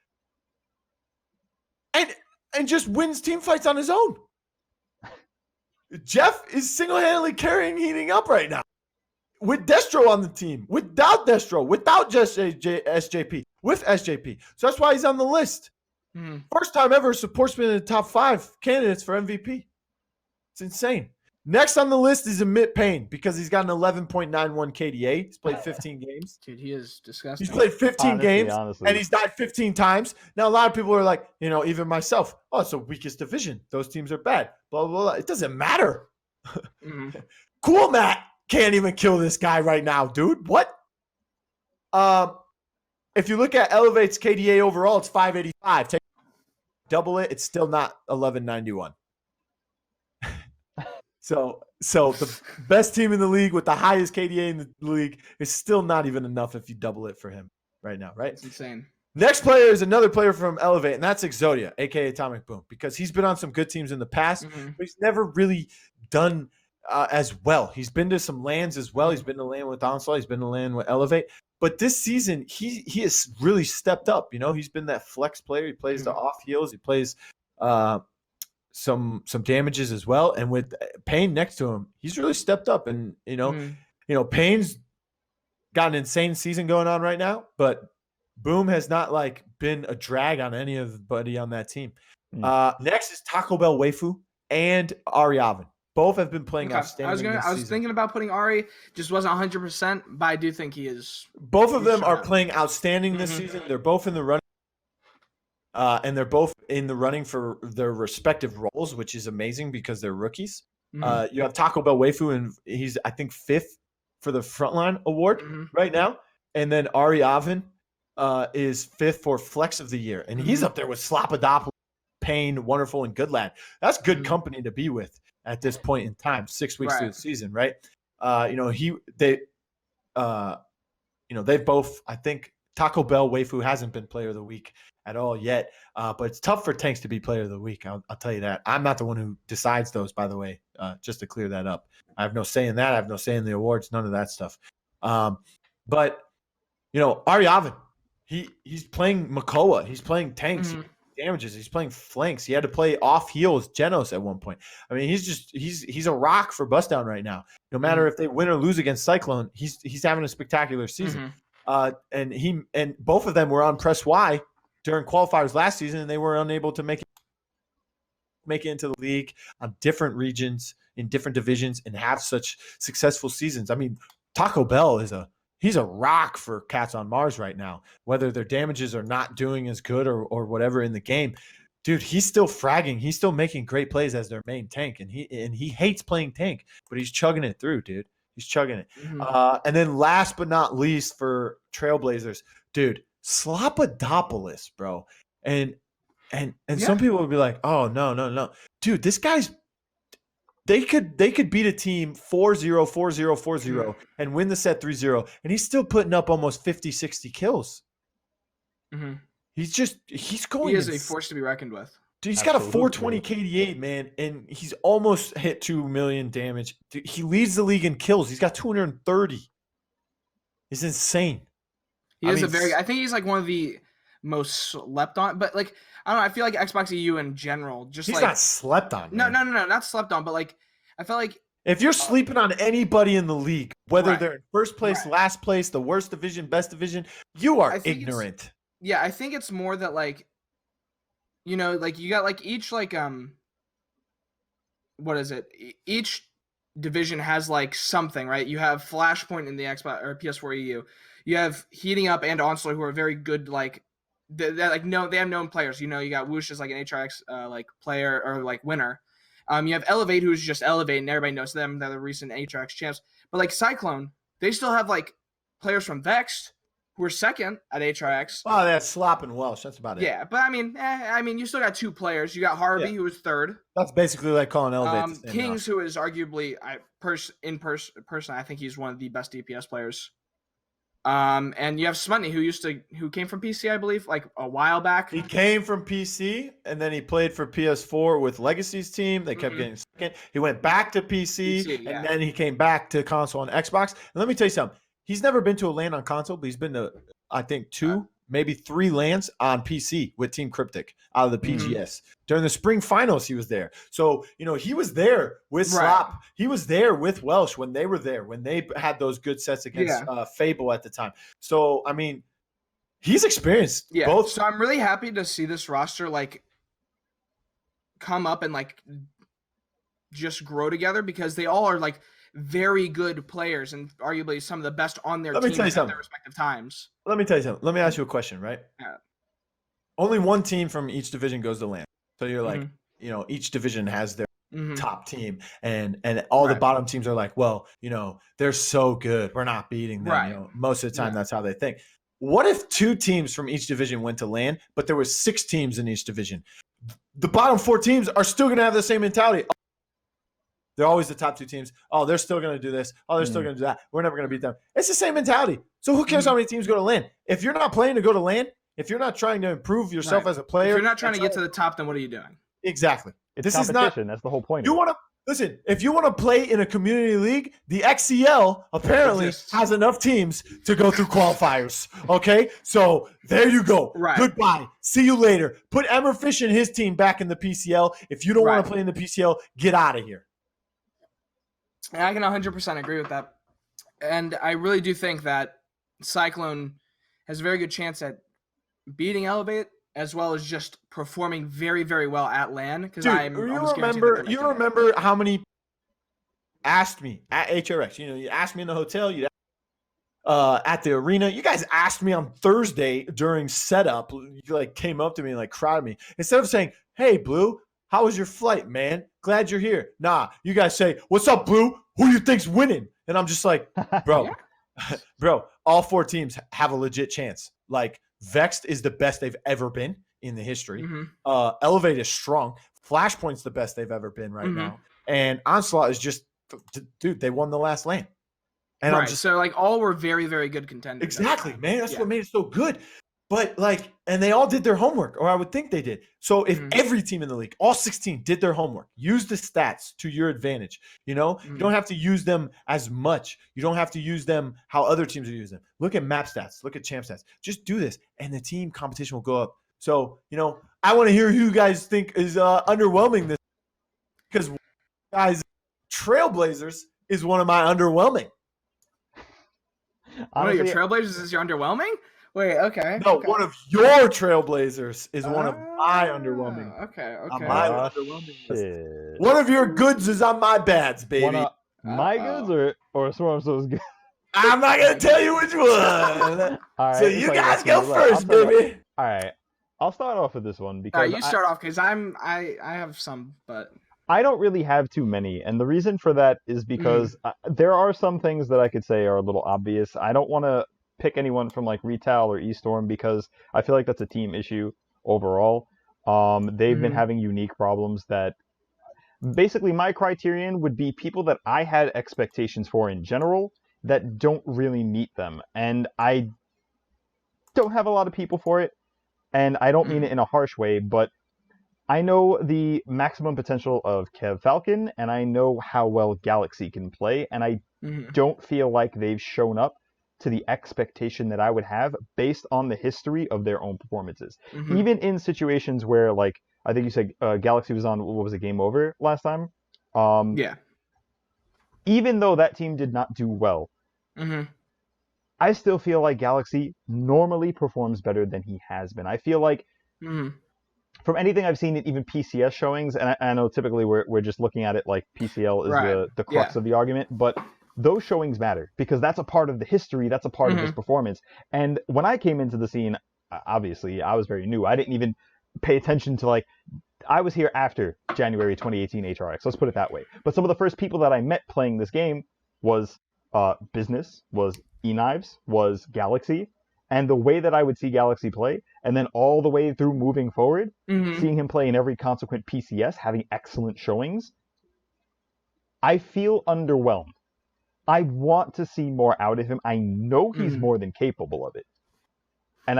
and just wins team fights on his own. Jeff is single-handedly carrying Heating Up right now. With Destro on the team, without Destro, without just SJP, with SJP. So that's why he's on the list. Mm-hmm. First time ever support's been in the top 5 candidates for MVP. It's insane. Next on the list is Amit Payne because he's got an 11.91 KDA. He's played 15 games. Dude, he is disgusting. He's played 15 games and he's died 15 times. Now, a lot of people are like, even myself, oh, it's the weakest division. Those teams are bad. Blah, blah, blah. It doesn't matter. Mm-hmm. Cool, Matt. Can't even kill this guy right now, dude. What? If you look at Elevate's KDA overall, it's 585. Double it, it's still not 1191. So the best team in the league with the highest KDA in the league is still not even enough if you double it for him right now, right? It's insane. Next player is another player from Elevate, and that's Exodia, aka Atomic Boom, because he's been on some good teams in the past, but he's never really done as well. He's been to some lands as well. He's been to land with Onslaught. He's been to land with Elevate. But this season, he has really stepped up. He's been that flex player. He plays the off heals. He plays some damages as well. And with Payne next to him, he's really stepped up. And Payne's got an insane season going on right now. But Boom has not been a drag on anybody on that team. Next is Taco Bell Waifu and Ariavin. Both have been playing outstanding. I was thinking about putting Ari, just wasn't 100%, but I do think he is. Both of them are playing outstanding this season. They're both in the running, and they're both in the running for their respective roles, which is amazing because they're rookies. You have Taco Bell Waifu, and he's I think 5th for the Frontline award right now, and then Ari Avin is 5th for Flex of the Year, and he's up there with Slapadopoulos, Payne, Wonderful, and Goodlad. That's good company to be with at this point in time, 6 weeks through the season, right? They both, I think Taco Bell Waifu hasn't been player of the week at all yet, but it's tough for tanks to be player of the week. I'll tell you that. I'm not the one who decides those, by the way, just to clear that up. I have no say in that. I have no say in the awards, none of that stuff. But Ariavin, he's playing Makoa. He's playing tanks. Damages. He's playing flanks. He had to play off heels Genos at one point. I mean, he's a rock for Bustdown right now. No matter if they win or lose against Cyclone, he's having a spectacular season. And both of them were on Press Y during qualifiers last season, and they were unable to make it into the league on different regions in different divisions and have such successful seasons. I mean, Taco Bell he's a rock for Cats on Mars right now. Whether their damages are not doing as good or whatever in the game, dude, he's still fragging. He's still making great plays as their main tank, and he hates playing tank, but he's chugging it through, dude. He's chugging it. And then last but not least for Trailblazers, dude, Slapadopoulos, bro. And some people would be like, oh no, dude, this guy's. They could beat a team 4-0, 4-0, 4-0 and win the set 3-0, and he's still putting up almost 50, 60 kills. He's going. He is a force to be reckoned with. Dude, he's got a 420 KDA, man, and he's almost hit 2 million damage. Dude, he leads the league in kills. He's got 230. He's insane. I think he's one of the most slept on, but I don't know. I feel like Xbox EU in general, he's not slept on. Man. No, not slept on, but I feel like if you're sleeping on anybody in the league, whether they're in first place, last place, the worst division, best division, you are ignorant. Yeah, I think it's more that you got each what is it? Each division has like something, right? You have Flashpoint in the Xbox or Ps4 EU. You have Heating Up and Onslaught, who are very good. Like they have known players. You got Whoosh as like an HRX like player or like winner. You have Elevate, who's just Elevate, and everybody knows them. They're the recent HRX champs. But like Cyclone, they still have like players from Vexed who are second at HRX. Oh, that's Slop and Welsh. That's about it. Yeah, but I mean, you still got two players. You got Harvey, who is third. That's basically like calling Elevate. Kings, who is arguably, personally, I think he's one of the best DPS players. And you have Smutney, who came from PC, I believe, like a while back. He came from PC, and then he played for PS4 with Legacy's team. They kept getting second. He went back to PC, and then he came back to console and Xbox. And let me tell you something. He's never been to a LAN on console, but he's been to, I think, 2, maybe 3 LANs on PC with Team Cryptic out of the PGS. During the spring finals, he was there. So, he was there with Slop. He was there with Welsh when they were there, when they had those good sets against Fable at the time. So, I mean, he's experienced both. So I'm really happy to see this roster, like, come up and, like, just grow together, because they all are, like, very good players and arguably some of the best on their team at their respective times. Let me tell you something. Let me ask you a question, right? Yeah. Only one team from each division goes to LAN. So you're like, each division has their top team, and all the bottom teams are like, well, they're so good, we're not beating them. Most of the time, that's how they think. What if 2 teams from each division went to LAN, but there were 6 teams in each division? The bottom 4 teams are still going to have the same mentality. They're always the top 2 teams. Oh, they're still going to do this. Oh, they're still going to do that. We're never going to beat them. It's the same mentality. So who cares how many teams go to LAN? If you're not playing to go to LAN, if you're not trying to improve yourself as a player. If you're not trying to get to the top, then what are you doing? Exactly. It's competition. That's the whole point. You want to listen. If you want to play in a community league, the XCL apparently has enough teams to go through qualifiers. Okay, so there you go. Goodbye. See you later. Put Emmerfish and his team back in the PCL. If you don't want to play in the PCL, get out of here. And I can 100% agree with that. And I really do think that Cyclone has a very good chance at beating Elevate, as well as just performing very, very well at LAN. Because you remember how many asked me at HRX? You asked me in the hotel, at the arena. You guys asked me on Thursday during setup. You came up to me and cried at me. Instead of saying, "Hey, Blue, how was your flight, man? Glad you're here." Nah, you guys say, "What's up, Blue? Who do you think's winning?" And I'm just like, bro, all 4 teams have a legit chance. Vexed is the best they've ever been in the history. Elevate is strong. Flashpoint's the best they've ever been right now. And Onslaught is just, dude, they won the last lane. And I'm just so all were very, very good contenders. Exactly, man. That's what made it so good. But and they all did their homework, or I would think they did. So if every team in the league, all 16, did their homework, use the stats to your advantage, you don't have to use them as much. You don't have to use them how other teams are using them. Look at map stats, look at champ stats. Just do this, and the team competition will go up. So, I want to hear who you guys think is underwhelming this, because guys, Trailblazers is one of my underwhelming. One of your Trailblazers is your underwhelming? Wait, okay. No, one of your Trailblazers is one of my underwhelming. Okay. My underwhelming. One of your goods is on my bads, baby. My goods or Swarmso's goods? I'm not going to tell you which one. So you guys go first, baby. All right. I'll start off with this one because you start off, because I have some, but I don't really have too many, and the reason for that is because there are some things that I could say are a little obvious. I don't want to pick anyone from Retal or E-Storm because I feel like that's a team issue overall. They've been having unique problems that basically my criterion would be people that I had expectations for in general that don't really meet them, and I don't have a lot of people for it. And I don't mean it in a harsh way, but I know the maximum potential of Kev Falcon, and I know how well Galaxy can play, and I don't feel like they've shown up to the expectation that I would have based on the history of their own performances. Even in situations where, I think you said Galaxy was on, what was it, Game Over last time? Even though that team did not do well, I still feel like Galaxy normally performs better than he has been. I feel like, from anything I've seen, even PCS showings, and I know typically we're just looking at it like PCL is Right. the crux Yeah. of the argument, but those showings matter because that's a part of the history, that's a part of his performance. And when I came into the scene, obviously I was very new. I didn't even pay attention to like, I was here after January 2018 HRX. Let's put it that way. But some of the first people that I met playing this game was Business, was eKnives, was Galaxy. And the way that I would see Galaxy play, and then all the way through moving forward, seeing him play in every consequent PCS, having excellent showings, I feel underwhelmed. I want to see more out of him. I know he's more than capable of it. And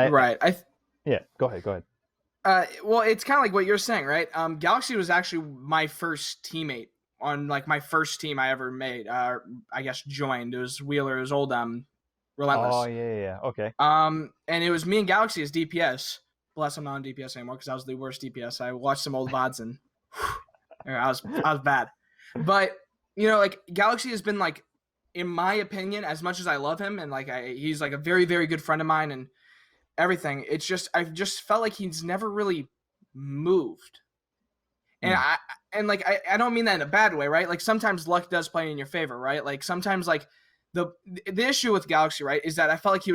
yeah, go ahead. Well, it's kind of like what you're saying, right? Galaxy was actually my first teammate on like my first team I ever made. I guess joined. It was Wheeler's old Relentless. Oh yeah, okay. And it was me and Galaxy as DPS. Bless, I'm not on DPS anymore because I was the worst DPS. I watched some old VODs and I was bad. But you know, like Galaxy has been like, in my opinion, as much as I love him and like he's like a very, very good friend of mine and everything, it's just I've just felt like he's never really moved. And I don't mean that in a bad way, right? Like sometimes luck does play in your favor, right? Like sometimes like the issue with Galaxy, right, is that I felt like he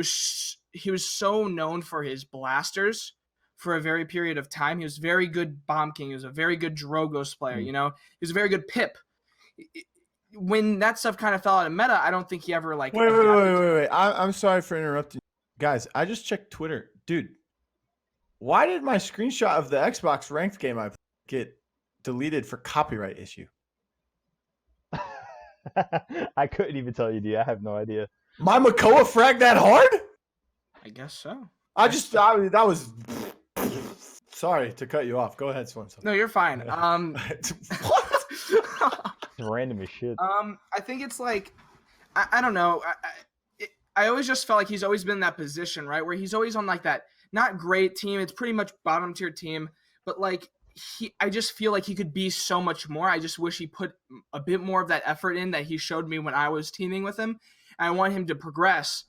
was so known for his blasters for a very period of time. He was very good Bomb King. He was a very good Drogos player, you know? He was a very good Pip. When that stuff kind of fell out of meta, I don't think he ever like. Wait. I'm sorry for interrupting. Guys, I just checked Twitter. Dude, why did my screenshot of the Xbox ranked game I get deleted for copyright issue? I couldn't even tell you, D. I have no idea. My Makoa fragged that hard? I guess so. That was... Sorry to cut you off. Go ahead, Swarmso. No, you're fine. What? Random as shit. I think it's like, I don't know. I always just felt like he's always been in that position, right? Where he's always on like that not great team. It's pretty much bottom tier team, but like I just feel like he could be so much more. I just wish he put a bit more of that effort in that he showed me when I was teaming with him. And I want him to progress.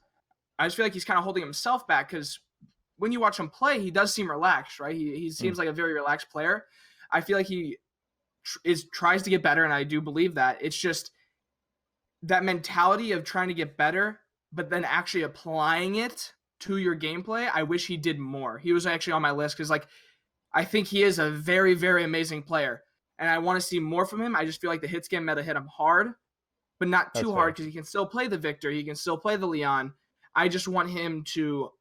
I just feel like he's kind of holding himself back because when you watch him play, he does seem relaxed, right? He seems like a very relaxed player. I feel like he tries to get better, and I do believe that. It's just that mentality of trying to get better, but then actually applying it to your gameplay. I wish he did more. He was actually on my list because, like, I think he is a very, very amazing player, and I want to see more from him. I just feel like the hit scan meta hit him hard, but not too hard because he can still play the Victor. He can still play the Leon. I just want him to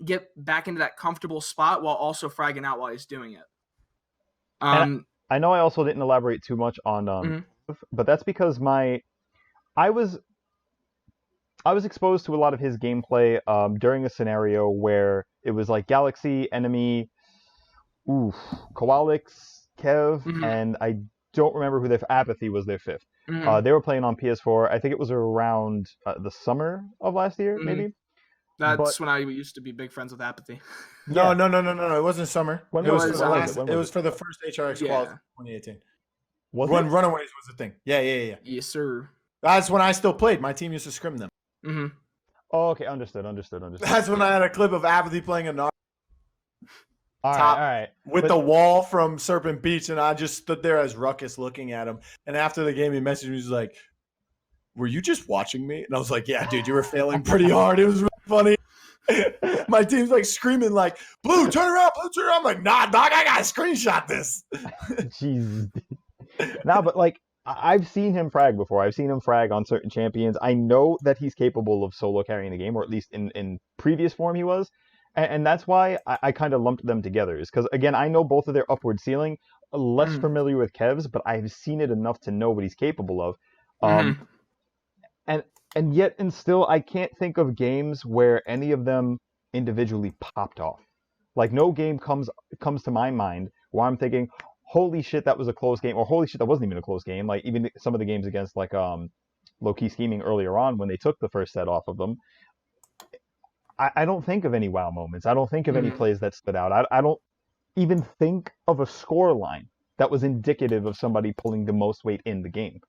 get back into that comfortable spot while also fragging out while he's doing it. I know I also didn't elaborate too much on, but that's because I was exposed to a lot of his gameplay during a scenario where it was like Galaxy, Enemy, Koalix, Kev, and I don't remember who their Apathy was their fifth. They were playing on PS4. I think it was around the summer of last year, maybe. That's when I used to be big friends with Apathy. No. It wasn't summer. When it was it was for the first HRX quals in 2018. When Runaways was a thing. Yeah. Yes, sir. That's when I still played. My team used to scrim them. Oh, okay. Understood. That's when I had a clip of Apathy playing a Nar. All right. With the wall from Serpent Beach, and I just stood there as Ruckus looking at him. And after the game, he messaged me. He was like, "Were you just watching me?" And I was like, "Yeah, dude, you were failing pretty hard. It was really funny." My team's like screaming like, Blue, turn around. I'm like, nah, dog, I gotta screenshot this. Jeez. No, but like I've seen him frag before. I've seen him frag on certain champions. I know that he's capable of solo carrying the game, or at least in previous form he was. And that's why I kind of lumped them together. Is because, again, I know both of their upward ceiling. Less familiar with Kev's, but I've seen it enough to know what he's capable of. And yet, and still, I can't think of games where any of them individually popped off. Like, no game comes to my mind where I'm thinking, holy shit, that was a close game, or holy shit, that wasn't even a close game. Like, even some of the games against, like, Low Key Scheming earlier on when they took the first set off of them, I don't think of any wow moments. I don't think of any plays that stood out. I don't even think of a score line that was indicative of somebody pulling the most weight in the game.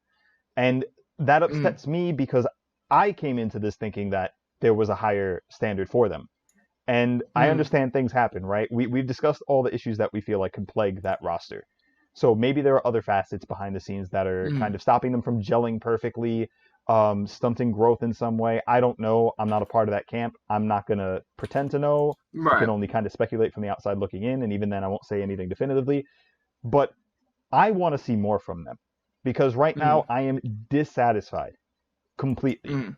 And that upsets me because I came into this thinking that there was a higher standard for them. And I understand things happen, right? We've discussed all the issues that we feel like could plague that roster. So maybe there are other facets behind the scenes that are kind of stopping them from gelling perfectly, stunting growth in some way. I don't know. I'm not a part of that camp. I'm not going to pretend to know. I can only kind of speculate from the outside looking in, and even then I won't say anything definitively. But I want to see more from them because right now I am dissatisfied completely.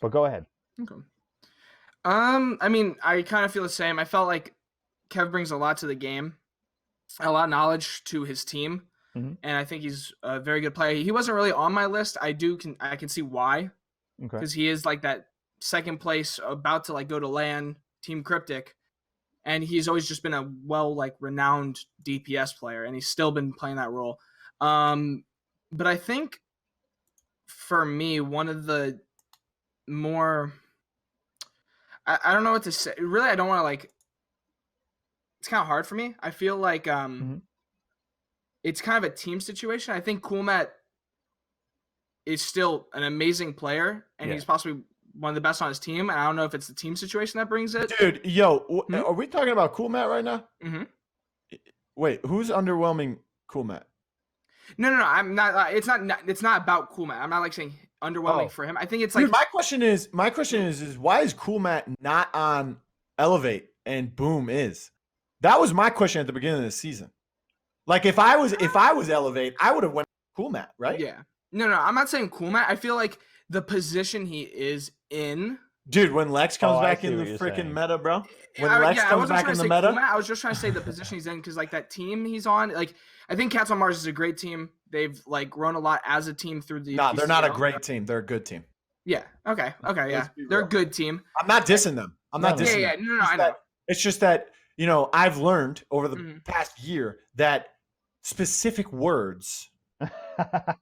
But go ahead. Okay. I mean, I kind of feel the same. I felt like Kev brings a lot to the game, a lot of knowledge to his team, and I think he's a very good player. He wasn't really on my list. I can see why, because he is like that second place, about to like go to LAN Team Cryptic, and he's always just been a renowned DPS player, and he's still been playing that role. But I think for me, one of the more, I don't know what to say. Really, I don't want to it's kind of hard for me. I feel like it's kind of a team situation. I think Coolmat is still an amazing player, and he's possibly one of the best on his team. And I don't know if it's the team situation that brings it. Dude, are we talking about Coolmat right now? Wait, who's underwhelming Coolmat? No, I'm not. It's not about Coolmat. I'm not saying underwhelming for him. I think it's Dude, my question is why is Coolmat not on Elevate and Boom is? That was my question at the beginning of the season. Like if I was Elevate, I would have went Coolmat, right? Yeah. No, I'm not saying Coolmat. I feel like the position he is in. Dude, when Lex comes back in the freaking meta, bro. When Lex comes back in the meta. Coolmat, I was just trying to say the position he's in because that team he's on, I think Cats on Mars is a great team. They've grown a lot as a team through the. No, they're not a great team. They're a good team. Yeah. Okay. Yeah. They're a good team. I'm not dissing them. I'm not dissing them. No, I know. It's just that I've learned over the past year that specific words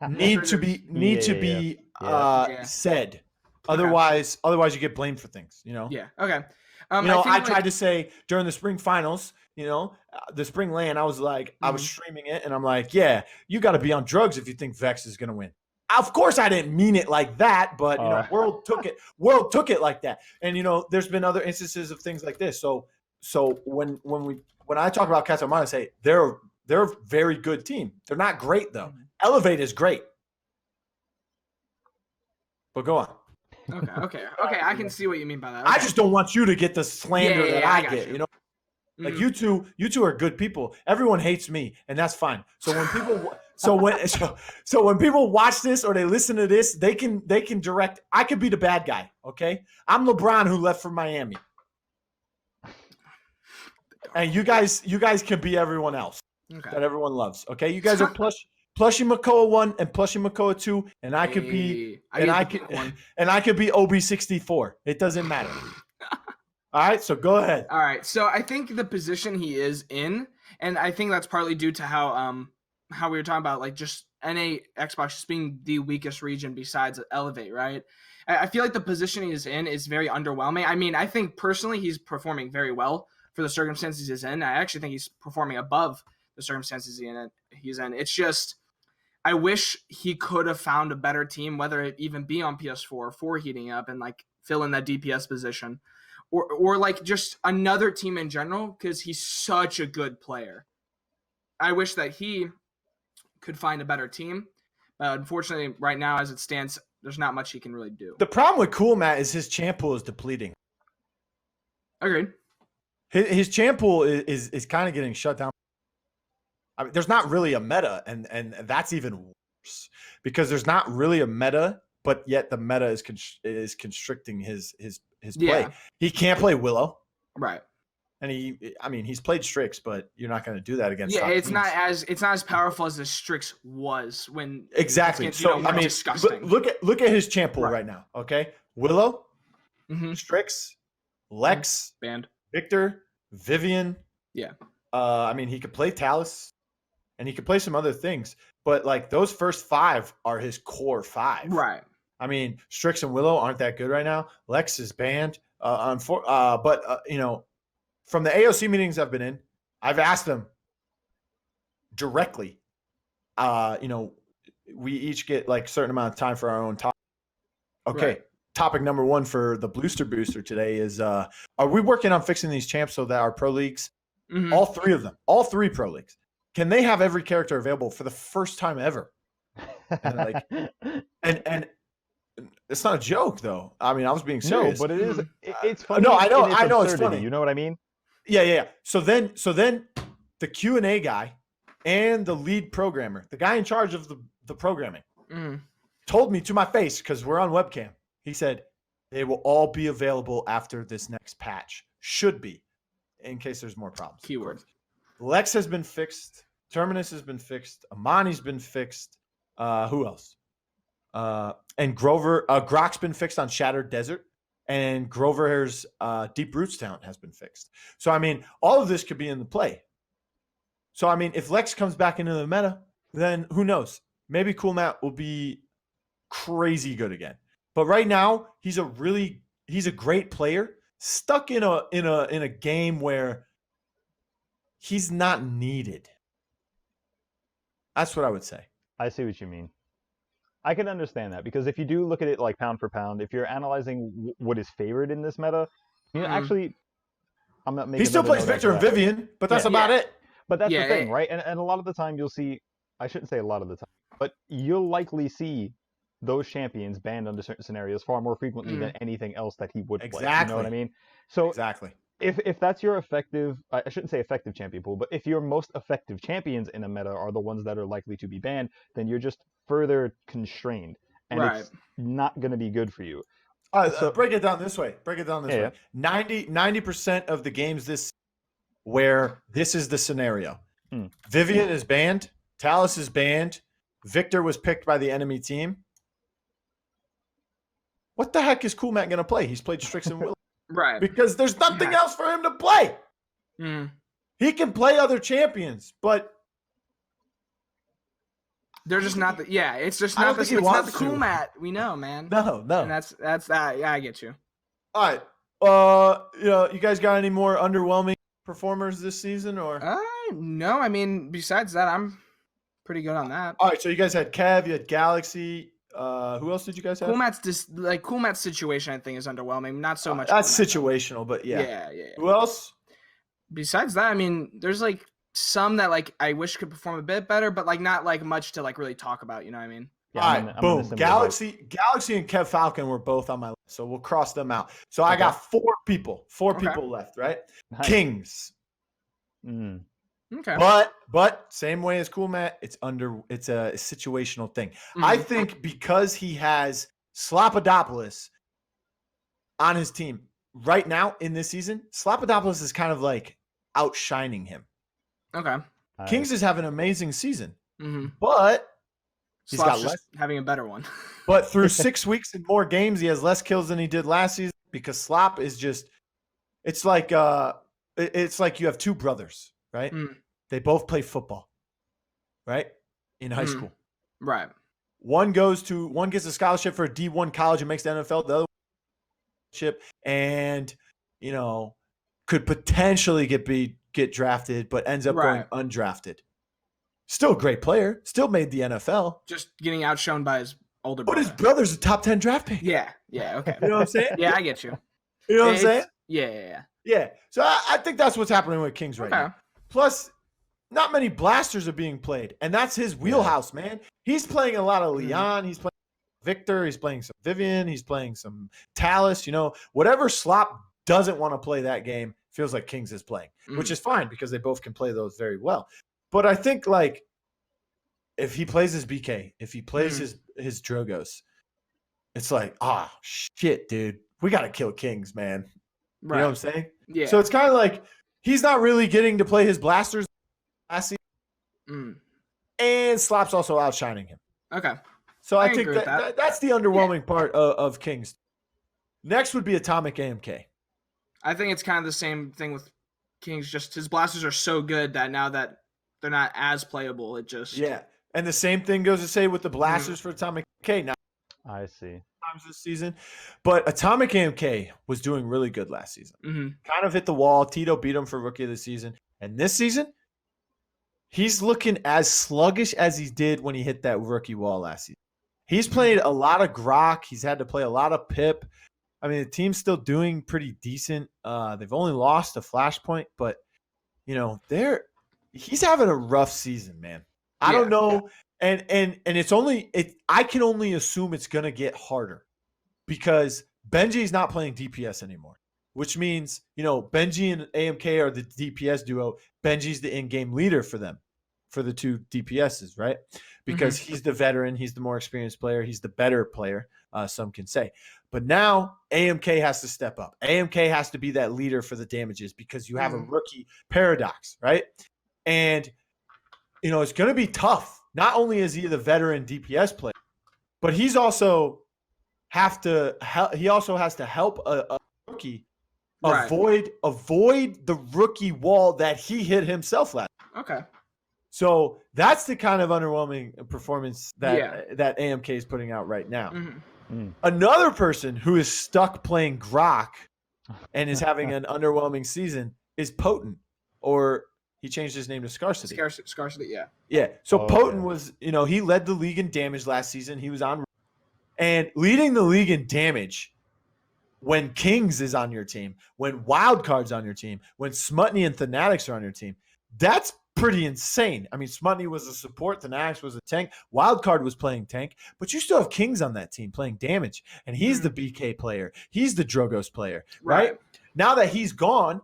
need to be said. Otherwise you get blamed for things. Yeah. Okay. I tried to say during the spring finals, the spring LAN, I was like, I was streaming it, and I'm like, yeah, you got to be on drugs if you think Vex is gonna win. Of course, I didn't mean it like that, but World took it like that. And there's been other instances of things like this. So when I talk about Cats on Mars, I say they're a very good team. They're not great though. Elevate is great. But go on. Okay. I can see what you mean by that. Okay. I just don't want you to get the slander that I get. You. Like you two are good people. Everyone hates me, and that's fine. So when people when people watch this or they listen to this, they can direct. I could be the bad guy. Okay, I'm LeBron who left for Miami, and you guys can be everyone else that everyone loves. Okay, you guys are Plushie Makoa 1 and Plushie Makoa 2, and I could be I could be OB64. It doesn't matter. All right, so go ahead. All right, so I think the position he is in, and I think that's partly due to how we were talking about just NA Xbox just being the weakest region besides Elevate, right? I feel like the position he is in is very underwhelming. I mean, I think personally he's performing very well for the circumstances he's in. I actually think he's performing above the circumstances he's in. It's just, I wish he could have found a better team, whether it even be on PS4 for heating up and fill in that DPS position. Or just another team in general, because he's such a good player. I wish that he could find a better team. But unfortunately, right now, as it stands, there's not much he can really do. The problem with Coolmat is his champ pool is depleting. Agreed. His champ pool is kind of getting shut down. I mean, there's not really a meta, and that's even worse because there's not really a meta, but yet the meta is constricting his play. He can't play Willow, right? And he's played Strix, but you're not going to do that against. Yeah, it's not as powerful as the Strix was when exactly. So disgusting. Look at his champ pool right now. Okay, Willow, Strix, Lex, Band, Victor, Vivian. Yeah. He could play Talus, and he could play some other things, but those first 5 are his core 5. Right. I mean, Strix and Willow aren't that good right now. Lex is banned. From the AOC meetings I've been in, I've asked them directly. We each get certain amount of time for our own talk. Okay, topic number one for the Booster today is, are we working on fixing these champs so that our pro leagues, all three of them, all three pro leagues, can they have every character available for the first time ever? And like, and it's not a joke though. I mean, I was being serious. No, but it is. It's funny. No, I know. I know it's absurdity, funny. You know what I mean? Yeah. So then the Q&A guy and the lead programmer, the guy in charge of the programming, told me to my face, because we're on webcam. He said they will all be available after this next patch. Should be, in case there's more problems. Keyword. Lex has been fixed. Terminus has been fixed. Amani's been fixed. Who else? And Grover, Grok's been fixed on Shattered Desert, and Grover's Deep Roots Talent has been fixed. So, I mean, all of this could be in the play. So, I mean, if Lex comes back into the meta, then who knows? Maybe Cool Matt will be crazy good again. But right now, he's a great player, stuck in a game where he's not needed. That's what I would say. I see what you mean. I can understand that, because if you do look at it like pound for pound, if you're analyzing what is favored in this meta, you know, actually, I'm not making. He still plays Victor and Vivian, but that's about it. But that's the thing, right? And a lot of the time you'll see, I shouldn't say a lot of the time, but you'll likely see those champions banned under certain scenarios far more frequently than anything else that he would play. You know what I mean? So exactly. If that's your effective, I shouldn't say effective champion pool, but if your most effective champions in a meta are the ones that are likely to be banned, then you're just further constrained, and it's not going to be good for you. So break it down this way. Way. 90% of the games this where this is the scenario. Vivian is banned. Talus is banned. Victor was picked by the enemy team. What the heck is Cool Matt going to play? He's played Strix and Will. Right. Because there's nothing else for him to play. He can play other champions, but they're just not the it's just not it's not the Cool Matt we know, man. No. And that's that. Yeah, I get you. All right. You guys got any more underwhelming performers this season, or? No, I mean, besides that, I'm pretty good on that. All right, so you guys had Kev, you had Galaxy. Who else did you guys have? Cool Matt's situation, I think, is underwhelming. Not so much. That's situational, but yeah. Who else? Besides that, I mean, there's like some that like I wish could perform a bit better, but like not like much to like really talk about. You know what I mean? Yeah, all right, boom. Galaxy and Kev Falcon were both on my list, so we'll cross them out. So I got four people left, right? Nice. Kings. Okay. But same way as Cool Matt, it's a situational thing. I think because he has Slapodopoulos on his team right now in this season, Slapodopoulos is kind of like outshining him. Okay. Kings is having an amazing season, but he's got less, having a better one. But through 6 weeks and more games, he has less kills than he did last season, because Slop is just, it's like you have two brothers, right? They both play football, right? In high school. Right. One gets a scholarship for a D1 college and makes the NFL, the other chip, and could potentially get drafted, but ends up going undrafted. Still a great player, still made the NFL. Just getting outshone by his older brother. But his brother's a top 10 draft pick. Yeah, okay. You know what I'm saying? Yeah, I get you. You know what I'm saying? Yeah. So I think that's what's happening with Kings right now. Plus, not many blasters are being played, and that's his wheelhouse, man. He's playing a lot of Leon. He's playing Victor. He's playing some Vivian. He's playing some Talus. Whatever Slop doesn't want to play that game feels like Kings is playing, which is fine because they both can play those very well. But I think, like, if he plays his BK, if he plays his Drogos, it's like, shit, dude. We got to kill Kings, man. Right. You know what I'm saying? Yeah. So it's kind of like he's not really getting to play his blasters last season. And Slop's also outshining him. Okay. So I think that's the underwhelming part of Kings. Next would be Atomic AMK. I think it's kind of the same thing with Kings. Just his blasters are so good that now that they're not as playable, it just... Yeah. And the same thing goes to say with the blasters for Atomic AMK. Now, I see. Times this season. But Atomic AMK was doing really good last season. Kind of hit the wall. Tito beat him for Rookie of the Season. And this season, he's looking as sluggish as he did when he hit that rookie wall last season. He's played a lot of Grok. He's had to play a lot of Pip. I mean, the team's still doing pretty decent. They've only lost a Flashpoint, but he's having a rough season, man. I don't know, and I can only assume it's gonna get harder because Benji's not playing DPS anymore, which means Benji and AMK are the DPS duo. Benji's the in-game leader for them, for the two DPSs, right? Because he's the veteran, he's the more experienced player, he's the better player, some can say. But now AMK has to step up. AMK has to be that leader for the damages because you have a rookie Paradox, right? And, it's going to be tough. Not only is he the veteran DPS player, but he also has to help a rookie avoid the rookie wall that he hit himself last. Okay. So that's the kind of underwhelming performance that AMK is putting out right now. Another person who is stuck playing Grok and is having an underwhelming season is Potent, or he changed his name to Scarcity. Scarcity, yeah. Yeah. So Potent was, he led the league in damage last season. He was on and leading the league in damage when Kings is on your team, when Wildcard's on your team, when Smutney and Fanatics are on your team. That's pretty insane. I mean, Smutney was a support, Fanatics was a tank, Wildcard was playing tank, but you still have Kings on that team playing damage, and he's the BK player, he's the Drogos player, right? Now that he's gone,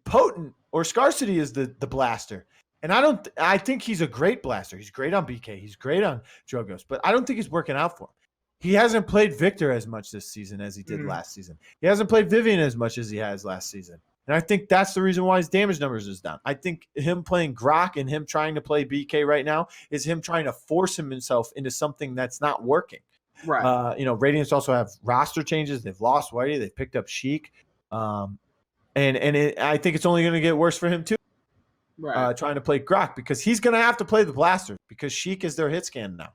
Potent or Scarcity is the blaster, and I think he's a great blaster. He's great on BK, he's great on Drogos, but I don't think he's working out for him. He hasn't played Victor as much this season as he did last season. He hasn't played Vivian as much as he has last season. And I think that's the reason why his damage numbers is down. I think him playing Grok and him trying to play BK right now is him trying to force himself into something that's not working. Right. Radiance also have roster changes. They've lost Whitey. They've picked up Sheik. I think it's only going to get worse for him too. Right. Trying to play Grok because he's going to have to play the blaster because Sheik is their hit scan now.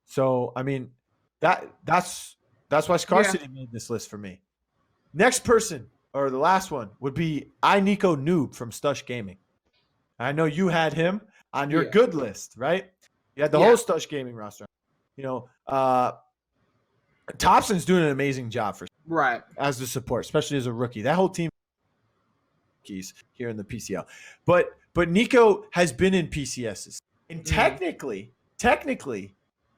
So, I mean, that's why Scarcity made this list for me. Next person. Or the last one would be Nico Noob from Stush Gaming. I know you had him on your good list, right? You had the whole Stush Gaming roster. Thompson's doing an amazing job as the support, especially as a rookie. That whole team keys here in the PCL. But Nico has been in PCSs. And technically,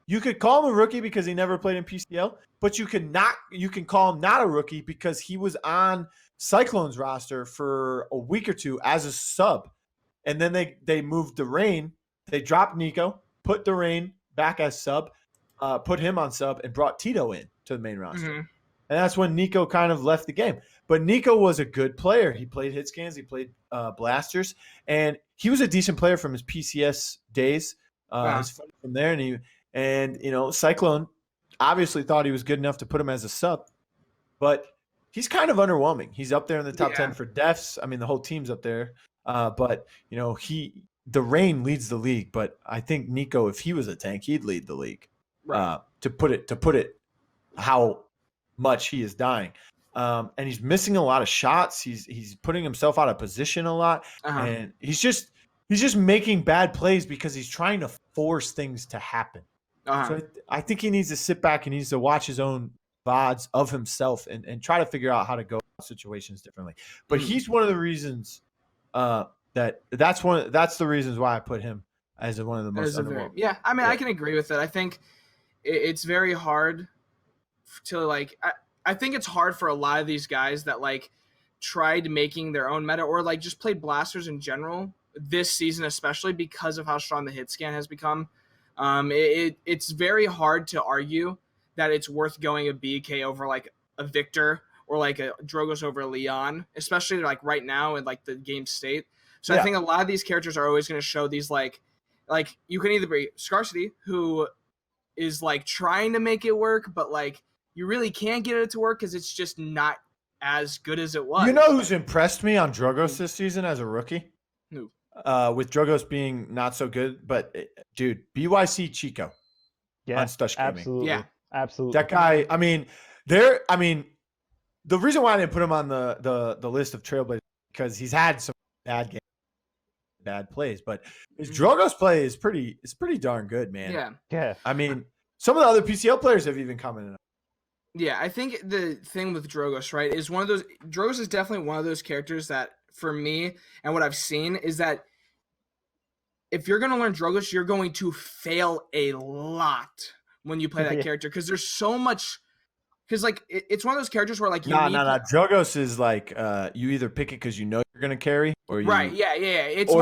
you could call him a rookie because he never played in PCL, but you can call him not a rookie because he was on Cyclone's roster for a week or two as a sub. And then they moved Durain. They dropped Nico, put Durain back as sub, put him on sub, and brought Tito in to the main roster. And that's when Nico kind of left the game. But Nico was a good player. He played hit scans, he played blasters, and he was a decent player from his PCS days. From there, and Cyclone obviously thought he was good enough to put him as a sub, but he's kind of underwhelming. He's up there in the top 10 for defs. I mean, the whole team's up there. But the Rain leads the league, but I think Nico, if he was a tank, he'd lead the league. To put it how much he is dying. And he's missing a lot of shots. He's putting himself out of position a lot. And he's just making bad plays because he's trying to force things to happen. So I think he needs to sit back and he needs to watch his own VODs of himself and try to figure out how to go about situations differently. But he's one of the reasons that's the reasons why I put him as one of the most underwhelming. Yeah, I mean, I can agree with it. I think it's very hard to I think it's hard for a lot of these guys that tried making their own meta or just played blasters in general this season, especially because of how strong the hit scan has become. It's very hard to argue that it's worth going a BK over a Victor or a Drogos over a Leon, especially right now in the game state. So I think a lot of these characters are always going to show these you can either be Scarcity, who is trying to make it work, but you really can't get it to work because it's just not as good as it was. You know who's impressed me on Drogos this season as a rookie? Who? With Drogos being not so good, but dude, BYC Chico on Stush Gaming. Absolutely. Yeah. Absolutely. That guy, the reason why I didn't put him on the list of Trailblazers because he's had some bad games, bad plays, but his Drogos play is pretty darn good, man. Yeah. Yeah. I mean, Some of the other PCL players have even commented. Yeah, I think the thing with Drogos, right, is one of those. Drogos is definitely one of those characters that, for me, and what I've seen is that if you're going to learn Drogos, you're going to fail a lot when you play that character, because there's so much. Because like it's one of those characters where like no. Drogos is like you either pick it because you know you're gonna carry, or you It's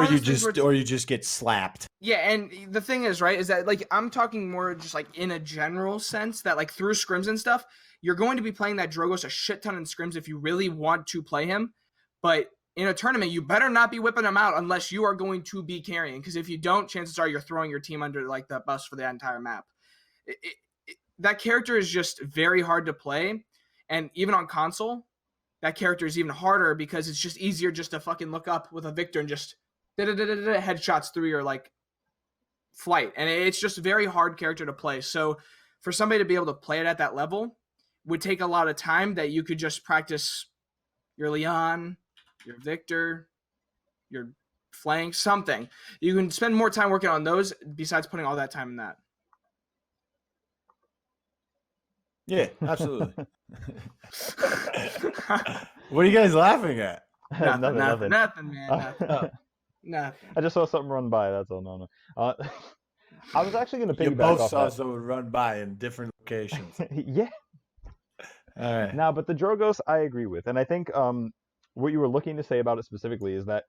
or you just get slapped. Yeah, and the thing is, right, is that like I'm talking more just like in a general sense that like through scrims and stuff, you're going to be playing that Drogos a shit ton in scrims if you really want to play him, but in a tournament you better not be whipping him out unless you are going to be carrying, because if you don't, chances are you're throwing your team under like the bus for the entire map. That character is just very hard to play, and even on console, that character is even harder because it's just easier just to fucking look up with a Victor and just headshots through your like flight, and it's just a very hard character to play. So for somebody to be able to play it at that level would take a lot of time that you could just practice your Leon, your Victor, your flank, something. You can spend more time working on those besides putting all that time in that. Yeah, absolutely. What are you guys laughing at? Nothing, man. Nothing. I just saw something run by. That's all. No. I was actually going to piggyback You both off saw that. someone run by in different locations. Yeah. All right. Now, but the Drogos, I agree with, and I think what you were looking to say about it specifically is that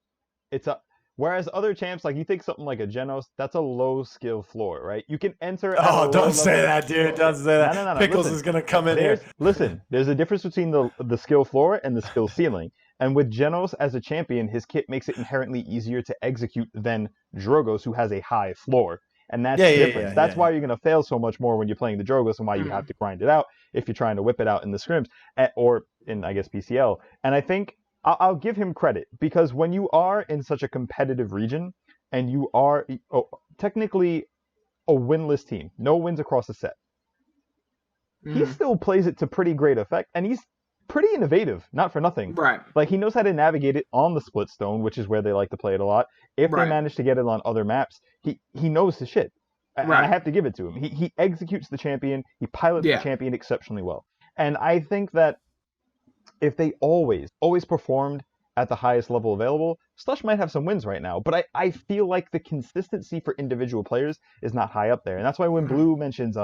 it's a. Whereas other champs, like you think something like a Genos, that's a low skill floor, right? You can enter. Oh, don't say that, dude. Don't say that. No. Pickles Listen, is gonna come in here. Listen, there's a difference between the skill floor and the skill ceiling. And with Genos as a champion, his kit makes it inherently easier to execute than Drogos, who has a high floor. And that's the difference. That's why you're going to fail so much more when you're playing the Drogos, and why you have to grind it out if you're trying to whip it out in the scrims or in, I guess, PCL. And I think I'll give him credit, because when you are in such a competitive region and you are technically a winless team, no wins across a set, he still plays it to pretty great effect, and he's pretty innovative, not for nothing. Right. Like, he knows how to navigate it on the split stone, which is where they like to play it a lot. If they manage to get it on other maps, he knows his shit. And I have to give it to him. He executes the champion, he pilots the champion exceptionally well. And I think that if they always performed at the highest level available, Slush might have some wins right now. But I feel like the consistency for individual players is not high up there. And that's why when Blue mentions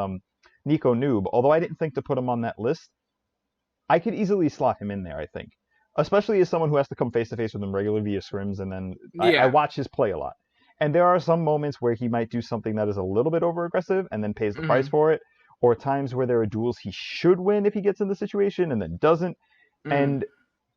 Nico Noob, although I didn't think to put him on that list, I could easily slot him in there, I think. Especially as someone who has to come face-to-face with him regularly via scrims, and then I watch his play a lot. And there are some moments where he might do something that is a little bit over-aggressive and then pays the price for it, or times where there are duels he should win if he gets in the situation and then doesn't. And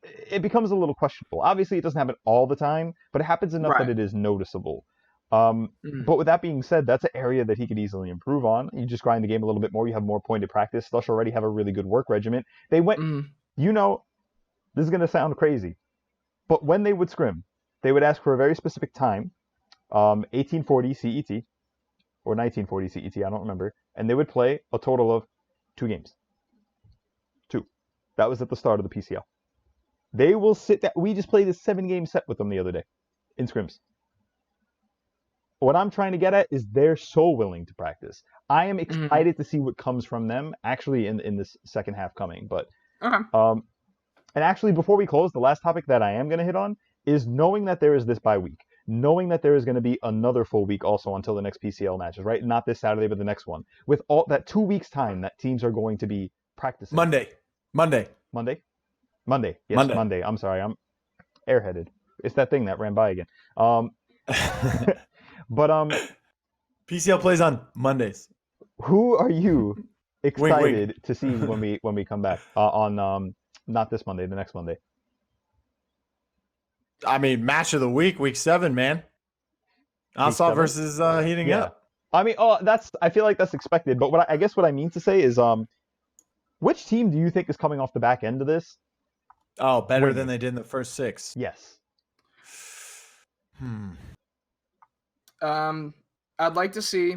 it becomes a little questionable. Obviously, it doesn't happen all the time, but it happens enough that it is noticeable. But with that being said, that's an area that he could easily improve on. You just grind the game a little bit more. You have more pointed practice. Slush already have a really good work regimen. They went, this is going to sound crazy, but when they would scrim, they would ask for a very specific time, 1840 CET or 1940 CET, I don't remember, and they would play a total of 2 games. 2. That was at the start of the PCL. They will sit that. We just played a 7-game set with them the other day in scrims. What I'm trying to get at is they're so willing to practice. I am excited to see what comes from them actually in this second half coming. But and actually, before we close, the last topic that I am going to hit on is knowing that there is this bye week, knowing that there is going to be another full week also until the next PCL matches, right? Not this Saturday, but the next one. With all that 2 weeks time that teams are going to be practicing. Monday. Yes, Monday. I'm sorry, I'm airheaded. It's that thing that ran by again. But PCL plays on Mondays. Who are you excited to see when we come back on not this Monday, the next Monday? I mean, match of the week 7, man. Onslaught versus Heating Up. I mean, I feel like that's expected. But I guess what I mean to say is, which team do you think is coming off the back end of this? Oh, better than they did in the first 6. Yes. I'd like to see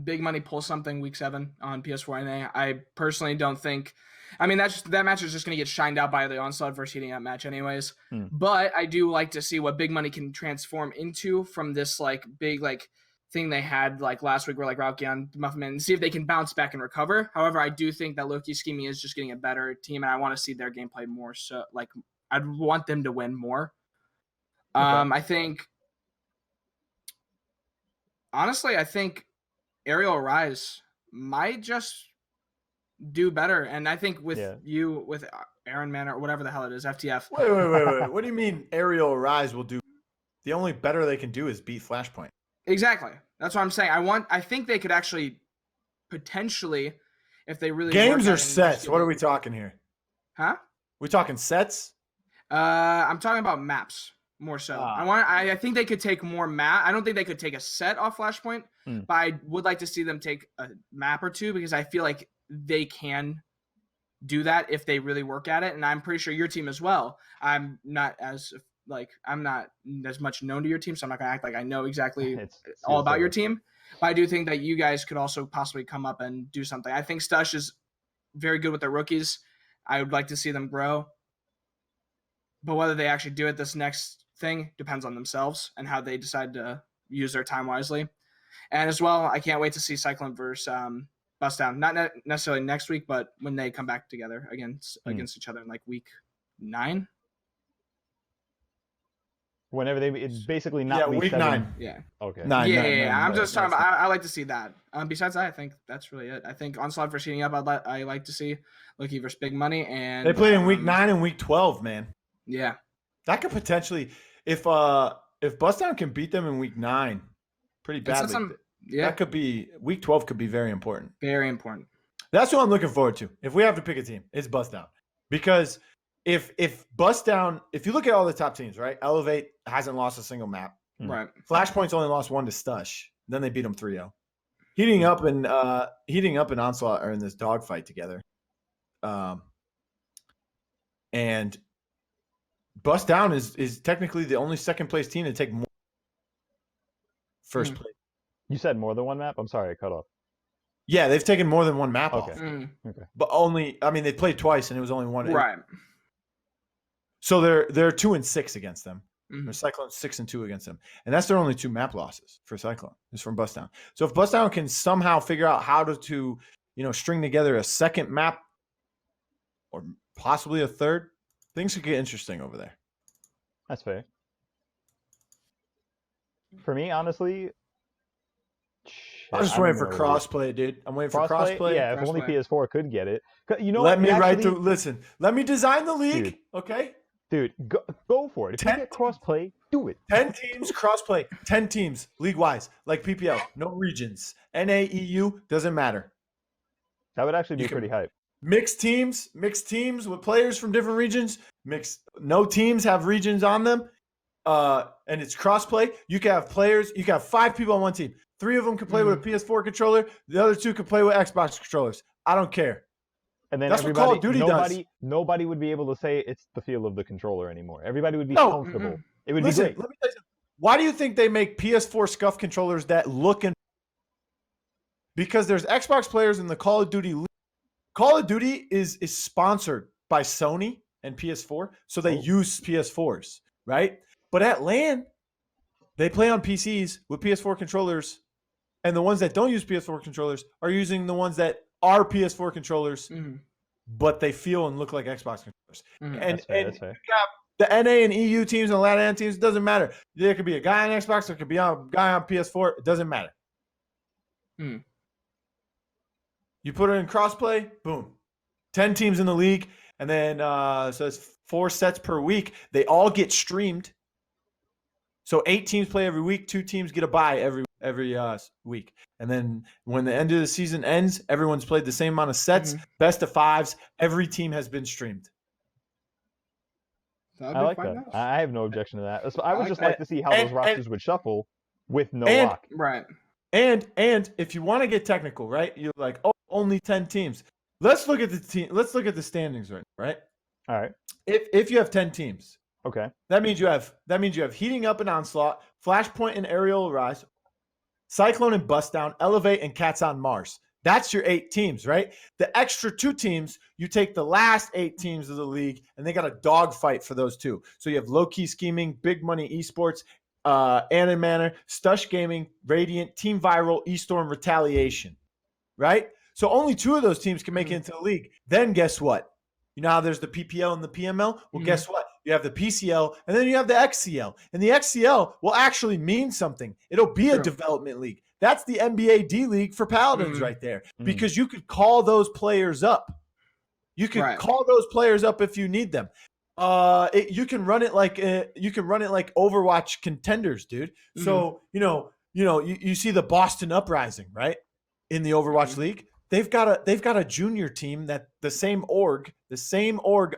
Big Money pull something week 7 on Ps4 NA. I personally don't think. I mean, that match is just going to get shined out by the Onslaught versus Heating Up match anyways. But I do like to see what Big Money can transform into from this like big like thing they had like last week where like Rauki on Muffin and see if they can bounce back and recover. However, I do think that Low Key Scheming is just getting a better team, and I want to see their gameplay more. So like I'd want them to win more. Okay. I think honestly, I think Aerial Rise might just do better. And I think with you, with Aaron Man or whatever the hell it is, FTF. Wait. What do you mean Aerial Rise will do? The only better they can do is beat Flashpoint. Exactly. That's what I'm saying. I think they could actually potentially, if they really games or sets. What are we talking here? Huh? We talking sets? I'm talking about maps more so. I think they could take more map. I don't think they could take a set off Flashpoint, but I would like to see them take a map or two because I feel like they can do that if they really work at it. And I'm pretty sure your team as well. I'm not as much known to your team, so I'm not gonna act like I know exactly all about your team. But I do think that you guys could also possibly come up and do something. I think Stush is very good with their rookies. I would like to see them grow. But whether they actually do it this next thing depends on themselves and how they decide to use their time wisely. And as well, I can't wait to see Cyclone versus Bustdown. Not necessarily next week, but when they come back together against each other in like week 9. Whenever it's basically not week 9. Yeah. Okay. Nine, I'm just talking about. I like to see that. Besides that, I think that's really it. I think Onslaught versus heating up. I like to see Low Key versus Big Money, and they played in week 9 and week 12, man. Yeah, that could potentially, if Bustdown can beat them in week 9, pretty badly. That could be week 12. Could be very important. Very important. That's what I'm looking forward to. If we have to pick a team, it's Bustdown because. If Bustdown, if you look at all the top teams, right? Elevate hasn't lost a single map. Right. Flashpoint's only lost 1 to Stush. Then they beat them 3-0. Heating up and Onslaught are in this dogfight together. And Bustdown is technically the only second place team to take more first place. You said more than one map? I'm sorry, I cut off. Yeah, they've taken more than one map off. Okay. But they played twice and it was only one. Right. So they're 2-6 against them. Mm-hmm. Cyclone 6-2 against them, and that's their only 2 map losses for Cyclone. Is from Bustdown. So if Bustdown can somehow figure out how to string together a second map, or possibly a third, things could get interesting over there. That's fair. For me, honestly, I'm just waiting for crossplay, dude. I'm waiting for crossplay. Yeah, if only Ps4 could get it. Let me design the league, dude, okay? Dude, go for it. If you get crossplay, do it. 10 teams, crossplay. 10 teams, league-wise, like PPL. No regions. NA, EU, doesn't matter. That would actually be pretty hype. Mixed teams with players from different regions. No teams have regions on them. And it's crossplay. You can have players. You can have 5 people on one team. 3 of them can play with a PS4 controller. The other 2 can play with Xbox controllers. I don't care. And then that's what Call of Duty does. Nobody would be able to say it's the feel of the controller anymore. Everybody would be comfortable. Mm-mm. It would be great. Let me tell you something. Why do you think they make PS4 scuff controllers that look and? Because there's Xbox players in the Call of Duty league. Call of Duty is sponsored by Sony and PS4, so they use PS4s, right? But at LAN, they play on PCs with PS4 controllers, and the ones that don't use PS4 controllers are using the ones that are PS4 controllers, but they feel and look like Xbox controllers. And that's fair. The NA and EU teams and LATAM teams, it doesn't matter. There could be a guy on Xbox, there could be a guy on PS4. It doesn't matter. You put it in crossplay, boom. 10 teams in the league, and then so it's 4 sets per week. They all get streamed. So 8 teams play every week. 2 teams get a bye every week. And then when the end of the season ends, everyone's played the same amount of sets. Best of 5s. Every team has been streamed. I like that. Nice. I have no objection to that. I would just like to see how those rosters would shuffle with no lock. Right. And if you want to get technical, right? You're like, only 10 teams. Let's look at the team. Let's look at the standings right? All right. If you have 10 teams, okay, that means you have Heating Up and Onslaught, Flashpoint and Aerial Rise, Cyclone and Bustdown, Elevate and Cats on Mars. That's your 8 teams, right? The extra 2 teams, you take the last 8 teams of the league, and they got a dogfight for those 2. So you have Low Key Scheming, Big Money Esports, Animanor, Stush Gaming, Radiant, Team Viral, E-Storm, Retaliation, right? So only 2 of those teams can make it into the league. Then guess what? You know how there's the PPL and the PML? Well, guess what? You have the PCL, and then you have the XCL. And the XCL will actually mean something. It'll be a development league. That's the NBA D League for Paladins right there, because you could call those players up. You can call those players up if you need them. You can run it like Overwatch contenders, dude. So you see the Boston Uprising, right? In the Overwatch League, they've got a junior team that the same org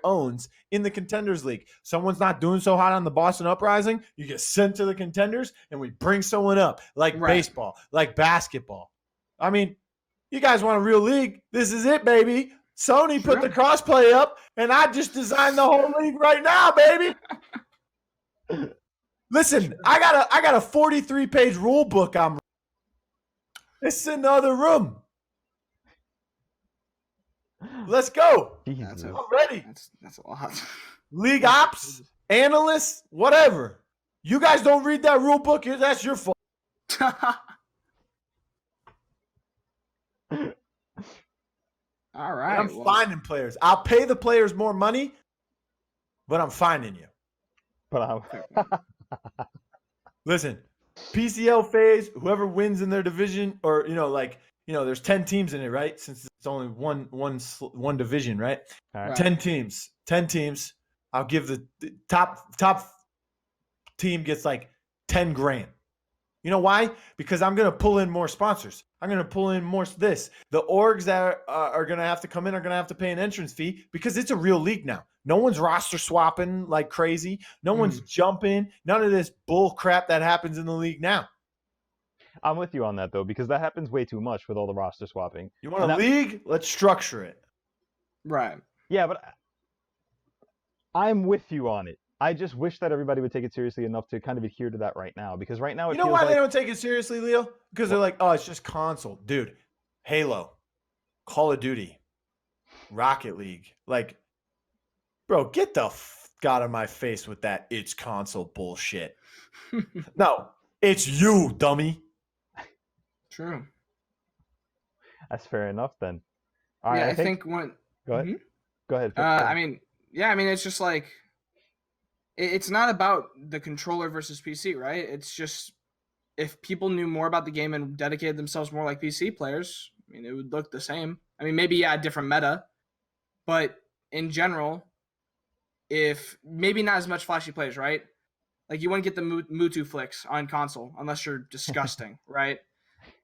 owns in the Contenders League. Someone's not doing so hot on the Boston Uprising, you get sent to the Contenders, and we bring someone up, like baseball, like basketball. I mean, you guys want a real league? This is it, baby. Sony put the crossplay up, and I just designed the whole league right now, baby. Listen, I got a 43-page rule book. It's in the other room. Let's go. I'm ready. That's a lot. League ops, analysts, whatever. You guys don't read that rule book, that's your fault. All right. I'm finding players. I'll pay the players more money, but I'm finding you. Listen, PCL phase, whoever wins in their division, or there's 10 teams in it, right? Since it's only one division, right? All right. 10 teams. I'll give the top team gets like 10 grand. You know why? Because I'm going to pull in more sponsors. I'm going to pull in more this. The orgs that are going to have to come in are going to have to pay an entrance fee, because it's a real league now. No one's roster swapping like crazy. No one's jumping. None of this bull crap that happens in the league now. I'm with you on that, though, because that happens way too much with all the roster swapping. You want a league? Let's structure it. Right. Yeah, but I'm with you on it. I just wish that everybody would take it seriously enough to kind of adhere to that right now, because right now it feels why they don't take it seriously, Leo? Because they're like, oh, it's just console. Dude, Halo, Call of Duty, Rocket League. Like, bro, get the out of my face with that it's console bullshit. No, it's you, dummy. True. That's fair enough then. All right, I think when... Go ahead. Go ahead. It's just like... It's not about the controller versus PC, right? It's just, if people knew more about the game and dedicated themselves more like PC players, I mean, it would look the same. I mean, maybe, a different meta. But in general, if maybe not as much flashy players, right? Like, you wouldn't get the Mutu flicks on console unless you're disgusting, right?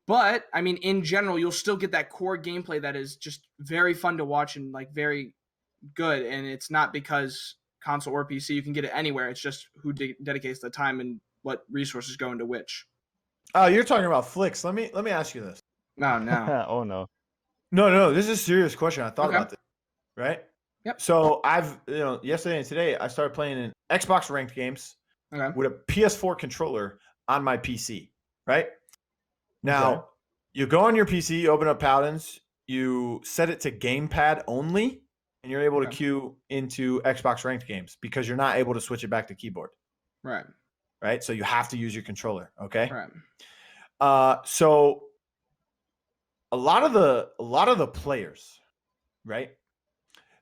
But, I mean, in general, you'll still get that core gameplay that is just very fun to watch and, like, very good. And it's not because console or PC, you can get it anywhere. It's just who dedicates the time and what resources go into which. Oh, you're talking about flicks. Let me ask you this. No. Oh, no. No. This is a serious question. I thought about this, right? Yep. So I've, yesterday and today, I started playing in Xbox ranked games with a PS4 controller on my PC, right? Now, you go on your PC, you open up Paladins, you set it to gamepad only, and you're able to queue into Xbox ranked games, because you're not able to switch it back to keyboard. Right. So you have to use your controller. Okay. Right. So a lot of the players, right,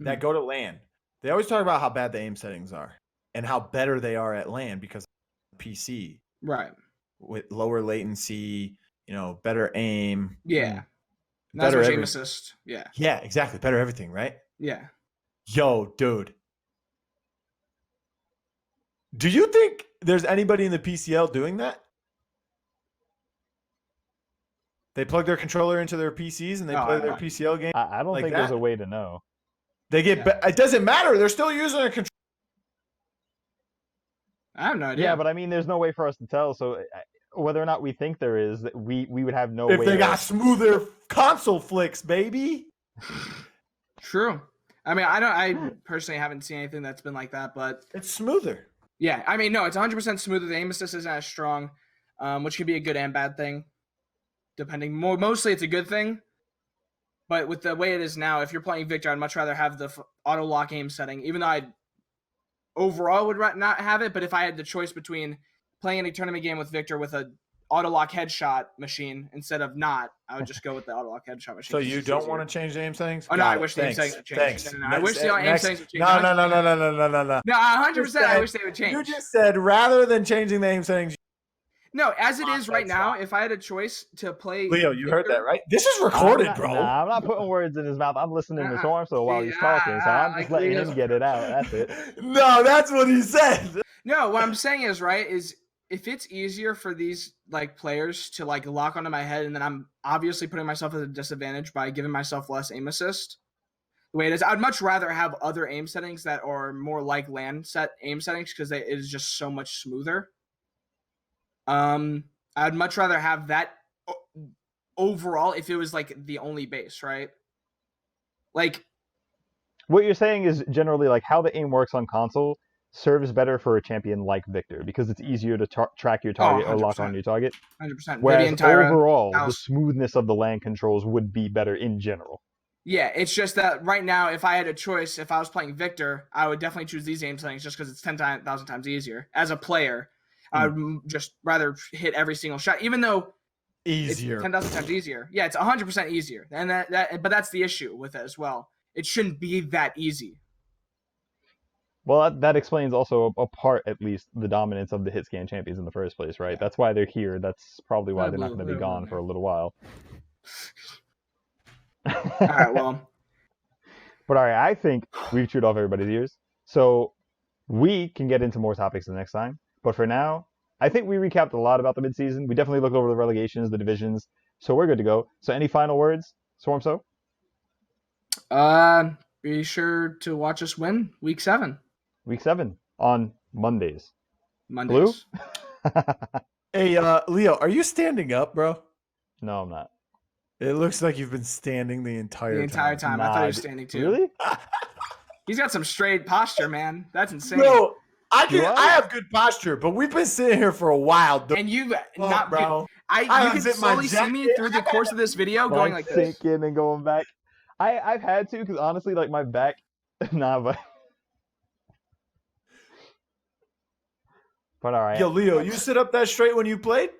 that go to LAN, they always talk about how bad the aim settings are and how better they are at LAN because of PC. Right. With lower latency, better aim. Yeah. Better aim assist. Yeah. Yeah, exactly. Better everything, right? Yeah. Yo, dude. Do you think there's anybody in the PCL doing that? They plug their controller into their PCs and they play their PCL game? I don't think there's a way to know. They get it doesn't matter. They're still using a controller. I have no idea. Yeah, but I mean, there's no way for us to tell. So whether or not we think there is, we would have no way. If they got smoother console flicks, baby. True. I mean, I personally haven't seen anything that's been like that, but it's smoother. Yeah, I mean, no, it's 100% smoother. The aim assist isn't as strong, which can be a good and bad thing, depending. Mostly, it's a good thing. But with the way it is now, if you're playing Victor, I'd much rather have the auto lock aim setting, even though I overall would not have it. But if I had the choice between playing in a tournament game with Victor with a auto lock headshot machine instead of not, I would just go with the auto lock headshot machine. So you don't want to change the aim settings? Oh no, I wish the aim settings would change. Thanks. No, I wish the aim settings would change. No. No, 100%. I wish they would change. You just said rather than changing the aim settings. No, as it is right now, if I had a choice to play, Leo, you heard that, right? This is recorded, bro. Nah, I'm not putting words in his mouth. I'm listening to Swarmso while he's talking, so I'm just letting him get it out. That's it. No, that's what he said. No, what I'm saying is if it's easier for these like players to like lock onto my head, and then I'm obviously putting myself at a disadvantage by giving myself less aim assist. The way it is, I'd much rather have other aim settings that are more like LAN set aim settings because it is just so much smoother. I'd much rather have that overall if it was like the only base, right? Like, what you're saying is generally like how the aim works on console serves better for a champion like Victor because it's easier to track your target or lock on your target. 100%. Whereas overall, the smoothness of the LAN controls would be better in general. Yeah, it's just that right now, if I had a choice, if I was playing Victor, I would definitely choose these aim settings just because it's 10,000 times easier. As a player, I would just rather hit every single shot, even though easier, it's 10,000 times easier. Yeah, it's 100% easier, and but that's the issue with it as well. It shouldn't be that easy. Well, that explains also a part, at least, the dominance of the hit scan champions in the first place, right? Yeah. That's why they're here. That's probably why they're not going to be gone for a little while. All right, well. But all right, I think we've chewed off everybody's ears. So we can get into more topics the next time. But for now, I think we recapped a lot about the midseason. We definitely looked over the relegations, the divisions. So we're good to go. So any final words, Swarmso? Be sure to watch us win Week 7. Week 7 on Mondays. Blue? Hey, Leo, are you standing up, bro? No, I'm not. It looks like you've been standing the entire time. Nah, I thought he was standing too. Really? He's got some straight posture, man. That's insane. Bro, I have good posture, but we've been sitting here for a while. And you not, bro. You can slowly see me through the course of this video going like this. Sinking and going back. I've had to because honestly, like my back. But all right. Yo, Leo, you sit up that straight when you played?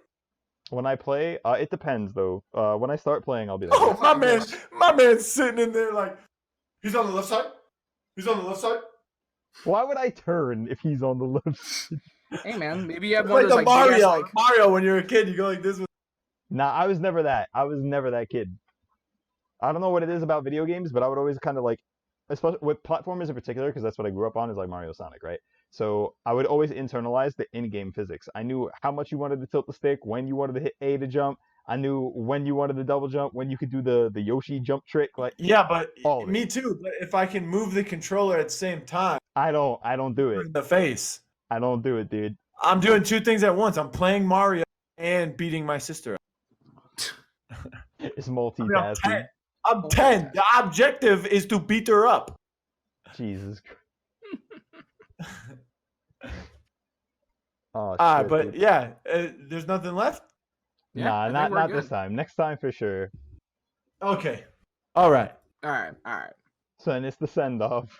When I play, it depends though. When I start playing, I'll be like, oh, my man's sitting in there like, he's on the left side. He's on the left side. Why would I turn if he's on the left side? Hey man, maybe you have one of those like Mario. Mario, when you're a kid, you go like this. Nah, I was never that. I was never that kid. I don't know what it is about video games, but I would always kind of like, especially with platformers in particular, because that's what I grew up on, is like Mario, Sonic, right? So I would always internalize the in-game physics. I knew how much you wanted to tilt the stick, when you wanted to hit A to jump. I knew when you wanted to double jump, when you could do the Yoshi jump trick. Like yeah, but me too. But if I can move the controller at the same time, I don't do it. In the face. I don't do it, dude. I'm doing two things at once. I'm playing Mario and beating my sister. It's multitasking. I'm 10. The objective is to beat her up. Jesus Christ. Oh, shit, but dude. yeah, there's nothing left? Yeah, nah, not this time. Next time for sure. Okay. All right. All right. So then it's the send-off.